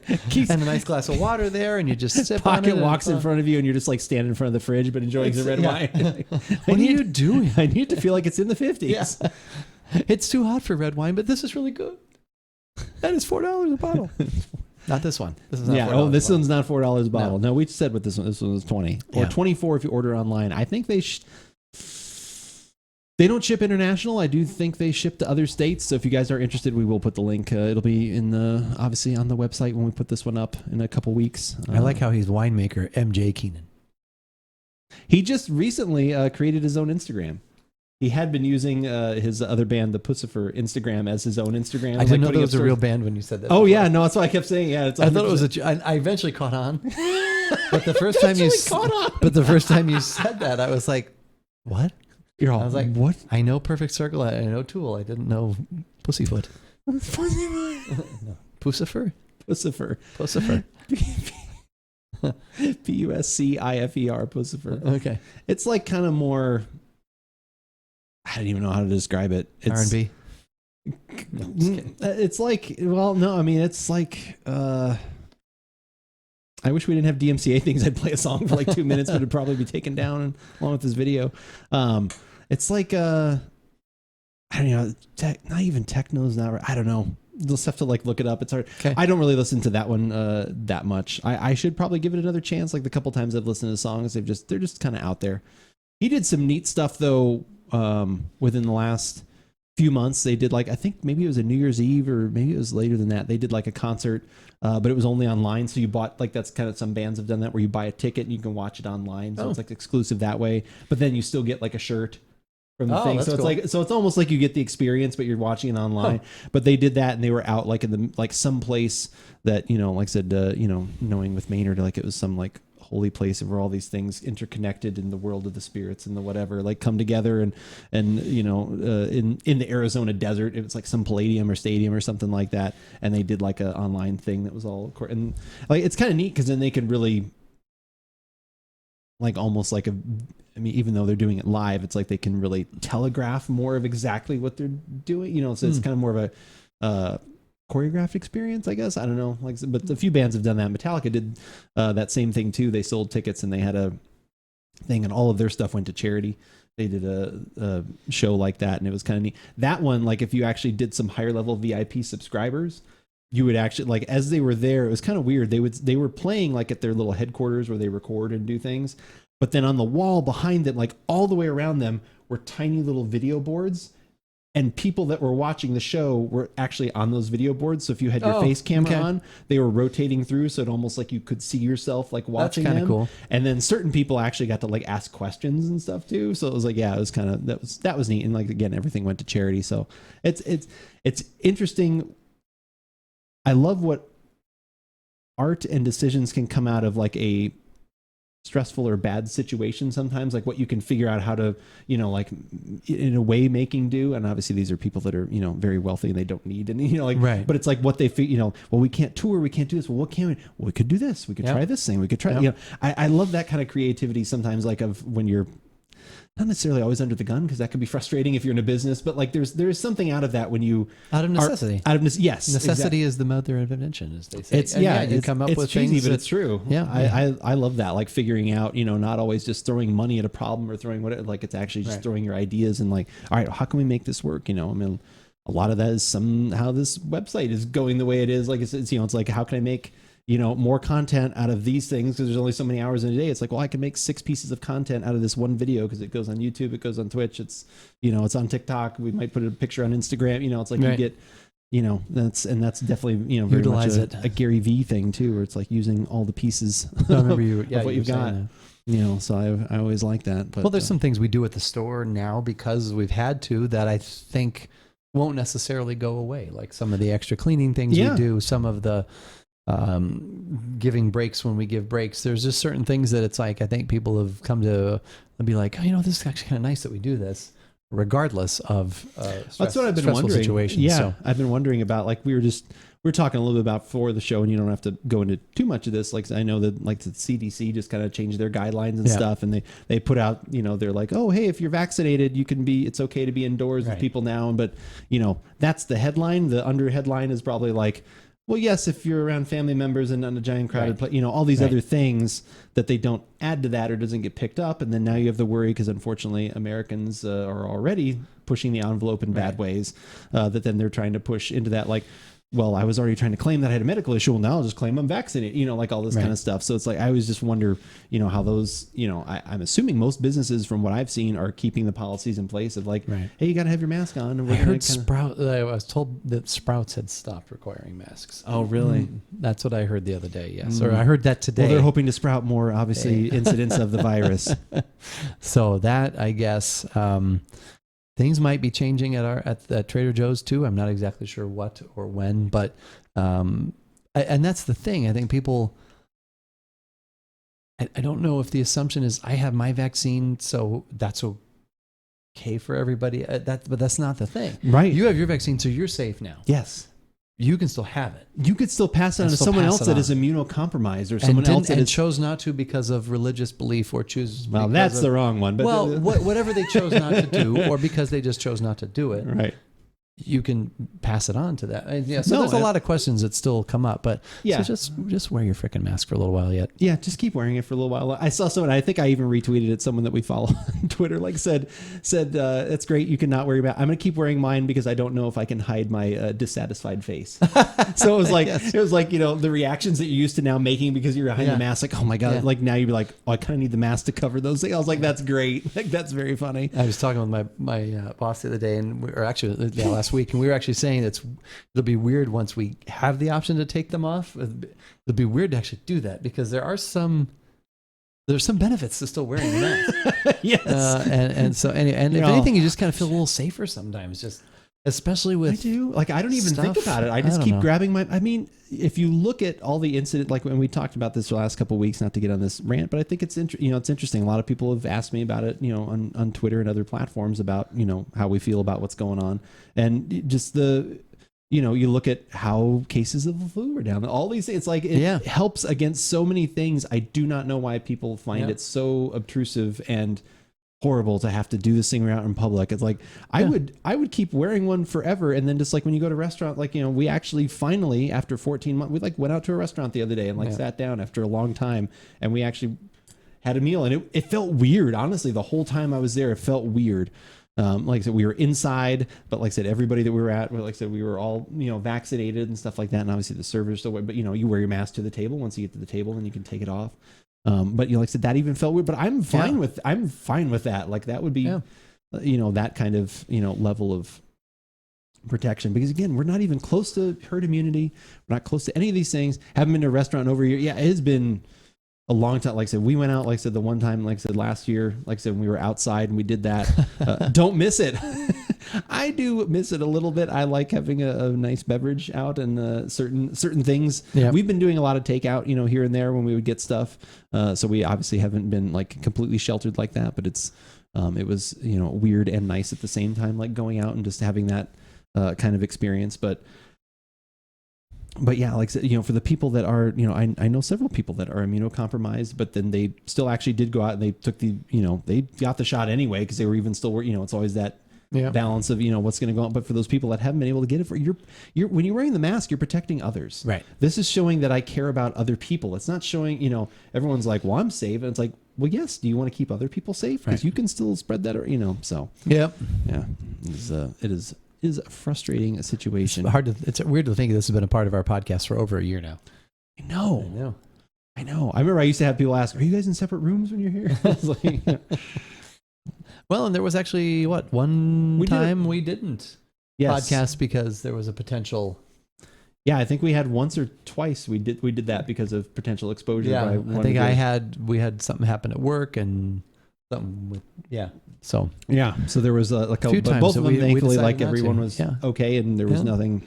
S2: And a nice glass of water there, and you just sip on it.
S1: Pocket walks in front of you, and you're just like standing in front of the fridge, but enjoying the red wine.
S2: What are you doing?
S1: I need to feel like it's in the 50s.
S2: Yeah. It's too hot for red wine, but this is really good. That is $4 a bottle. Not this one. This is not $4
S1: this one's not $4 a bottle. No, we said what this one. This one was 20 or 24 if you order online. I think they don't ship international. I do think they ship to other states. So if you guys are interested, we will put the link. It'll be obviously on the website when we put this one up in a couple weeks.
S2: I like how he's winemaker MJ Keenan.
S1: He just recently created his own Instagram. He had been using his other band, the Pussifer, Instagram as his own Instagram.
S2: I didn't know that was a real band when you said that.
S1: Oh, before. Yeah. No, that's what I kept saying. Yeah,
S2: I thought it was I eventually caught on. But the first time you said that, I was like, what? I was like, what? I know Perfect Circle. I know Tool. I didn't know Pussyfoot.
S1: Pussyfoot.
S2: No. Pussifer?
S1: Pussifer.
S2: Pussifer.
S1: Puscifer. Pussifer.
S2: Okay.
S1: It's like kind of more... I don't even know how to describe it. It's
S2: R&B. No,
S1: it's like, well, no, I mean, it's like, I wish we didn't have DMCA things. I'd play a song for like 2 minutes, but it'd probably be taken down along with this video. It's like, I don't know, not even techno's not right. I don't know. You'll have to like look it up. It's hard.
S2: Okay.
S1: I don't really listen to that one that much. I should probably give it another chance. Like the couple times I've listened to songs, they're just kind of out there. He did some neat stuff though. Within the last few months, they did like, I think maybe it was a New Year's Eve or maybe it was later than that. They did like a concert, but it was only online. So you bought like, that's kind of, some bands have done that where you buy a ticket and you can watch it online. So it's like exclusive that way, but then you still get like a shirt from the thing. So it's cool. So it's almost like you get the experience, but you're watching it online. But they did that and they were out like in the, like some place that, like I said, knowing with Maynard, like it was some like holy place where all these things interconnected in the world of the spirits and the whatever like come together and in the Arizona desert. It was like some palladium or stadium or something like that, and they did like an online thing that was all, and like it's kind of neat because then they can really like almost like even though they're doing it live, it's like they can really telegraph more of exactly what they're doing, so it's kind of more of a choreographed experience, I guess. I don't know, but a few bands have done that. Metallica did that same thing too. They sold tickets and they had a thing, and all of their stuff went to charity. They did a show like that, and it was kind of neat. That one, like if you actually did some higher level VIP subscribers, you would actually like as they were there. It was kind of weird. They were playing like at their little headquarters where they record and do things, but then on the wall behind them, like all the way around them, were tiny little video boards. and people that were watching the show were actually on those video boards. So if you had your face camera on, they were rotating through. So it almost like you could see yourself like watching them. That's kind of cool. And then certain people actually got to like ask questions and stuff too. So it was like, yeah, it was kind of, that was neat. And like, again, everything went to charity. So it's interesting. I love what art and decisions can come out of like a stressful or bad situation sometimes, like what you can figure out how to, you know, like in a way making do. And obviously these are people that are, you know, very wealthy and they don't need any, you know, like, right. But it's like what they feel, you know, well, we can't tour, we can't do this. Well, what can we? Well, we could do this. We could try this thing. We could try, you know, I love that kind of creativity sometimes, like of when you're not necessarily always under the gun, because that can be frustrating if you're in a business, but like there's something out of that when you
S2: out of necessity.
S1: Yes,
S2: necessity is the mother of invention, as they say.
S1: It's you
S2: come up with
S1: cheesy,
S2: things,
S1: but it's true.
S2: Yeah,
S1: I love that, like figuring out, you know, not always just throwing money at a problem or throwing whatever, like it's actually just throwing your ideas and like, all right, how can we make this work? You know, I mean, a lot of that is somehow this website is going the way it is. Like it's you know, it's like, how can I make, you know, more content out of these things, because there's only so many hours in a day. It's like, well, I can make 6 pieces of content out of this one video, because it goes on YouTube, it goes on Twitch, it's, you know, it's on TikTok, we might put a picture on Instagram, you know, it's like you get, you know, that's definitely, you know, very
S2: utilize
S1: much a Gary V thing too, where it's like using all the pieces
S2: of what
S1: you've got, you know, so I always like that. But,
S2: well, there's some things we do at the store now because we've had to, that I think won't necessarily go away, like some of the extra cleaning things we do, some of the giving breaks when we give breaks. There's just certain things that it's like, I think people have come to be like, oh, you know, this is actually kind of nice that we do this, regardless of
S1: that's what I've been wondering.
S2: Situations.
S1: Yeah, so I've been wondering about, like, we were talking a little bit about before the show, and you don't have to go into too much of this. Like, I know that like the CDC just kind of changed their guidelines and stuff, and they put out, you know, they're like, oh, hey, if you're vaccinated, it's okay to be indoors with people now. But, you know, that's the headline. The under headline is probably like, well, yes, if you're around family members and on a giant crowded place, you know, all these other things that they don't add to that or doesn't get picked up. And then now you have the worry, because unfortunately Americans are already pushing the envelope in bad ways, that then they're trying to push into that, like, well, I was already trying to claim that I had a medical issue. Well, now I'll just claim I'm vaccinated, you know, like all this kind of stuff. So it's like, I always just wonder, you know, how those, you know, I'm assuming most businesses from what I've seen are keeping the policies in place of like, hey, you got to have your mask on. And
S2: I heard I was told that Sprouts had stopped requiring masks.
S1: Oh, really?
S2: That's what I heard the other day. Yes. Or I heard that today.
S1: Well, they're hoping to sprout more, obviously, incidents of the virus.
S2: So that, I guess, things might be changing at Trader Joe's too. I'm not exactly sure what or when, but and that's the thing. I think people. I don't know if the assumption is I have my vaccine, so that's okay for everybody. But that's not the thing,
S1: right?
S2: You have your vaccine, so you're safe now.
S1: Yes. You
S2: can still have it.
S1: You could still pass it on to someone else that is immunocompromised, or someone else that
S2: chose not to because of religious belief, or chooses.
S1: Well, that's the wrong one. But
S2: whatever they chose not to do, or because they just chose not to do it.
S1: Right.
S2: You can pass it on to that. And there's a lot of questions that still come up, but so just wear your freaking mask for a little while yet.
S1: Yeah, just keep wearing it for a little while. I saw someone, I think I even retweeted it, someone that we follow on Twitter, like said, that's great. You can not wear your mask. I'm going to keep wearing mine because I don't know if I can hide my dissatisfied face. So it was like, it was like, you know, the reactions that you're used to now making because you're behind the mask, like, oh my God, like now you'd be like, oh, I kind of need the mask to cover those things. I was like, that's great. Like, that's very funny.
S2: I was talking with my boss the other day, and last week, and we were actually saying it'll be weird once we have the option to take them off. It'll be weird to actually do that, because there's some benefits to still wearing the mask.
S1: Yes.
S2: And so anyway, and if anything, you just kind of feel a little safer sometimes, just especially with.
S1: I do. Like, I don't even think about it. I just keep grabbing I mean, if you look at all the incident, like when we talked about this the last couple of weeks, not to get on this rant, but I think it's it's interesting. A lot of people have asked me about it, you know, on Twitter and other platforms about, you know, how we feel about what's going on, and just you know, you look at how cases of the flu are down. All these things, it's like it helps against so many things. I do not know why people find it so obtrusive and horrible to have to do this thing out in public. It's like I would keep wearing one forever, and then just like when you go to a restaurant, like, you know, we actually finally, after 14 months, we like went out to a restaurant the other day and like sat down after a long time, and we actually had a meal, and it felt weird. Honestly, the whole time I was there, it felt weird. Like I said, we were inside, but like I said, everybody that we were at, like I said, we were all, you know, vaccinated and stuff like that. And obviously the servers still wear, but you know, you wear your mask to the table. Once you get to the table, then you can take it off. But you know, like I said, that even felt weird, but I'm fine with that. Like that would be, you know, that kind of, you know, level of protection, because again, we're not even close to herd immunity. We're not close to any of these things. Haven't been to a restaurant in over a year. Yeah, it has been a long time. Like I said, we went out, like I said, the one time, like I said, last year, like I said, when we were outside and we did that. Don't miss it. I do miss it a little bit. I like having a nice beverage out and certain things.
S2: Yep.
S1: We've been doing a lot of takeout, here and there when we would get stuff. So we obviously haven't been like completely sheltered like that, but it was, weird and nice at the same time, like going out and just having that kind of experience. But yeah, like I said, for the people that are, I know several people that are immunocompromised, but then they still actually did go out and they took they got the shot anyway, because they were even still, it's always that balance of, what's going to go on. But for those people that haven't been able to get it, when you're wearing the mask, you're protecting others.
S2: Right.
S1: This is showing that I care about other people. It's not showing, everyone's like, well, I'm safe. And it's like, well, yes. Do you want to keep other people safe? Because you can still spread that, or, so.
S2: Yep.
S1: Yeah. It is a frustrating situation.
S2: It's weird to think this has been a part of our podcast for over a year now.
S1: I know. I remember I used to have people ask, are you guys in separate rooms when you're here? I was like,
S2: well, and there was actually one time we didn't podcast because there was a potential.
S1: Yeah, I think we had once or twice we did that because of potential exposure.
S2: Yeah, I think we had something happen at work and something with So
S1: there was like a
S2: few
S1: but
S2: times
S1: both of them thankfully like everyone
S2: to.
S1: was okay and there was nothing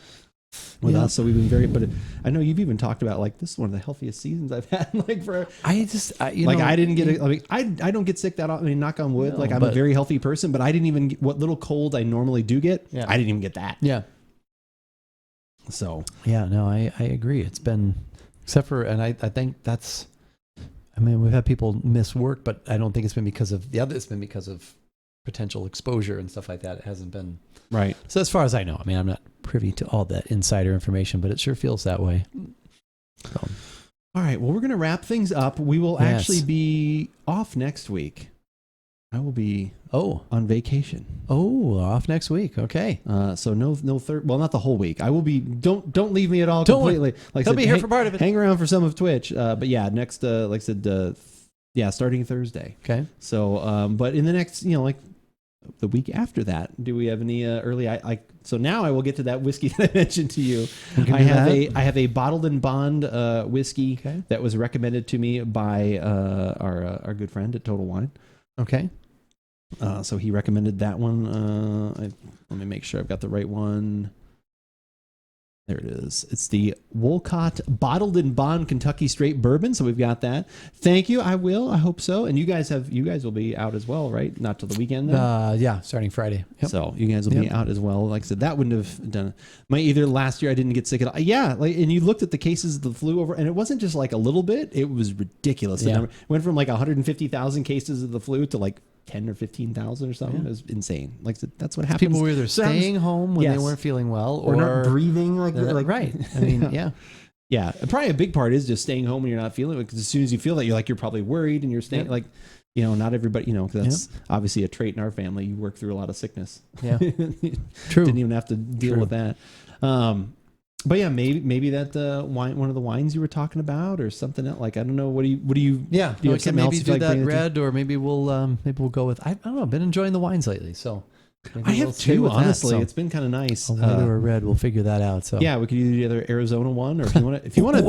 S1: with us. So we've been but I know you've even talked about like this is one of the healthiest seasons I've had like for.
S2: I didn't get
S1: it. I don't get sick that often. I mean, knock on wood. I'm a very healthy person, but I didn't even get what little cold I normally do get. Yeah. I didn't even get that.
S2: Yeah.
S1: So
S2: I agree. It's been except for, and I think that's. I mean, we've had people miss work, but I don't think it's been because of the other. It's been because of potential exposure and stuff like that. It hasn't been
S1: right.
S2: So as far as I know, I mean, I'm not privy to all that insider information, but it sure feels that way. So.
S1: All right. Well, we're going to wrap things up. We will actually be off next week. I will be on vacation.
S2: Off next week. Okay.
S1: So no third. Well, not the whole week. I will be. Don't leave me at all completely. Like
S2: I'll be here for part of it.
S1: Hang around for some of Twitch. But yeah, next. Like I said. Starting Thursday.
S2: Okay.
S1: So, but in the next, like the week after that, do we have any early? So now I will get to that whiskey that I mentioned to you. I have a bottled and bond whiskey that was recommended to me by our good friend at Total Wine.
S2: Okay.
S1: So he recommended that one. Let me make sure I've got the right one. There it is. It's the Wolcott Bottled and Bond Kentucky Straight Bourbon. So we've got that. Thank you. I will. I hope so. And you guys will be out as well, right? Not till the weekend then?
S2: Starting Friday.
S1: Yep. So you guys will be out as well. Like I said, that wouldn't have done it. Either last year I didn't get sick at all. Yeah. And you looked at the cases of the flu over, and it wasn't just like a little bit. It was ridiculous. The number went from like 150,000 cases of the flu to like 10 or 15,000 or something. It was insane. Like that's what happens.
S2: People were either staying home when they weren't feeling well or
S1: not breathing like
S2: right. I mean,
S1: yeah. Probably a big part is just staying home when you're not feeling it, because as soon as you feel that, you're probably worried and you're staying not everybody, that's obviously a trait in our family. You work through a lot of sickness. Yeah.
S2: True.
S1: Didn't even have to deal with that. But yeah, maybe that wine, one of the wines you were talking about, or something else. Like I don't know. What do you?
S2: Yeah, we can maybe do that red, or maybe we'll go with. I don't know. I've been enjoying the wines lately, so
S1: I have too. Honestly, it's been kind of nice.
S2: A white or a red, we'll figure that out. So
S1: yeah, we could do the other Arizona one, or if you want to.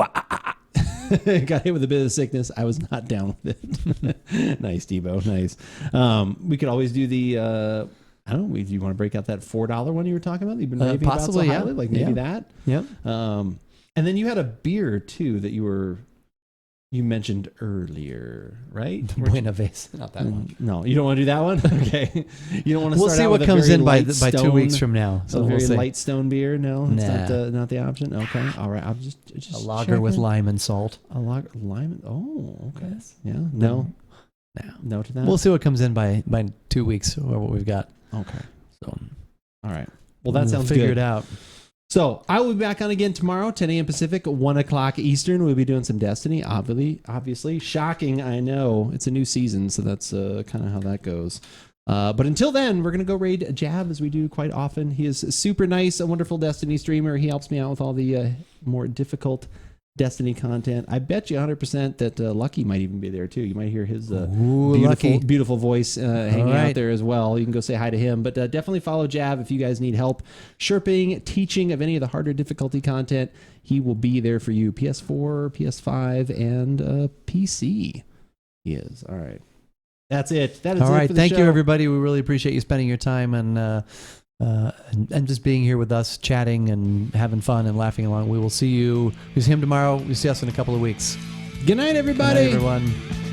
S1: Got hit with a bit of sickness. I was not down with it. Nice, Debo. Nice. We could always do the. I don't know. Do you want to break out that $4 one you were talking about? You've been raving
S2: possibly,
S1: about so highly? Like maybe that.
S2: Yep.
S1: And then you had a beer too that you mentioned earlier, right?
S2: Buena Vista. Not that one.
S1: No, you don't want to do that one. Okay. You don't want to.
S2: We'll see what comes in by 2 weeks from now.
S1: So a very light stone beer. No, it's not the option. Okay. All right. I'll just
S2: a lager with lime and salt.
S1: A lager, lime. Oh, okay. Yes. Yeah. No to that.
S2: We'll see what comes in by 2 weeks or what we've got.
S1: Okay. So, all right. Well, that sounds good.
S2: Figure it out.
S1: So I will be back on again tomorrow, 10 a.m. Pacific, 1 o'clock Eastern. We'll be doing some Destiny, obviously. Shocking, I know. It's a new season, so that's kind of how that goes. But until then, we're going to go raid Jab, as we do quite often. He is super nice, a wonderful Destiny streamer. He helps me out with all the more difficult Destiny content. I bet you 100% that Lucky might even be there too. You might hear his beautiful voice hanging out there as well. You can go say hi to him. But definitely follow Jav if you guys need help sherping, teaching of any of the harder difficulty content. He will be there for you. PS4, PS5, and PC. He is. All right. That's it. That is
S2: all
S1: it
S2: right.
S1: for the
S2: Thank
S1: show.
S2: you, everybody. We really appreciate you spending your time and just being here with us, chatting and having fun and laughing along. We will see you. We'll see him tomorrow. We'll see us in a couple of weeks.
S1: Good night, everybody.
S2: Good night, everyone.